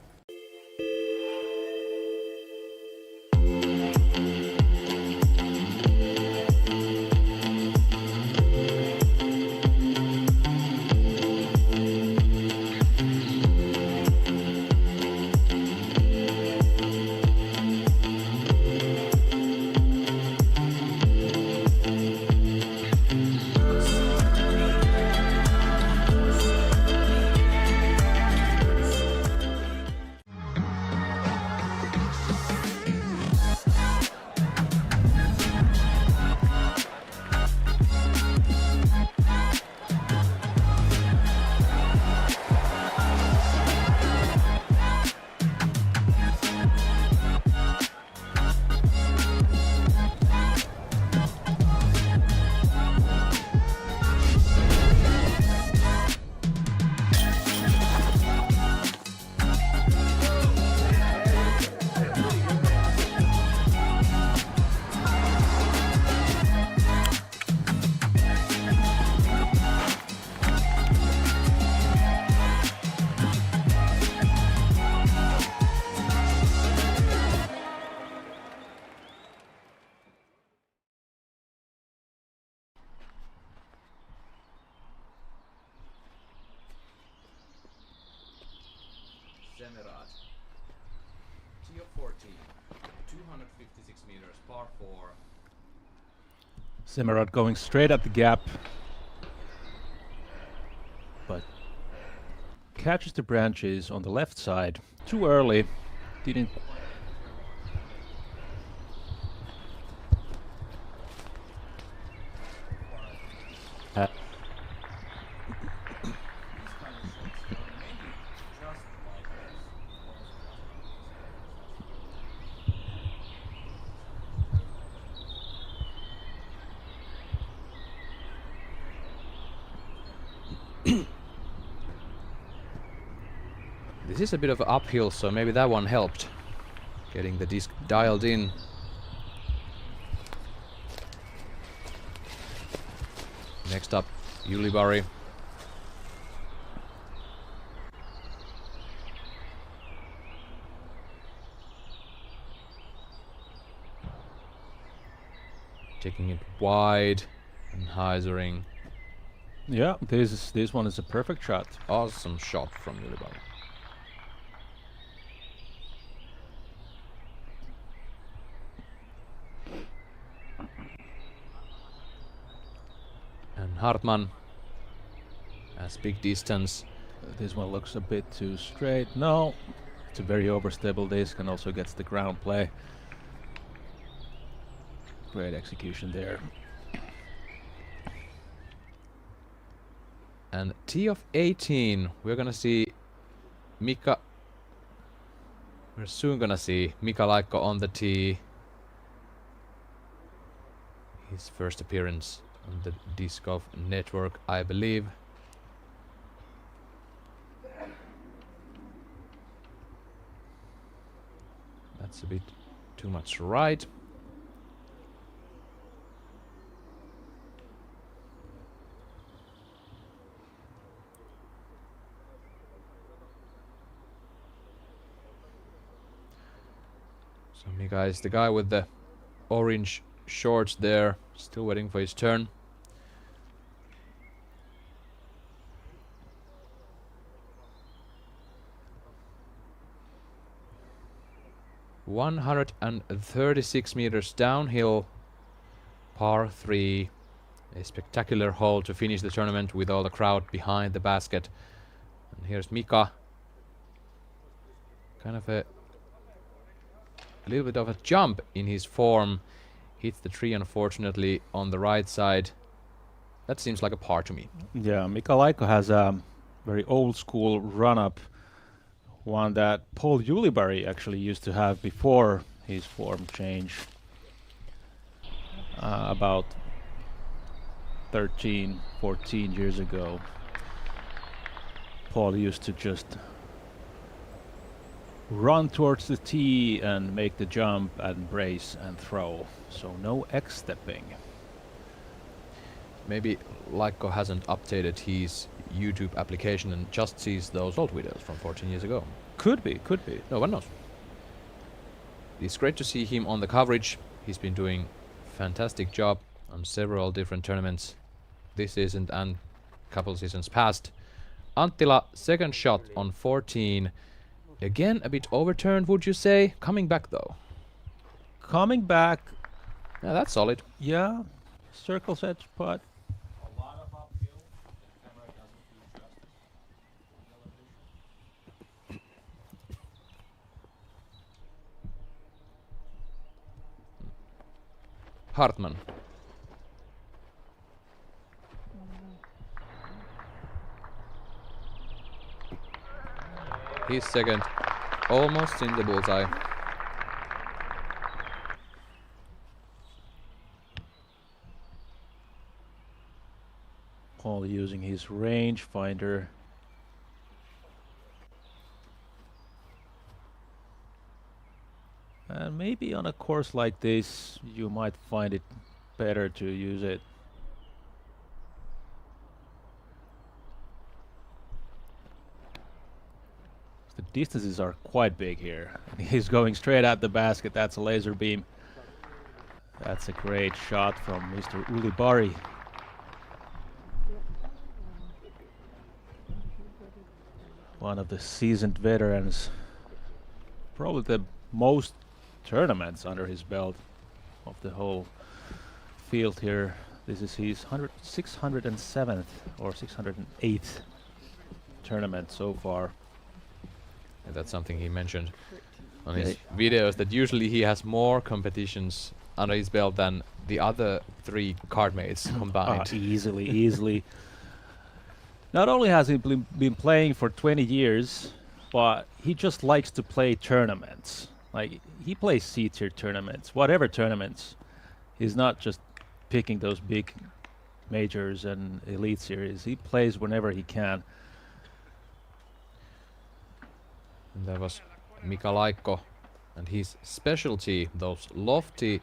Semerad. Tee of 14, 256 meters, par 4. Semerad going straight at the gap, but catches the branches on the left side too early. Didn't. This is a bit of an uphill, so maybe that one helped. Getting the disc dialed in. Next up, Juliberg. Taking it wide and hyzering. Yeah, this one is a perfect shot. Awesome shot from Juliberg. And Hartman has big distance. This one looks a bit too straight. No, It's a very overstable disc and also gets the ground play. Great execution there. And tee of 18, we're gonna see Mika. We're soon gonna see Mika Laikko on the tee. His first appearance on the Disc Golf Network, I believe. That's a bit too much right. So Mika is the guy with the orange shorts there, still waiting for his turn. ...136 meters downhill, par 3. A spectacular hole to finish the tournament with all the crowd behind the basket. And here's Mika. Kind of a little bit of a jump in his form. Hits the tree unfortunately on the right side. That seems like a par to me. Yeah, Mika Laikko has a very old school run-up. One that Paul Ulibarri actually used to have before his form change. About 13, 14 years ago. Paul used to just run towards the tee and make the jump and brace and throw. So no X-stepping. Maybe Laikko hasn't updated his YouTube application and just sees those old videos from 14 years ago. Could be, could be. No one knows. It's great to see him on the coverage. He's been doing fantastic job on several different tournaments this season and couple seasons past. Anttila, second shot on 14. Again, a bit overturned, would you say? Coming back though. Coming back. Yeah, that's solid. Yeah. Circle's edge putt. Hartman. He's second, almost in the bullseye. Paul using his rangefinder. And maybe on a course like this, you might find it better to use it. The distances are quite big here. He's going straight at the basket. That's a laser beam. That's a great shot from Mr. Ulibarri. One of the seasoned veterans. Probably the most tournaments under his belt of the whole field here. This is his 607th or 608th tournament so far. And that's something he mentioned on his videos, that usually he has more competitions under his belt than the other 3 cardmates combined. Easily, easily. Not only has he been playing for 20 years, but he just likes to play tournaments. Like, he plays C-tier tournaments, whatever tournaments. He's not just picking those big majors and elite series. He plays whenever he can. And that was Mika Laikko and his specialty, those lofty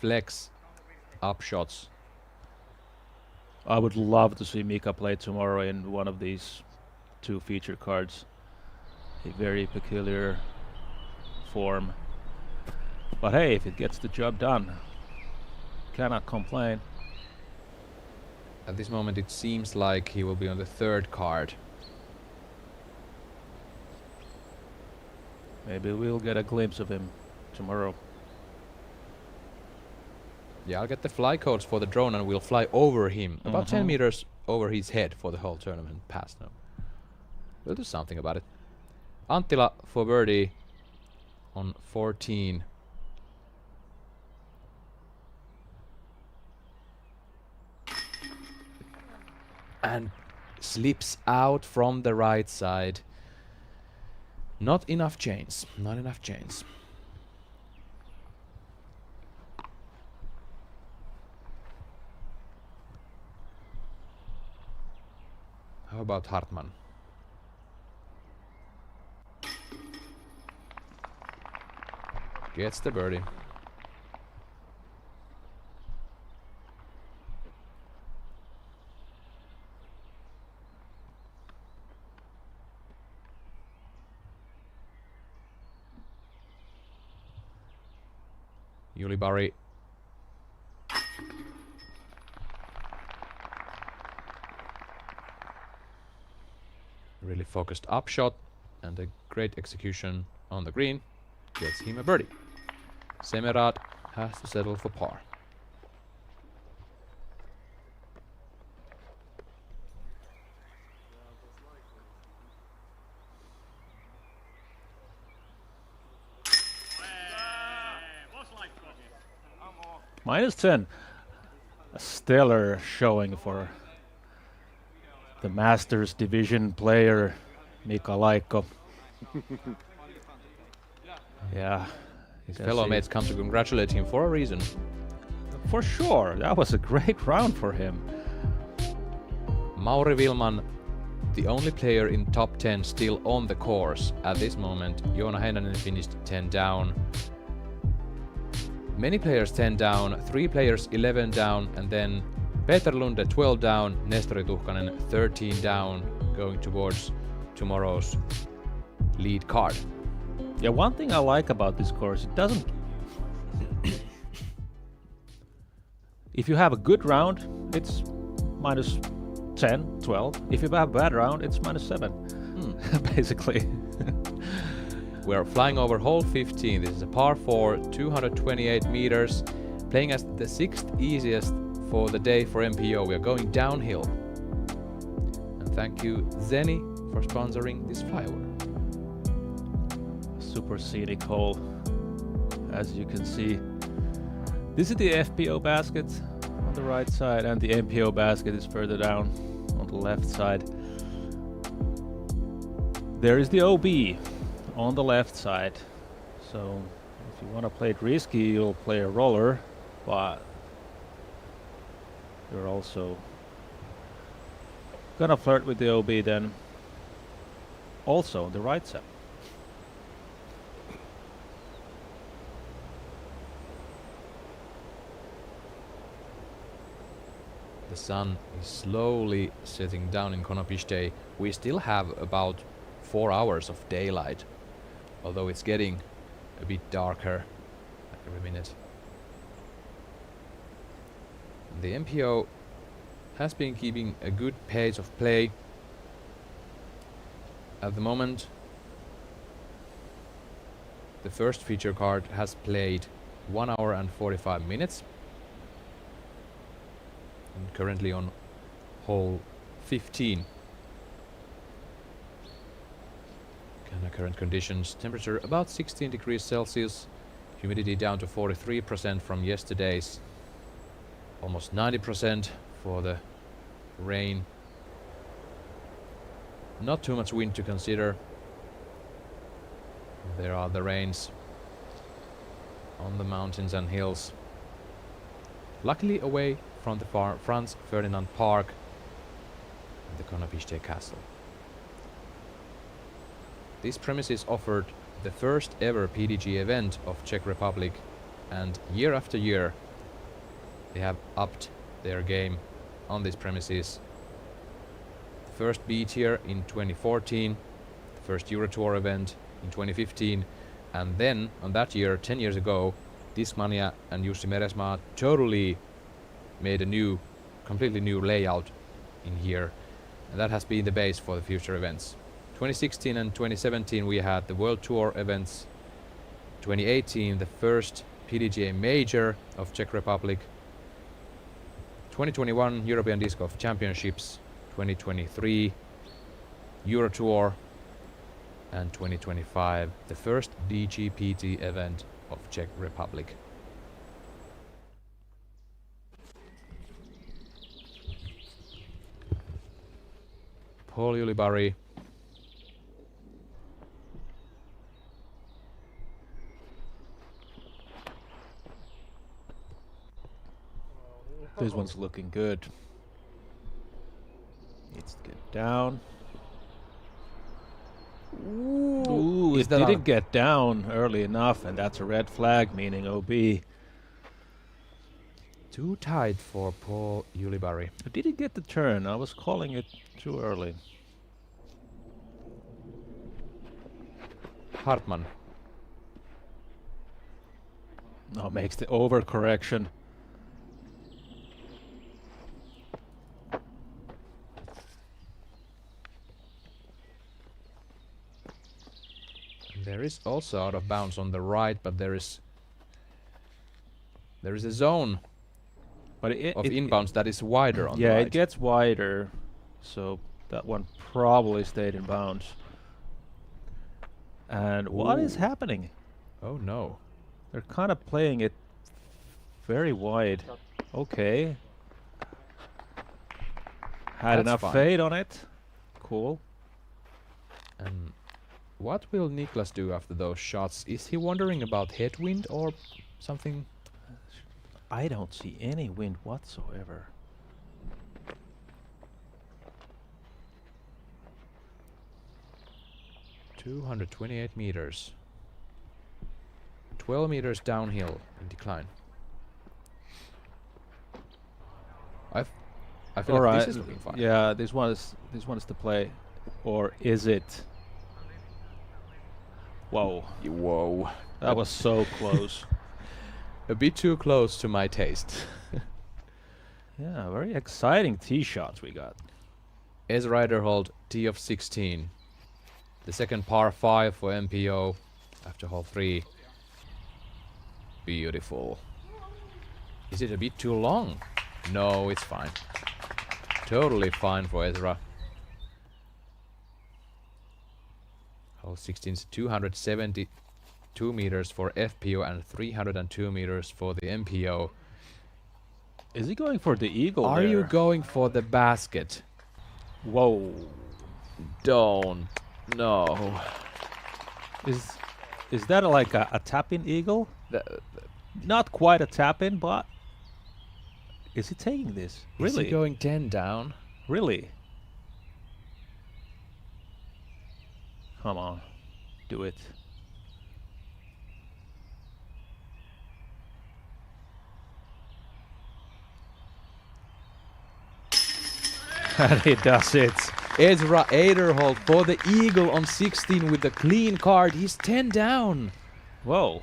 flex upshots. I would love to see Mika play tomorrow in one of these 2 feature cards. A very peculiar form. But hey, if it gets the job done, cannot complain. At this moment it seems like he will be on the 3rd card. Maybe we'll get a glimpse of him tomorrow. Yeah, I'll get the fly codes for the drone and we'll fly over him. About 10 meters over his head for the whole tournament pass now. We'll do something about it. Anttila for birdie on 14. And slips out from the right side. Not enough chains. Not enough chains. How about Hartman? Gets the birdie. Yuli-Bari. Really focused upshot and a great execution on the green gets him a birdie. Semerad has to settle for par. -10. A stellar showing for the Masters Division player, Mika Laikko. Yeah. His fellow mates come to congratulate him for a reason. For sure, that was a great round for him. Mauri Vilman, the only player in top 10 still on the course at this moment. Joona Heinonen finished 10 down. Many players 10 down, 3 players 11 down, and then Peter Lunde 12 down, Nestori Tuhkanen 13 down, going towards tomorrow's lead card. Yeah, one thing I like about this course, it doesn't... If you have a good round, it's -10, 12. If you have a bad round, it's -7. Basically. We're flying over hole 15. This is a par 4, 228 meters, playing as the 6th easiest for the day for MPO. We are going downhill. And thank you, Zeni, for sponsoring this flyover. Super scenic hole, as you can see. This is the FPO basket on the right side, and the MPO basket is further down on the left side. There is the OB on the left side. So if you want to play it risky, you'll play a roller, but you're also gonna flirt with the OB then also on the right side. The sun is slowly setting down in Konopište. We still have about 4 hours of daylight, although it's getting a bit darker every minute. The MPO has been keeping a good pace of play. At the moment, the first feature card has played 1 hour and 45 minutes. And currently on hole 15. Current conditions, temperature about 16 degrees Celsius, humidity down to 43% from yesterday's, almost 90% for the rain. Not too much wind to consider. There are the rains on the mountains and hills. Luckily away from the Franz Ferdinand Park and the Konopište Castle. These premises offered the first ever PDG event of Czech Republic, and year after year they have upped their game on these premises. The first B tier in 2014, the first Euro Tour event in 2015, and then on that year, 10 years ago, Discmania and Jussi Meresmaa totally made a completely new layout in here, and that has been the base for the future events. 2016 and 2017 we had the World Tour events. 2018 the first PDGA Major of Czech Republic. 2021 European Disc Golf Championships. 2023 Euro Tour. and 2025, the first DGPT event of Czech Republic. Paul Ulibarri. This one's looking good. Needs to get down. Ooh, it didn't get down early enough, and that's a red flag, meaning OB. Too tight for Paul Ulibarri. I didn't get the turn. I was calling it too early. Hartmann. No, makes the overcorrection. There is also out of bounds on the right, but there is a zone but of inbounds that is wider on the yeah, right. it gets wider, so that one probably stayed in bounds. And what is happening? Oh no. They're kind of playing it very wide. Okay. Had That's enough fine. fade on it. Cool. And what will Niklas do after those shots? Is he wondering about headwind or something? I don't see any wind whatsoever. $228 meters. 12 meters downhill in decline. I feel like this is looking fine. Yeah, this one is the play. Or is it? Whoa. Whoa. That was so close. A bit too close to my taste. Yeah, very exciting tee shots we got. Ez Riderhold, tee of 16. The second par 5 for MPO after hole 3. Beautiful. Is it a bit too long? No, it's fine. Totally fine for Ezra. Hole 16 is 272 meters for FPO and 302 meters for the MPO. Is he going for the eagle Are there? you going for the basket? Whoa. Don't. No. Is that like a tap-in eagle? Not quite a tap-in, but is he taking this? Really? Is he going 10 down? Really? Come on. Do it. And he does it. Ezra Aderholt for the eagle on 16 with the clean card. He's 10 down. Whoa.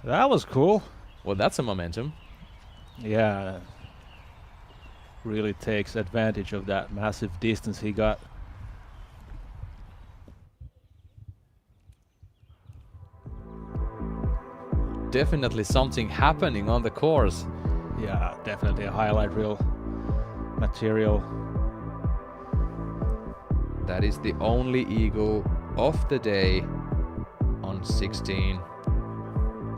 That was cool. Well, that's a momentum. Yeah. Really takes advantage of that massive distance he got. Definitely something happening on the course. Yeah, definitely a highlight reel material. That is the only eagle of the day on 16.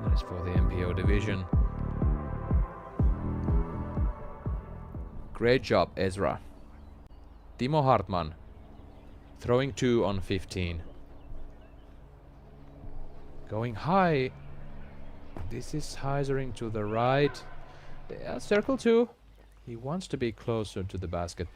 That is for the MPO division. Great job, Ezra. Timo Hartmann throwing 2 on 15. Going high. This is hyzering to the right. Yeah, circle 2. He wants to be closer to the basket.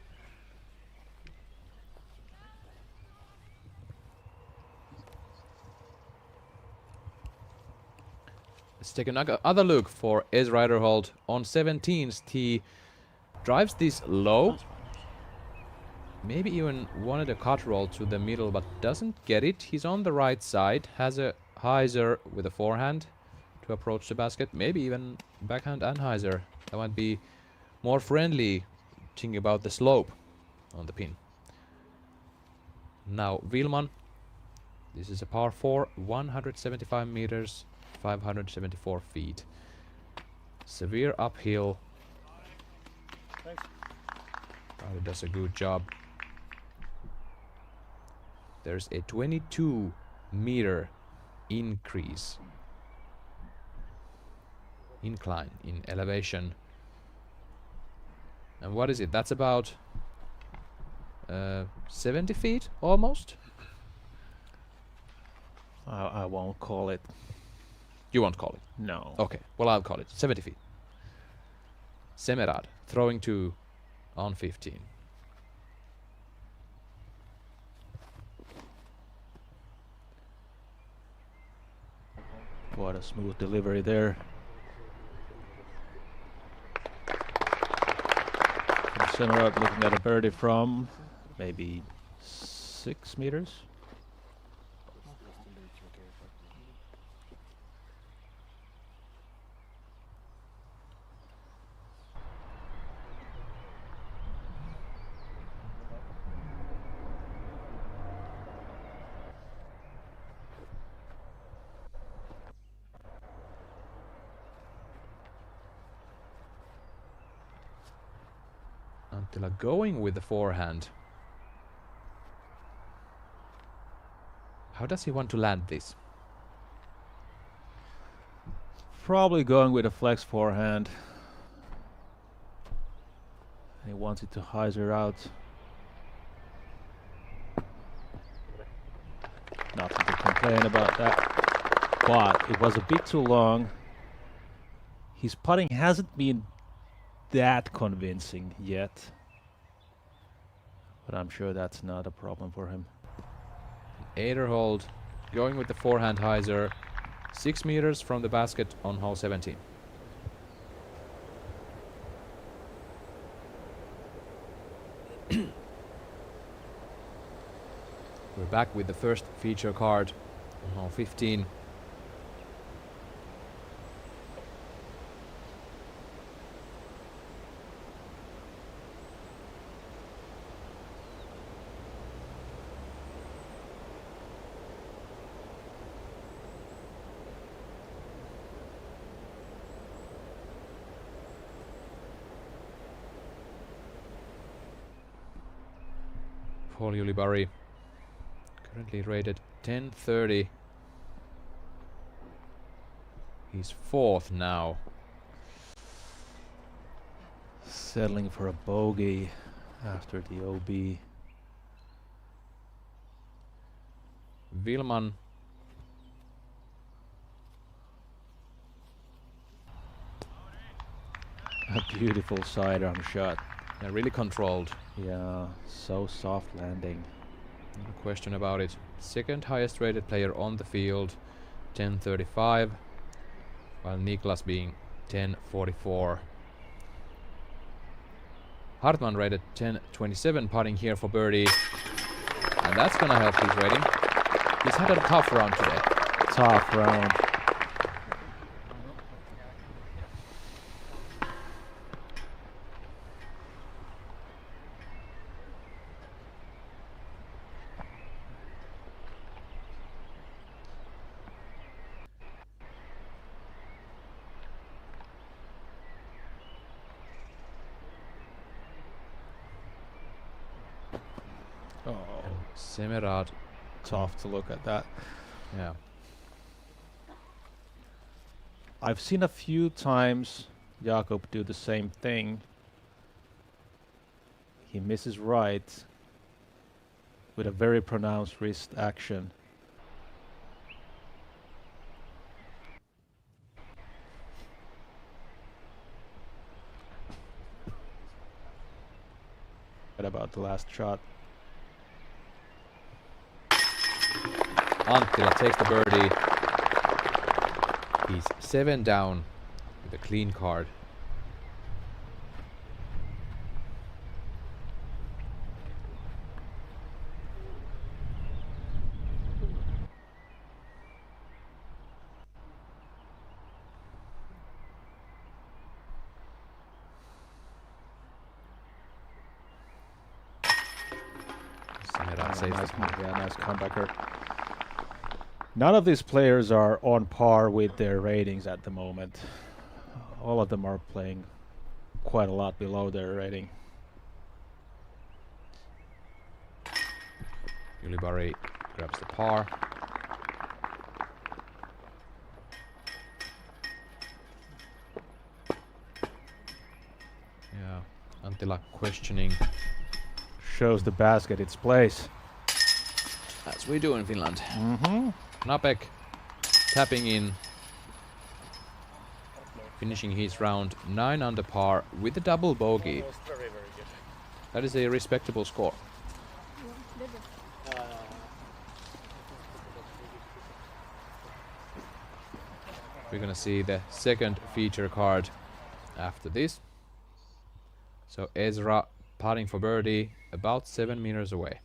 Let's take another look for Ez Riderhold on 17th. He drives this low. Maybe even wanted a cut roll to the middle, but doesn't get it. He's on the right side. Has a hyzer with a forehand to approach the basket. Maybe even backhand and hyzer. That might be more friendly, thinking about the slope on the pin. Now, Wilman. This is a par 4, 175 meters. 574 feet. Severe uphill. Thanks. Probably does a good job. There's a 22 meter incline in elevation. And what is it? That's about 70 feet almost? I won't call it. You won't call it? No. Okay, well I'll call it 70 feet. Semerad throwing 2 on 15. What a smooth delivery there. Semerad looking at a birdie from maybe 6 meters. Anttila going with the forehand. How does he want to land this? Probably going with a flex forehand. He wants it to hyzer out. Nothing to complain about that. But it was a bit too long. His putting hasn't been that convincing yet. But I'm sure that's not a problem for him. Ederhold going with the forehand hyzer. 6 meters from the basket on hole 17. We're back with the first feature card on hole 15. Paul Yulibari currently rated 1030. He's 4th now. Settling for a bogey after the OB. Willman a beautiful sidearm shot. Yeah, really controlled. Yeah, so soft landing. No question about it. Second highest rated player on the field, 1035, while Niklas being 1044. Hartman rated 1027, putting here for birdie, and that's gonna help his rating. He's had a tough round today. Tough round. Semerad. Tough to look at that. Yeah. I've seen a few times Jakob do the same thing. He misses right with a very pronounced wrist action. What about the last shot? Anttila takes the birdie. He's 7 down with a clean card. Nice comebacker. None of these players are on par with their ratings at the moment. All of them are playing quite a lot below their rating. Yulibari grabs the par. Yeah, Antila questioning. Shows the basket its place. As we do in Finland. Mm-hmm. Knapek tapping in, finishing his round 9 under par with a double bogey. That is a respectable score. We're gonna see the second feature card after this. So Ezra putting for birdie about 7 meters away.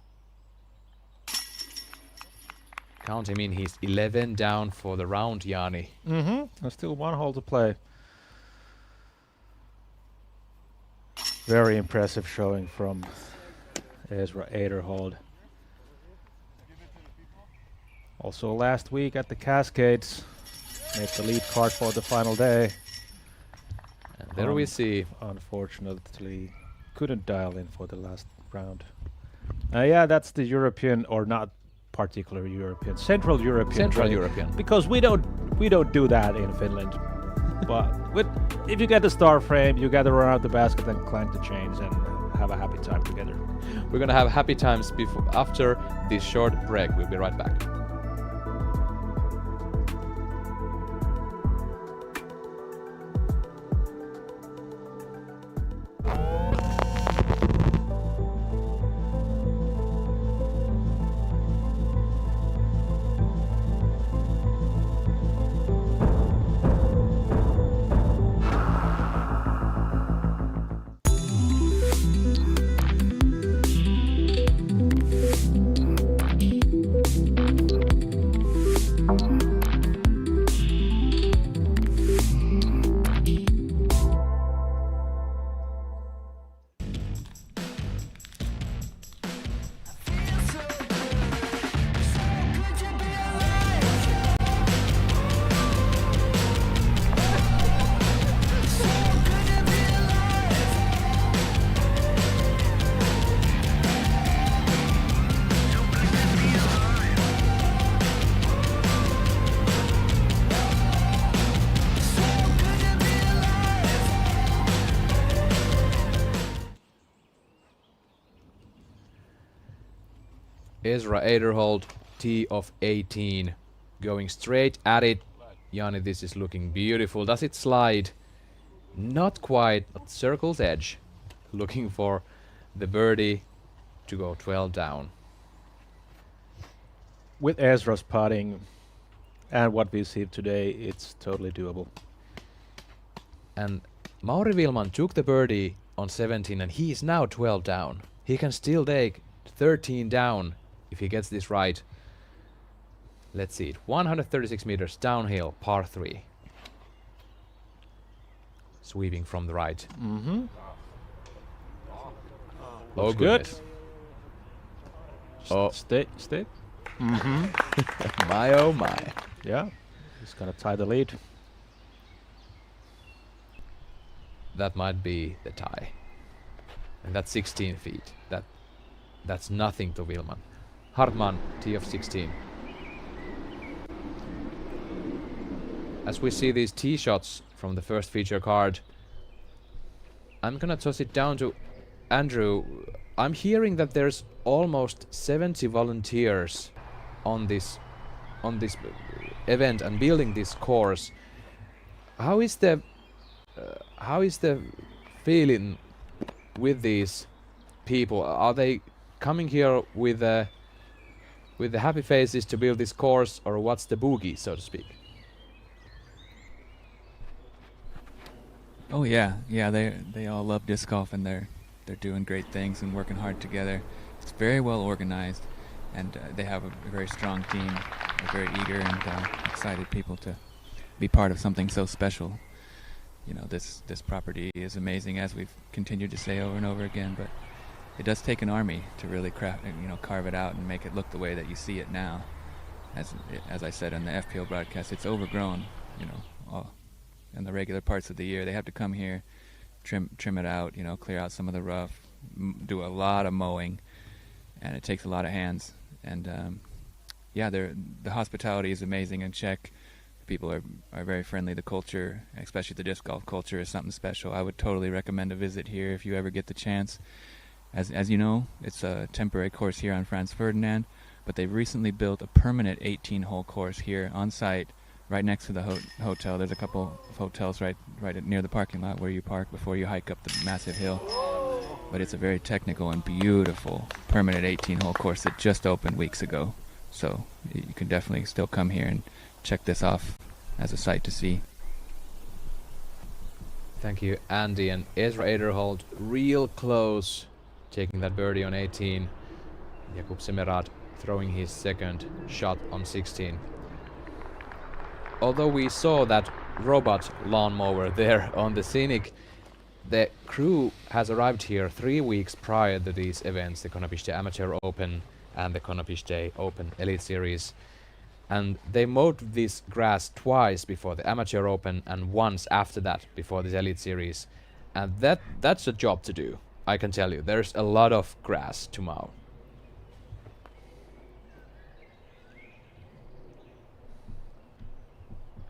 Count him in, he's 11 down for the round, Jani. Mm-hmm. There's still 1 hole to play. Very impressive showing from Ezra Aderhold. Also last week at the Cascades, made the lead card for the final day. And there we see. Unfortunately, couldn't dial in for the last round. Yeah, that's the European, or not particular European, Central European. Central trade, European. because we don't do that in Finland. But if you get the star frame, you gather around the basket and clank the chains and have a happy time together. We're gonna have happy times after this short break. We'll be right back. Ezra Aderhold, tee of 18, going straight at it. Jani, this is looking beautiful. Does it slide? Not quite, but circle's edge. Looking for the birdie to go 12 down. With Ezra's putting and what we see today, it's totally doable. And Mauri Wilman took the birdie on 17 and he is now 12 down. He can still take 13 down if he gets this right. Let's see it. 136 meters downhill, par 3. Sweeping from the right. Mm-hmm. Oh, Looks goodness. Good. Oh. Stay. Mm-hmm. My oh my. Yeah. He's gonna tie the lead. That might be the tie. And that's 16 feet. That's nothing to Wilman. Hartman, tee of 16. As we see these tee shots from the first feature card, I'm gonna toss it down to Andrew. I'm hearing that there's almost 70 volunteers on this event and building this course. How is the feeling with these people? Are they coming here with the happy faces to build this course, or what's the boogie, so to speak? Oh yeah, they all love disc golf and they're doing great things and working hard together. It's very well organized, and they have a very strong team. They're very eager and excited people to be part of something so special. You know, this property is amazing, as we've continued to say over and over again, but it does take an army to really carve it out and make it look the way that you see it now. As I said on the FPO broadcast, it's overgrown, in the regular parts of the year. They have to come here, trim it out, clear out some of the rough, do a lot of mowing, and it takes a lot of hands. And the hospitality is amazing in Czech. People are very friendly. The culture, especially the disc golf culture, is something special. I would totally recommend a visit here if you ever get the chance. As you know, it's a temporary course here on Franz Ferdinand, but they've recently built a permanent 18-hole course here on site, right next to the hotel. There's a couple of hotels right near the parking lot where you park before you hike up the massive hill. But it's a very technical and beautiful permanent 18-hole course that just opened weeks ago. So you can definitely still come here and check this off as a sight to see. Thank you, Andy. And Ezra Ederhold real close, taking that birdie on 18. Jakub Semerad throwing his second shot on 16. Although we saw that robot lawnmower there on the scenic, the crew has arrived here 3 weeks prior to these events, the Konopište Amateur Open and the Konopište Open Elite Series. And they mowed this grass twice before the Amateur Open and once after that before this Elite Series. And that's a job to do, I can tell you. There's a lot of grass to mow.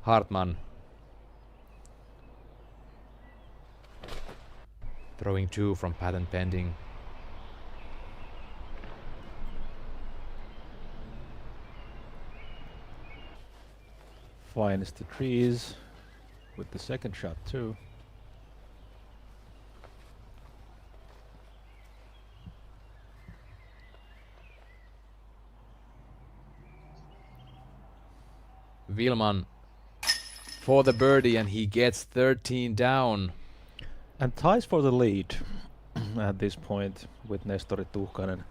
Hartmann throwing 2 from patent pending. Finds the trees with the second shot too. Willman for the birdie, and he gets 13 down. And ties for the lead at this point with Nestori Tuhkanen.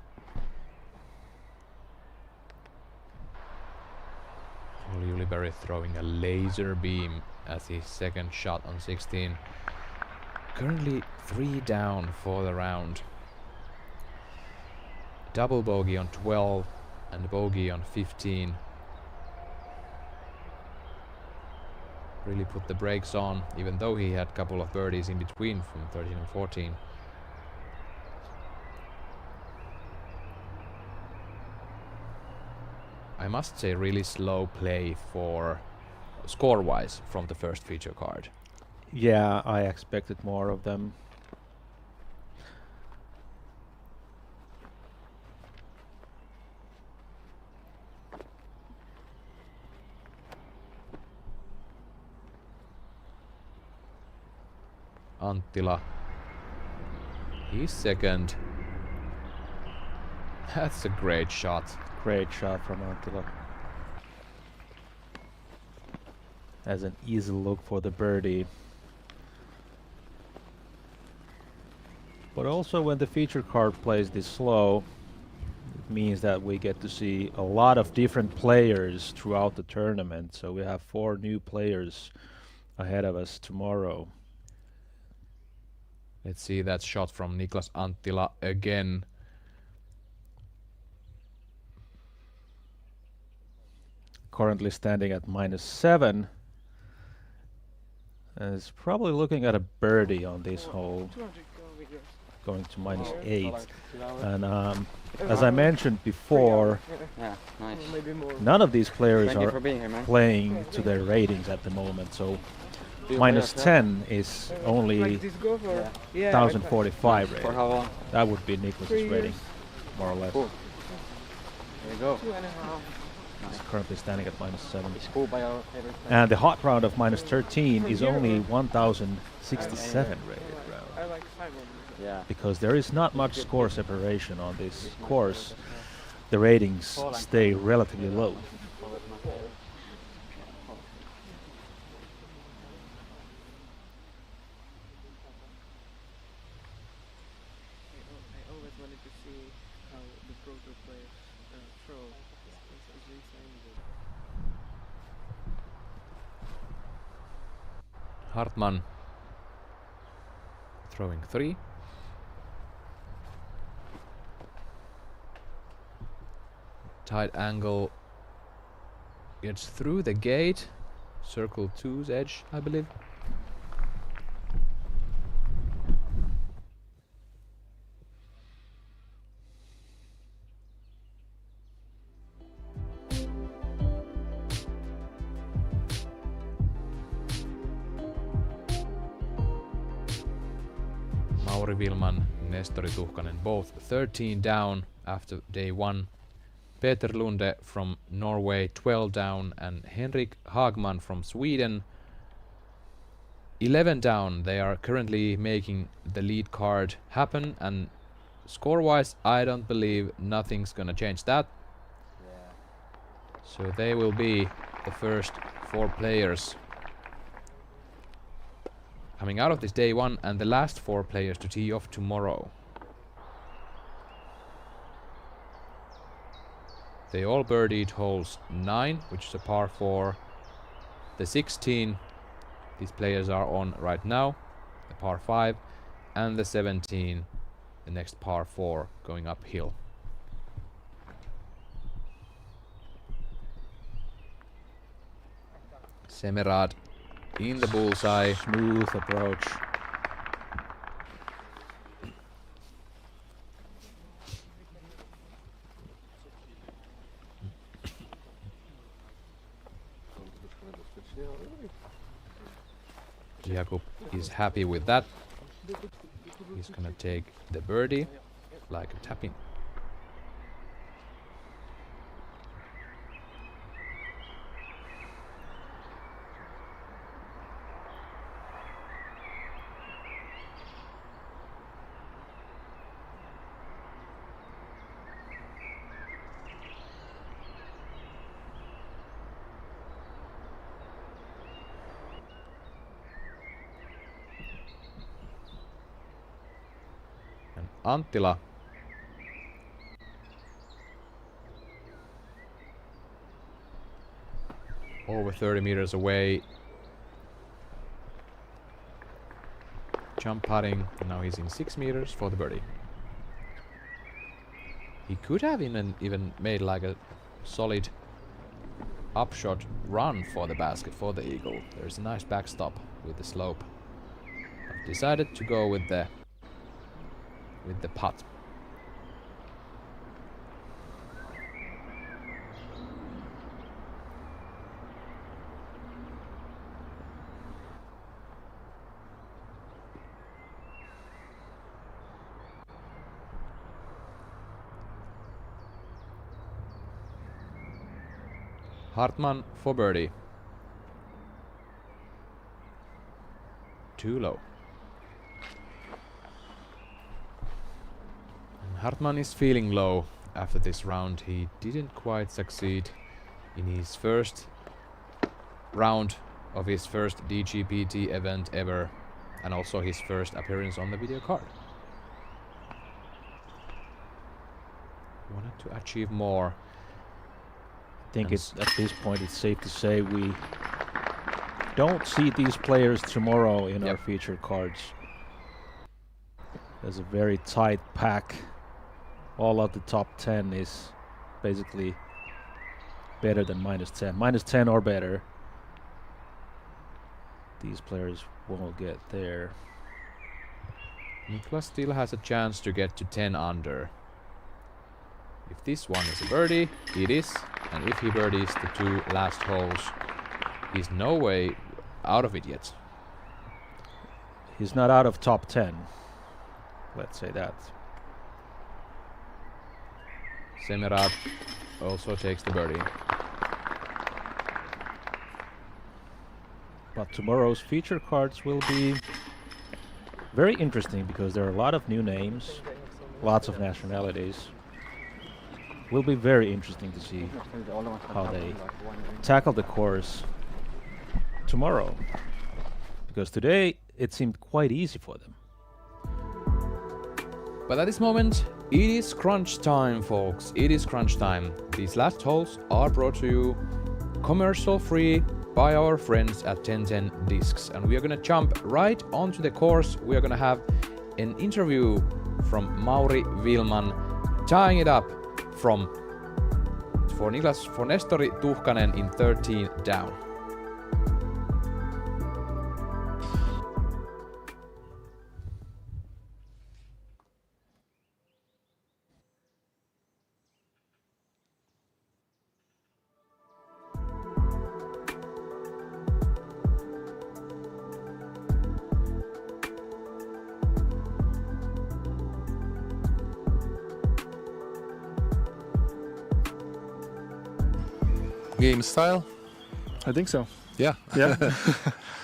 Olli Uliberry throwing a laser beam as his second shot on 16. Currently 3 down for the round. Double bogey on 12 and bogey on 15. Really put the brakes on, even though he had a couple of birdies in between from 13 and 14. I must say, really slow play for score-wise from the first feature card. Yeah, I expected more of them. Anttila, he's second. That's a great shot. Great shot from Anttila. Has an easy look for the birdie. But also when the feature card plays this slow, it means that we get to see a lot of different players throughout the tournament. So we have 4 new players ahead of us tomorrow. Let's see that shot from Niklas Anttila again. Currently standing at -7. And is probably looking at a birdie on this hole. Going to -8. And as I mentioned before, none of these players are playing to their ratings at the moment. So -10 is only 1045 rating. For how long? That would be Niklas's rating, more or less. Cool. There you go. He's currently standing at -7. It's cool by our favorite player. And the hot round of -13 is only 1067 rated round. Yeah. Because there is not much score separation on this course, the ratings stay relatively low. Hartmann throwing 3. Tight angle gets through the gate. Circle 2's edge, I believe. Mauri Vilman, Nestori Tuhkanen, both 13 down after day 1. Peter Lunde from Norway, 12 down, and Henrik Hagman from Sweden, 11 down. They are currently making the lead card happen, and score-wise, I don't believe nothing's gonna change that. So they will be the first 4 players coming out of this day 1, and the last 4 players to tee off tomorrow. They all birdied holes 9, which is a par 4. The 16, these players are on right now, the par 5, and the 17, the next par 4 going uphill. Semerad in the bullseye. Smooth approach. Jakub is happy with that. He's gonna take the birdie like a tap-in. Anttila over 30 meters away, jump putting. Now he's in 6 meters for the birdie. He could have even made like a solid upshot run for the basket for the eagle. There's a nice backstop with the slope, but decided to go with the putt. Hartman for birdie. Too low. Hartman is feeling low after this round. He didn't quite succeed in his first round of his first DGPT event ever, and also his first appearance on the video card. Wanted to achieve more. I think it's at this point it's safe to say we don't see these players tomorrow in our featured cards. There's a very tight pack. All of the top 10 is basically better than -10. -10 or better. These players won't get there. Niklas still has a chance to get to 10 under. If this one is a birdie, it is. And if he birdies the 2 last holes, he's no way out of it yet. He's not out of top 10. Let's say that. Semerad also takes the birdie. But tomorrow's feature cards will be very interesting because there are a lot of new names, lots of nationalities. Will be very interesting to see how they tackle the course tomorrow. Because today it seemed quite easy for them. But at this moment, it is crunch time, folks. It is crunch time. These last holes are brought to you commercial free by our friends at 1010 Discs. And we are gonna jump right onto the course. We are gonna have an interview from Mauri Vilman, tying it up for Nestori Tuhkanen in 13 down. game style? I think so. Yeah. Yeah.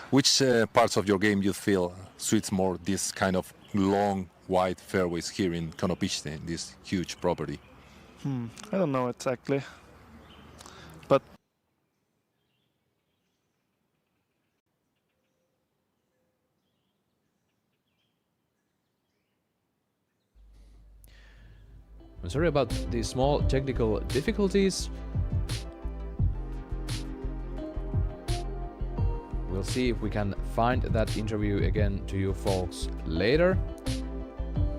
Which parts of your game you feel suits more this kind of long, wide fairways here in Konopište, in this huge property? I don't know exactly, but I'm sorry about the small technical difficulties. We'll see if we can find that interview again to you folks later.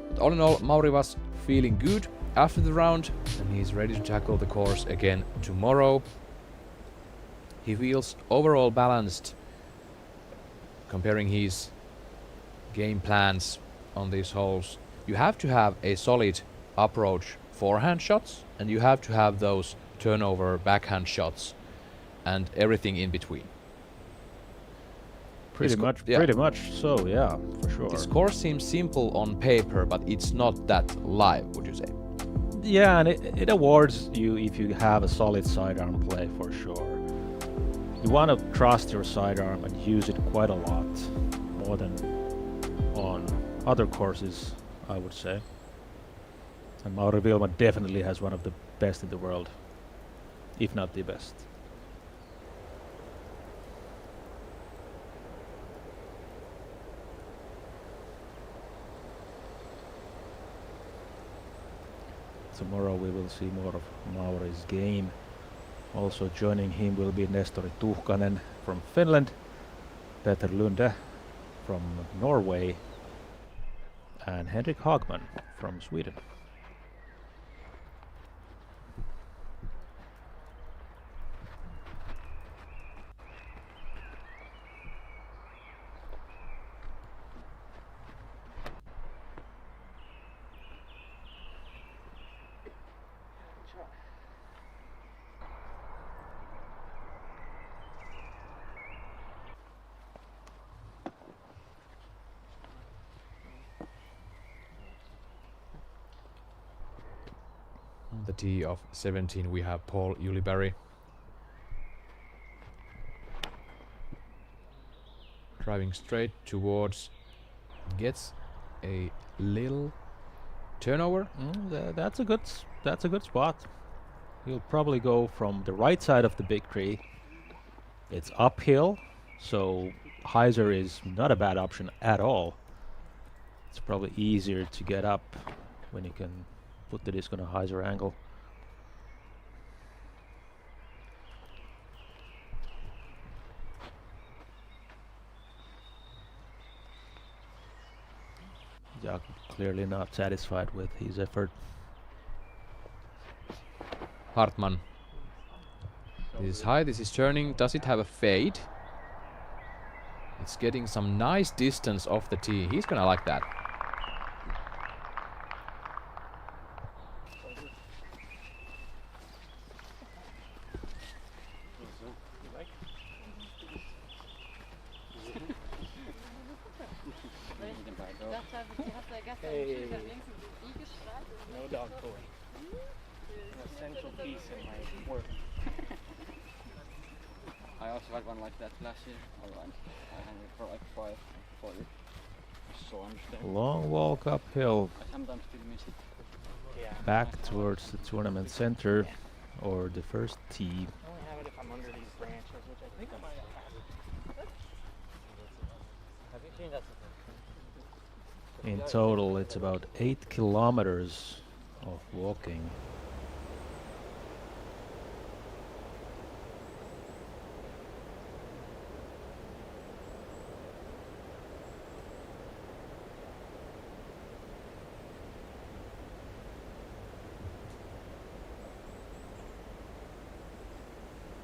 But all in all, Mauri was feeling good after the round, and he's ready to tackle the course again tomorrow. He feels overall balanced, comparing his game plans on these holes. You have to have a solid approach forehand shots, and you have to have those turnover backhand shots and everything in between. Pretty much so, yeah, for sure. This course seems simple on paper, but it's not that live, would you say? Yeah, and it awards you if you have a solid sidearm play, for sure. You want to trust your sidearm and use it quite a lot, more than on other courses, I would say. And Mauri Vilma definitely has one of the best in the world, if not the best. Tomorrow we will see more of Mauri's game. Also joining him will be Nestori Tuhkanen from Finland, Peter Lunde from Norway, and Henrik Hagman from Sweden. On the tee of 17 we have Paul Ulibarri. Driving straight towards, gets a little turnover. That's a good spot. He'll probably go from the right side of the big tree. It's uphill, so hyzer is not a bad option at all. It's probably easier to get up when you can put the disc on a hyzer angle. Jakob clearly not satisfied with his effort. Hartman. This is high, this is turning. Does it have a fade? It's getting some nice distance off the tee. He's gonna like that. No dog toy. Essential piece in my work. I also had one like that last year. I hung it for like 5 for it. So understandable. Long walk uphill. I sometimes still miss it. Yeah. Back towards the tournament center or the first tee. I only have it if I'm under these branches, which I think I might have. Have you seen that? In total, it's about 8 kilometers of walking.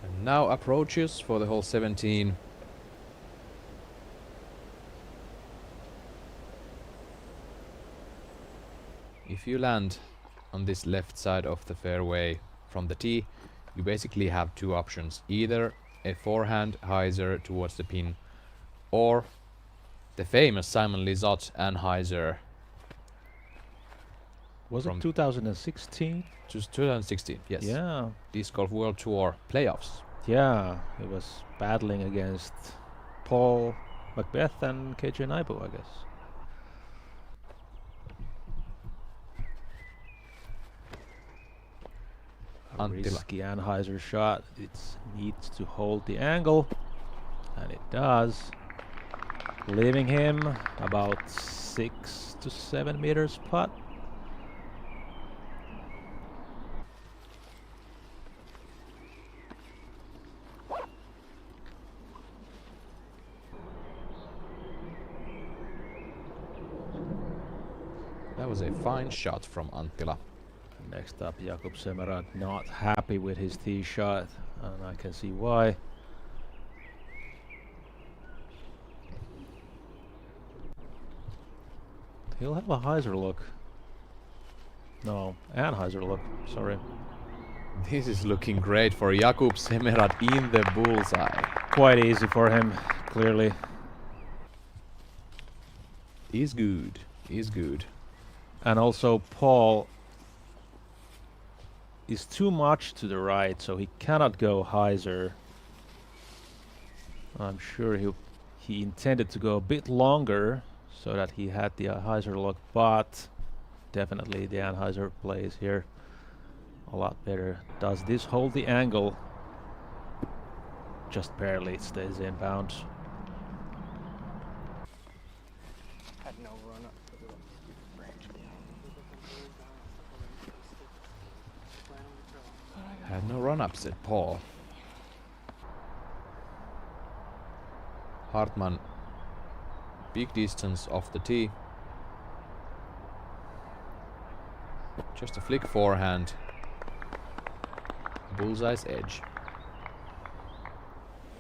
And now approaches for the hole 17. If you land on this left side of the fairway from the tee, you basically have two options. Either a forehand hyzer towards the pin, or the famous Simon Lizotte and hyzer. Was it 2016? Just 2016, yes. Yeah. Disc Golf World Tour playoffs. yeah, he was battling against Paul Macbeth and KJ Naibu, I guess. A risky Anheuser shot. It needs to hold the angle, and it does, leaving him about 6 to 7 meters putt. That was a fine shot from Anttila. Next up, Jakub Semerad not happy with his tee shot, and I can see why. He'll have a hyzer look. No, Anheuser look, sorry. This is looking great for Jakub Semerad in the bullseye. Quite easy for him, clearly. Is good, is good. And also Paul is too much to the right, so he cannot go hyzer. I'm sure he intended to go a bit longer so that he had the hyzer look, but definitely the Anheuser plays here a lot better. Does this hold the angle? Just barely, it stays inbound. Had no run up for the branch. Had no run-up, said Paul. Hartman, big distance off the tee. Just a flick forehand. Bullseye's edge.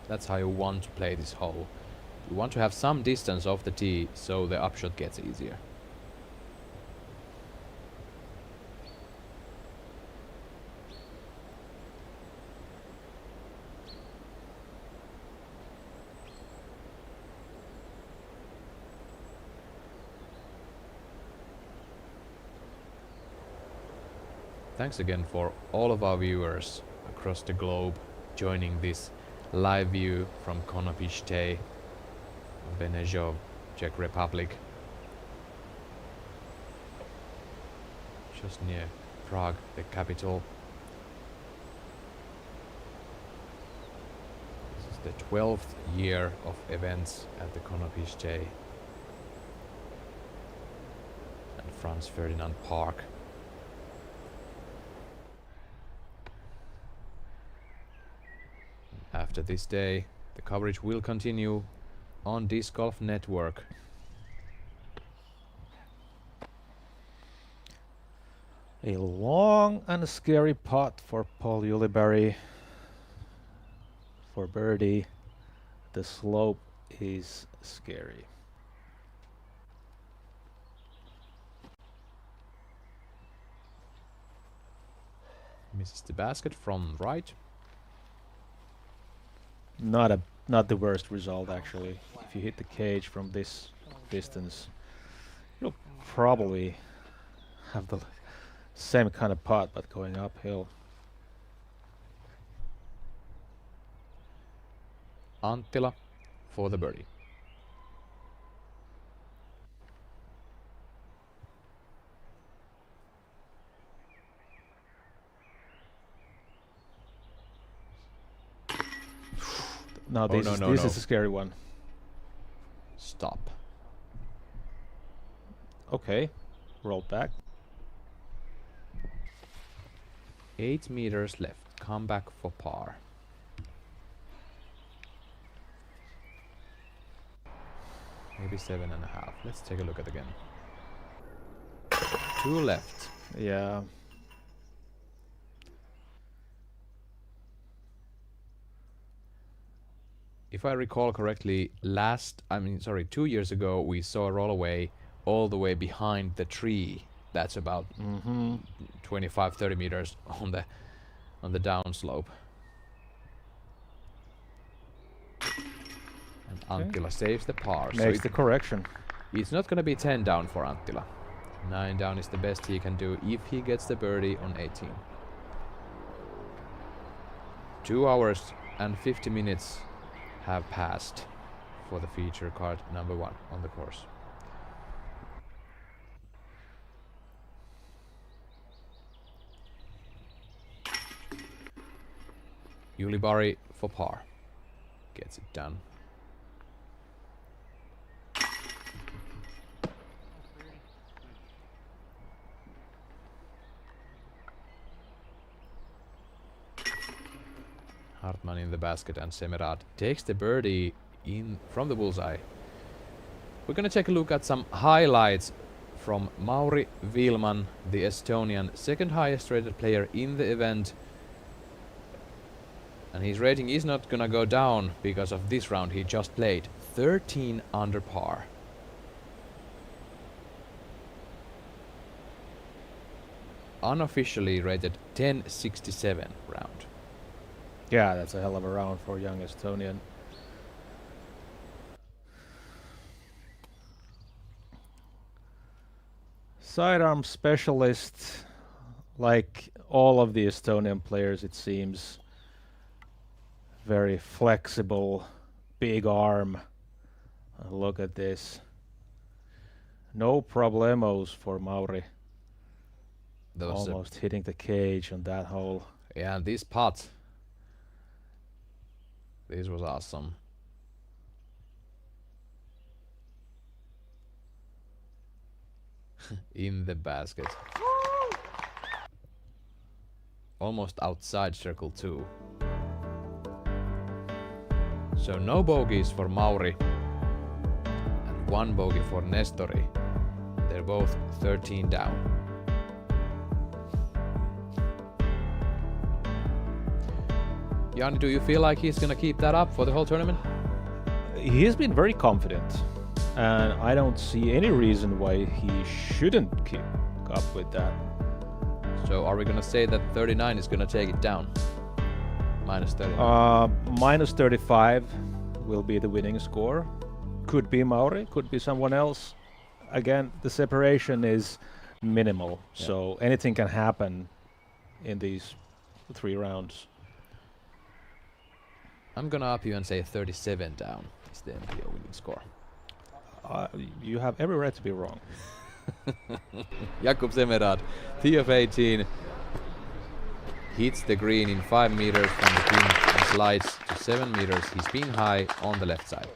That's how you want to play this hole. You want to have some distance off the tee so the upshot gets easier. Thanks again for all of our viewers across the globe joining this live view from Konopište, Benešov, Czech Republic. Just near Prague, the capital. This is the 12th year of events at the Konopište and Franz Ferdinand Park. After this day, the coverage will continue on Disc Golf Network. A long and scary putt for Paul Ulibarri for birdie. The slope is scary. Misses the basket from right. Not the worst result, actually. If you hit the cage from this distance, you'll probably have the same kind of putt, but going uphill. Anttila for the birdie. No, this is a scary one. Stop. Okay, rolled back. 8 meters left. Come back for par. Maybe 7.5. Let's take a look at again. 2 left. Yeah. If I recall correctly, 2 years ago, we saw a rollaway all the way behind the tree. That's about 25-30 meters on the downslope. And Anttila saves the par. Makes the correction. It's not going to be 10 down for Anttila. 9 down is the best he can do if he gets the birdie on 18. 2 hours and 50 minutes have passed for the feature card number 1 on the course. Yulibari for par. Gets it done. Hartman in the basket and Semerad takes the birdie in from the bullseye. We're gonna take a look at some highlights from Mauri Vilman, the Estonian second highest rated player in the event. And his rating is not gonna go down because of this round he just played. 13 under par. Unofficially rated 1067 round. Yeah, that's a hell of a round for young Estonian. Sidearm specialist, like all of the Estonian players, it seems. Very flexible, big arm. Look at this. No problemos for Mauri. Almost hitting the cage on that hole. Yeah, and this putt. This was awesome. In the basket. Almost outside circle 2. So no bogeys for Mauri and 1 bogey for Nestori. They're both 13 down. Jani, do you feel like he's gonna keep that up for the whole tournament? He has been very confident, and I don't see any reason why he shouldn't keep up with that. So are we gonna say that 39 is gonna take it down? Minus 39. Minus 35 will be the winning score. Could be Mauri, could be someone else. Again, the separation is minimal, so anything can happen in these 3 rounds. I'm gonna up you and say 37 down is the MPO winning score. You have every right to be wrong. Jakub Semerad, tee of 18, hits the green in 5 meters from the pin and slides to 7 meters. He's being high on the left side.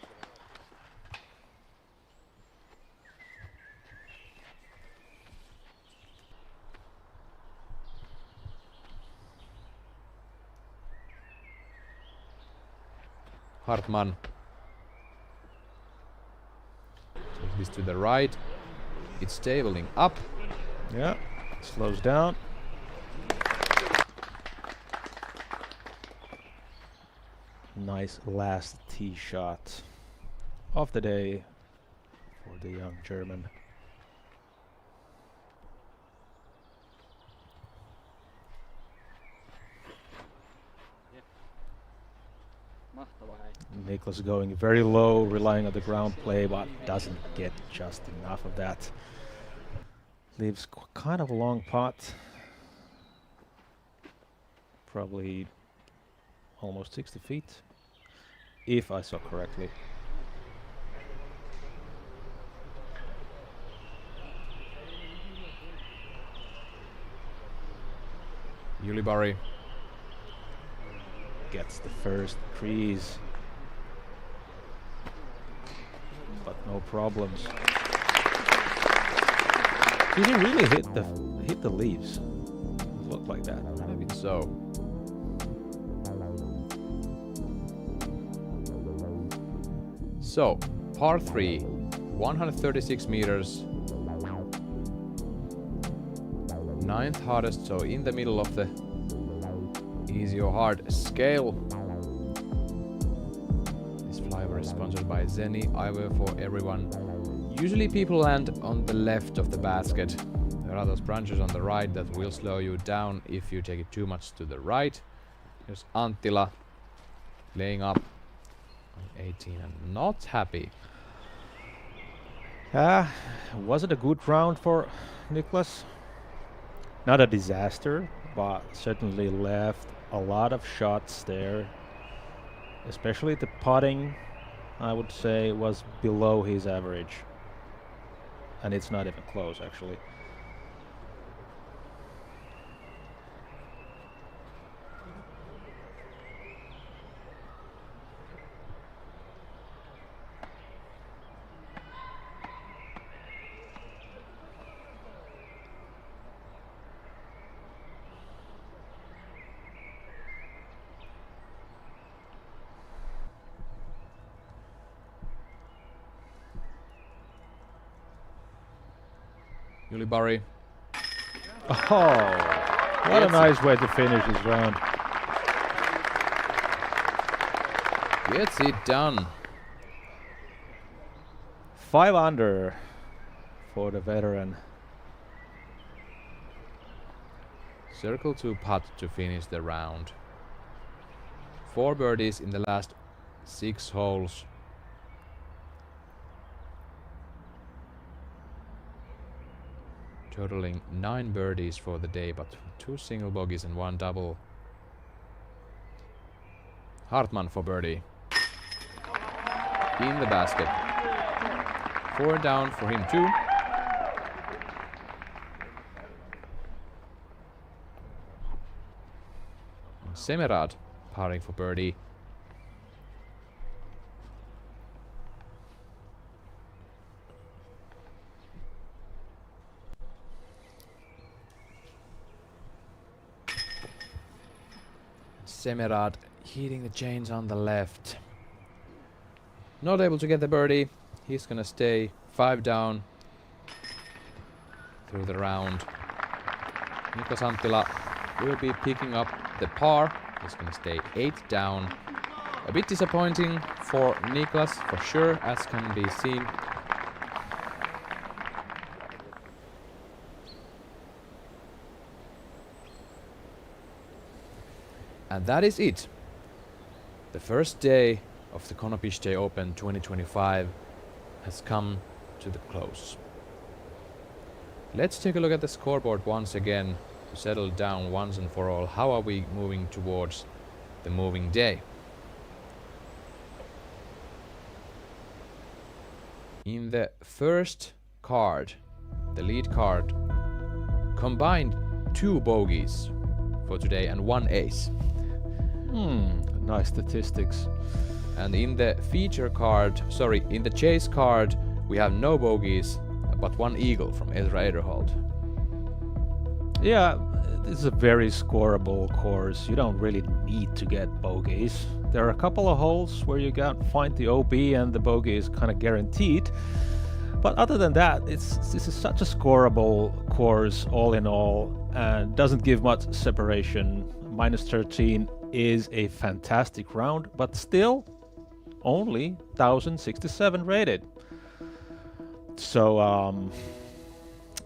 Hartman. Take this to the right. It's tabling up. Yeah, slows down. Nice last tee shot of the day for the young German. Niklas going very low, relying on the ground play, but doesn't get just enough of that. Leaves kind of a long putt. Probably almost 60 feet, if I saw correctly. Yulibari gets the first crease, but no problems. Did he really hit the leaves? It looked like that. Maybe so. So, par 3, 136 meters. 9th hardest, so in the middle of the easy or hard scale. This flyover is sponsored by Zeni, eyewear for everyone. Usually people land on the left of the basket. There are those branches on the right that will slow you down if you take it too much to the right. Here's Anttila laying up on 18 and not happy. Was it a good round for Niklas? Not a disaster, but certainly left a lot of shots there especially the putting, I would say, was below his average. And it's not even close, actually. Yuli-Bari. Oh, what a nice way to finish this round. Gets it done. 5 under for the veteran. Circle 2 putt to finish the round. 4 birdies in the last 6 holes. Totaling 9 birdies for the day, but 2 single bogeys and 1 double. Hartman for birdie. In the basket. 4 down for him too. Semerad parring for birdie. Semerad hitting the chains on the left. Not able to get the birdie. He's gonna stay 5 down through the round. Niklas Anttila will be picking up the par. He's gonna stay 8 down. A bit disappointing for Niklas, for sure, as can be seen. And that is it. The first day of the Konopiště Open 2025 has come to the close. Let's take a look at the scoreboard once again to settle down once and for all. How are we moving towards the moving day? In the first card, the lead card, combined 2 bogeys for today and 1 ace. Nice statistics. And in the in the chase card, we have no bogeys, but 1 eagle from Ezra Ederhold. Yeah, this is a very scoreable course. You don't really need to get bogeys. There are a couple of holes where you can find the OB and the bogey is kind of guaranteed. But other than that, this is such a scoreable course all in all, and doesn't give much separation. -13 is a fantastic round, but still only 1067 rated. So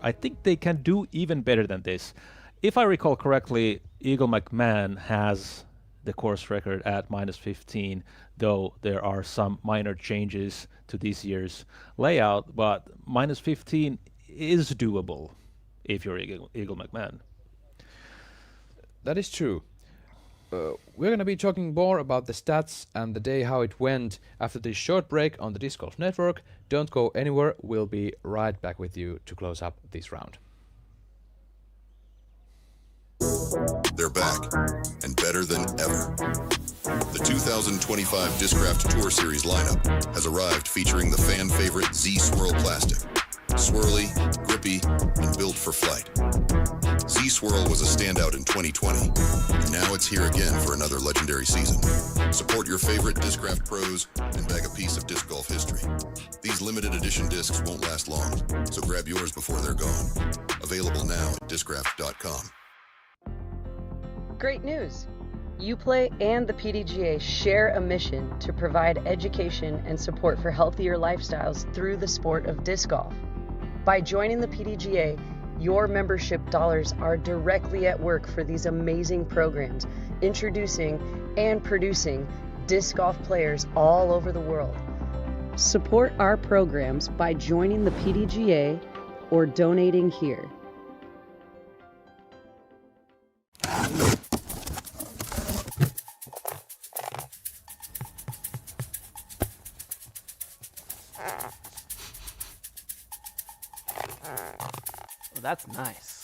I think they can do even better than this. If I recall correctly, Eagle McMahon has the course record at -15, though there are some minor changes to this year's layout, but -15 is doable if you're Eagle McMahon. That is true. We're going to be talking more about the stats and the day, how it went, after this short break on the Disc Golf Network. Don't go anywhere. We'll be right back with you to close up this round. They're back, and better than ever. The 2025 Discraft Tour Series lineup has arrived, featuring the fan favorite Z Swirl plastic. Swirly, grippy, and built for flight. Z Swirl was a standout in 2020, and now it's here again for another legendary season. Support your favorite Discraft pros and bag a piece of disc golf history. These limited edition discs won't last long, so grab yours before they're gone. Available now at discraft.com. Great news! UPlay and the PDGA share a mission to provide education and support for healthier lifestyles through the sport of disc golf. By joining the PDGA, your membership dollars are directly at work for these amazing programs, introducing and producing disc golf players all over the world. Support our programs by joining the PDGA or donating here. That's nice.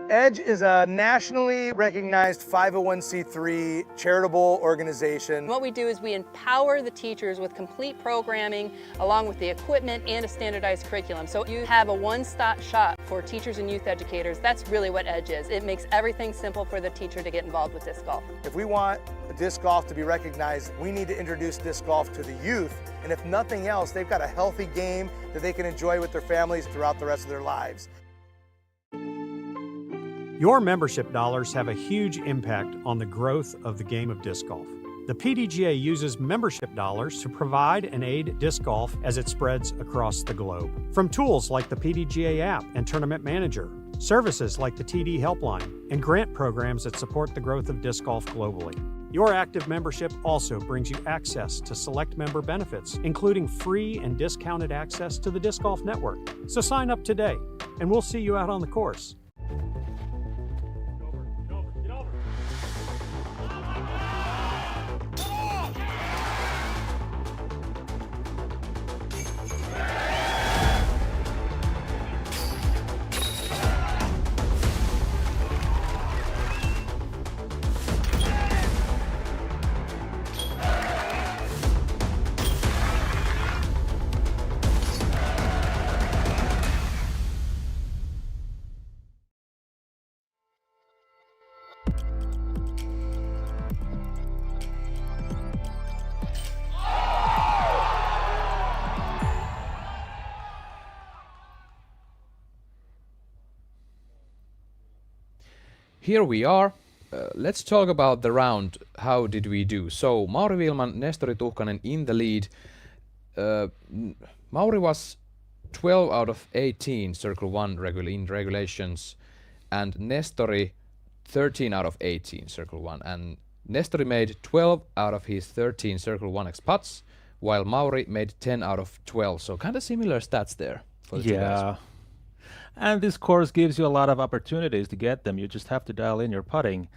EDGE is a nationally recognized 501c3 charitable organization. What we do is we empower the teachers with complete programming along with the equipment and a standardized curriculum. So you have a one-stop shop for teachers and youth educators. That's really what EDGE is. It makes everything simple for the teacher to get involved with disc golf. If we want disc golf to be recognized, we need to introduce disc golf to the youth. And if nothing else, they've got a healthy game that they can enjoy with their families throughout the rest of their lives. Your membership dollars have a huge impact on the growth of the game of disc golf. The PDGA uses membership dollars to provide and aid disc golf as it spreads across the globe. From tools like the PDGA app and Tournament Manager, services like the TD Helpline, and grant programs that support the growth of disc golf globally. Your active membership also brings you access to select member benefits, including free and discounted access to the Disc Golf Network. So sign up today, and we'll see you out on the course. Here we are. Let's talk about the round. How did we do? So, Mauri Vilman, Nestori Tuhkanen in the lead. Mauri was 12 out of 18 Circle 1 in regulations, and Nestori 13 out of 18 Circle 1. And Nestori made 12 out of his 13 Circle 1X putts, while Mauri made 10 out of 12. So, kind of similar stats there for the two guys. And this course gives you a lot of opportunities to get them. You just have to dial in your putting,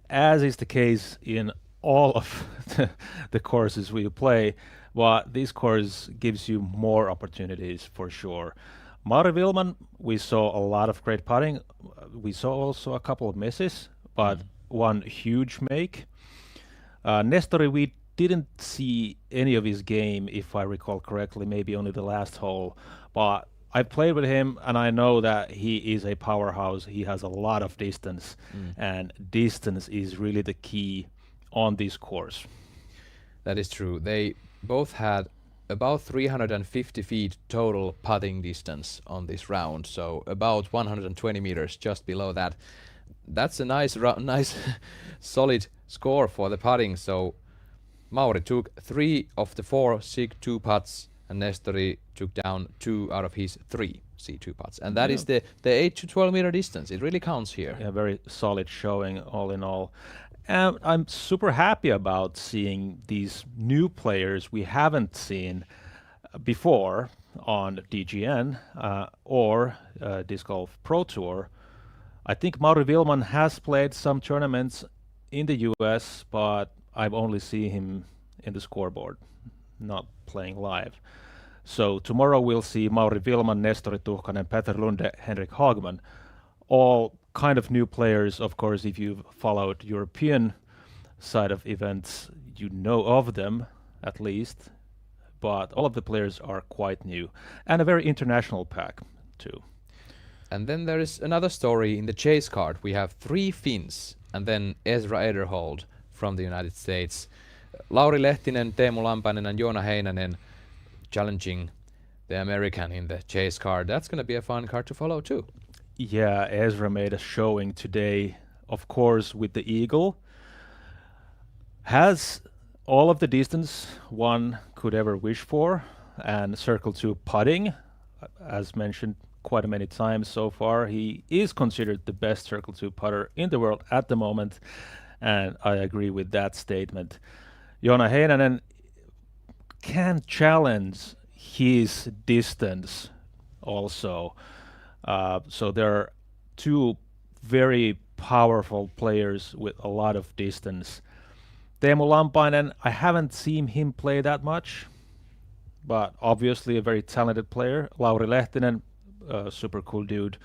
as is the case in all of the courses we play. But this course gives you more opportunities for sure. Mauri Vilman, we saw a lot of great putting. We saw also a couple of misses, but one huge make. Nestori, we didn't see any of his game, if I recall correctly, maybe only the last hole. But I played with him, and I know that he is a powerhouse. He has a lot of distance, and distance is really the key on this course. That is true. They both had about 350 feet total putting distance on this round, so about 120 meters just below that. That's a nice solid score for the putting. So Mauri took 3 of the 4 C2 putts, and Nestori took down 2 out of his 3 C2 putts. And that is the 8 to 12 meter distance. It really counts here. Yeah, very solid showing all in all. And I'm super happy about seeing these new players we haven't seen before on DGN or Disc Golf Pro Tour. I think Mauri Vilman has played some tournaments in the US, but I've only seen him in the scoreboard, not playing live. So tomorrow we'll see Mauri Vilman, Nestori Tuhkanen, Peter Lunde, Henrik Hagman, all kind of new players. Of course, if you've followed European side of events, you know of them at least, but all of the players are quite new, and a very international pack too. And then there is another story in the chase card. We have 3 Finns, and then Ezra Ederhold from the United States. Lauri Lehtinen, Teemu Lampainen, and Joona Heinänen challenging the American in the chase card. That's going to be a fun card to follow too. Yeah, Ezra made a showing today, of course, with the Eagle. Has all of the distance one could ever wish for, and Circle 2 putting, as mentioned quite many times so far. He is considered the best Circle 2 putter in the world at the moment, and I agree with that statement. Joona Heinänen can challenge his distance also. So there are two very powerful players with a lot of distance. Teemu Lampainen, I haven't seen him play that much, but obviously a very talented player. Lauri Lehtinen, super cool dude.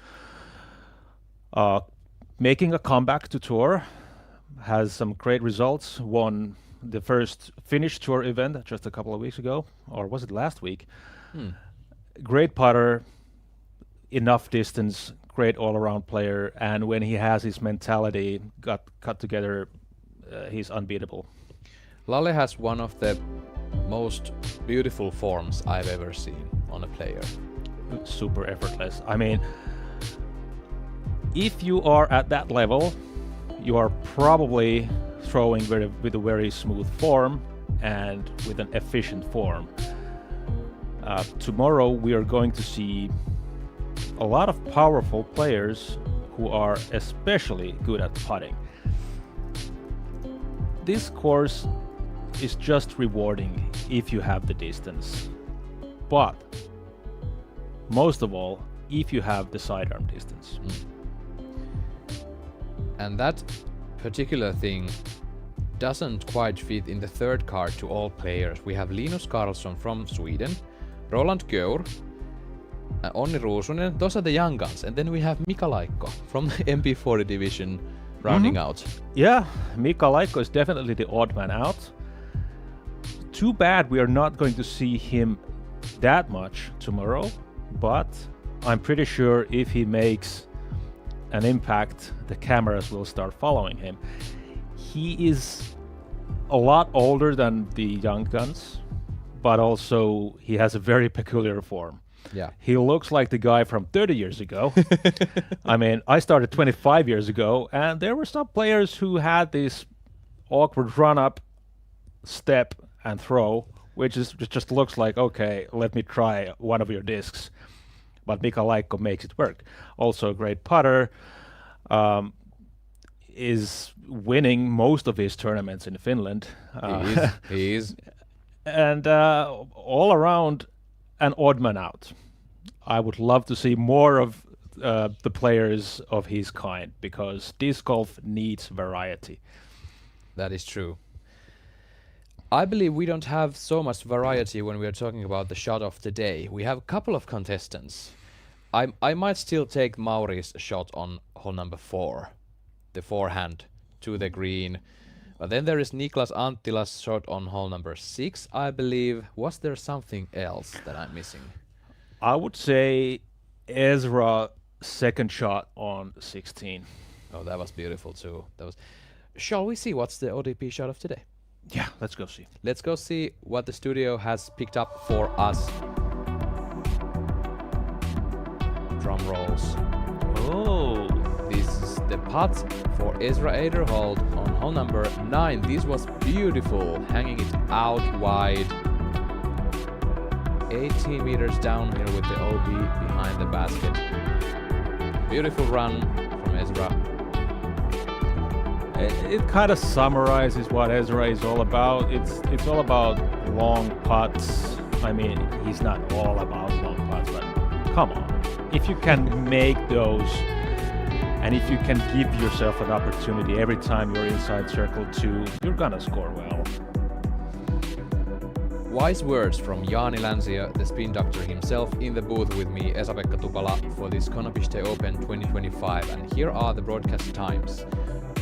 Making a comeback to tour, has some great results, won the first Finnish tour event just a couple of weeks ago, or was it last week? Great putter, enough distance, great all-around player, and when he has his mentality cut together, he's unbeatable. Lalle has one of the most beautiful forms I've ever seen on a player. Super effortless. I mean, if you are at that level, you are probably throwing with a very smooth form and with an efficient form. Tomorrow we are going to see a lot of powerful players who are especially good at putting. This course is just rewarding if you have the distance, but most of all, if you have the sidearm distance. And that particular thing doesn't quite fit in the third card to all players. We have Linus Karlsson from Sweden, Roland Göur, Onni Ruusunen. Those are the young guns. And then we have Mika Laikko from the MP40 division rounding out. Yeah, Mika Laikko is definitely the odd man out. Too bad we are not going to see him that much tomorrow, but I'm pretty sure if he makes an impact, the cameras will start following him. He is a lot older than the young guns, but also he has a very peculiar form. Yeah. He looks like the guy from 30 years ago. I mean, I started 25 years ago, and there were some players who had this awkward run-up, step, and throw, which just looks like, okay, let me try one of your discs. But Mika Laikko makes it work. Also a great putter, is winning most of his tournaments in Finland. He is. And all around, an odd man out. I would love to see more of the players of his kind, because disc golf needs variety. That is true. I believe we don't have so much variety when we are talking about the shot of the day. We have a couple of contestants. I might still take Mauri's shot on hole number 4, the forehand to the green. But then there is Niklas Anttila's shot on hole number 6, I believe. Was there something else that I'm missing? I would say Ezra second shot on 16. Oh, that was beautiful too. Shall we see what's the ODP shot of today? Yeah, let's go see. Let's go see what the studio has picked up for us. Drum rolls. Oh, this is the putt for Ezra Aderhold on hole number 9. This was beautiful, hanging it out wide. 18 meters downhill with the OB behind the basket. Beautiful run from Ezra. It kind of summarizes what Ezra is all about. It's all about long putts. I mean, he's not all about long putts, but come on. If you can make those, and if you can give yourself an opportunity every time you're inside circle 2, you're gonna score well. Wise words from Jaani Länsiö, the spin doctor himself, in the booth with me, Esa-Pekka Tupala, for this Konopište Open 2025. And here are the broadcast times.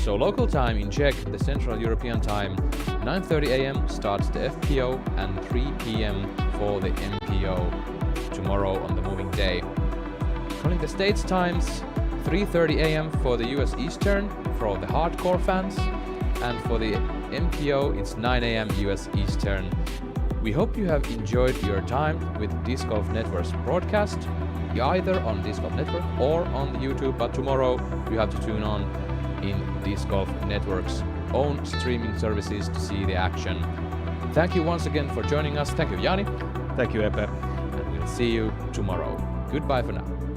So local time in Czech, the Central European time, 9:30 a.m. starts the FPO and 3 p.m. for the MPO tomorrow on the moving day. Calling the States times, 3:30 a.m. for the US Eastern for the hardcore fans, and for the MPO it's 9 a.m. US Eastern. We hope you have enjoyed your time with Disc Golf Network's broadcast, either on Disc Golf Network or on YouTube, but tomorrow you have to tune on in Disc Golf Network's own streaming services to see the action. Thank you once again for joining us. Thank you, Jaani. Thank you, Epe. And we'll see you tomorrow. Goodbye for now.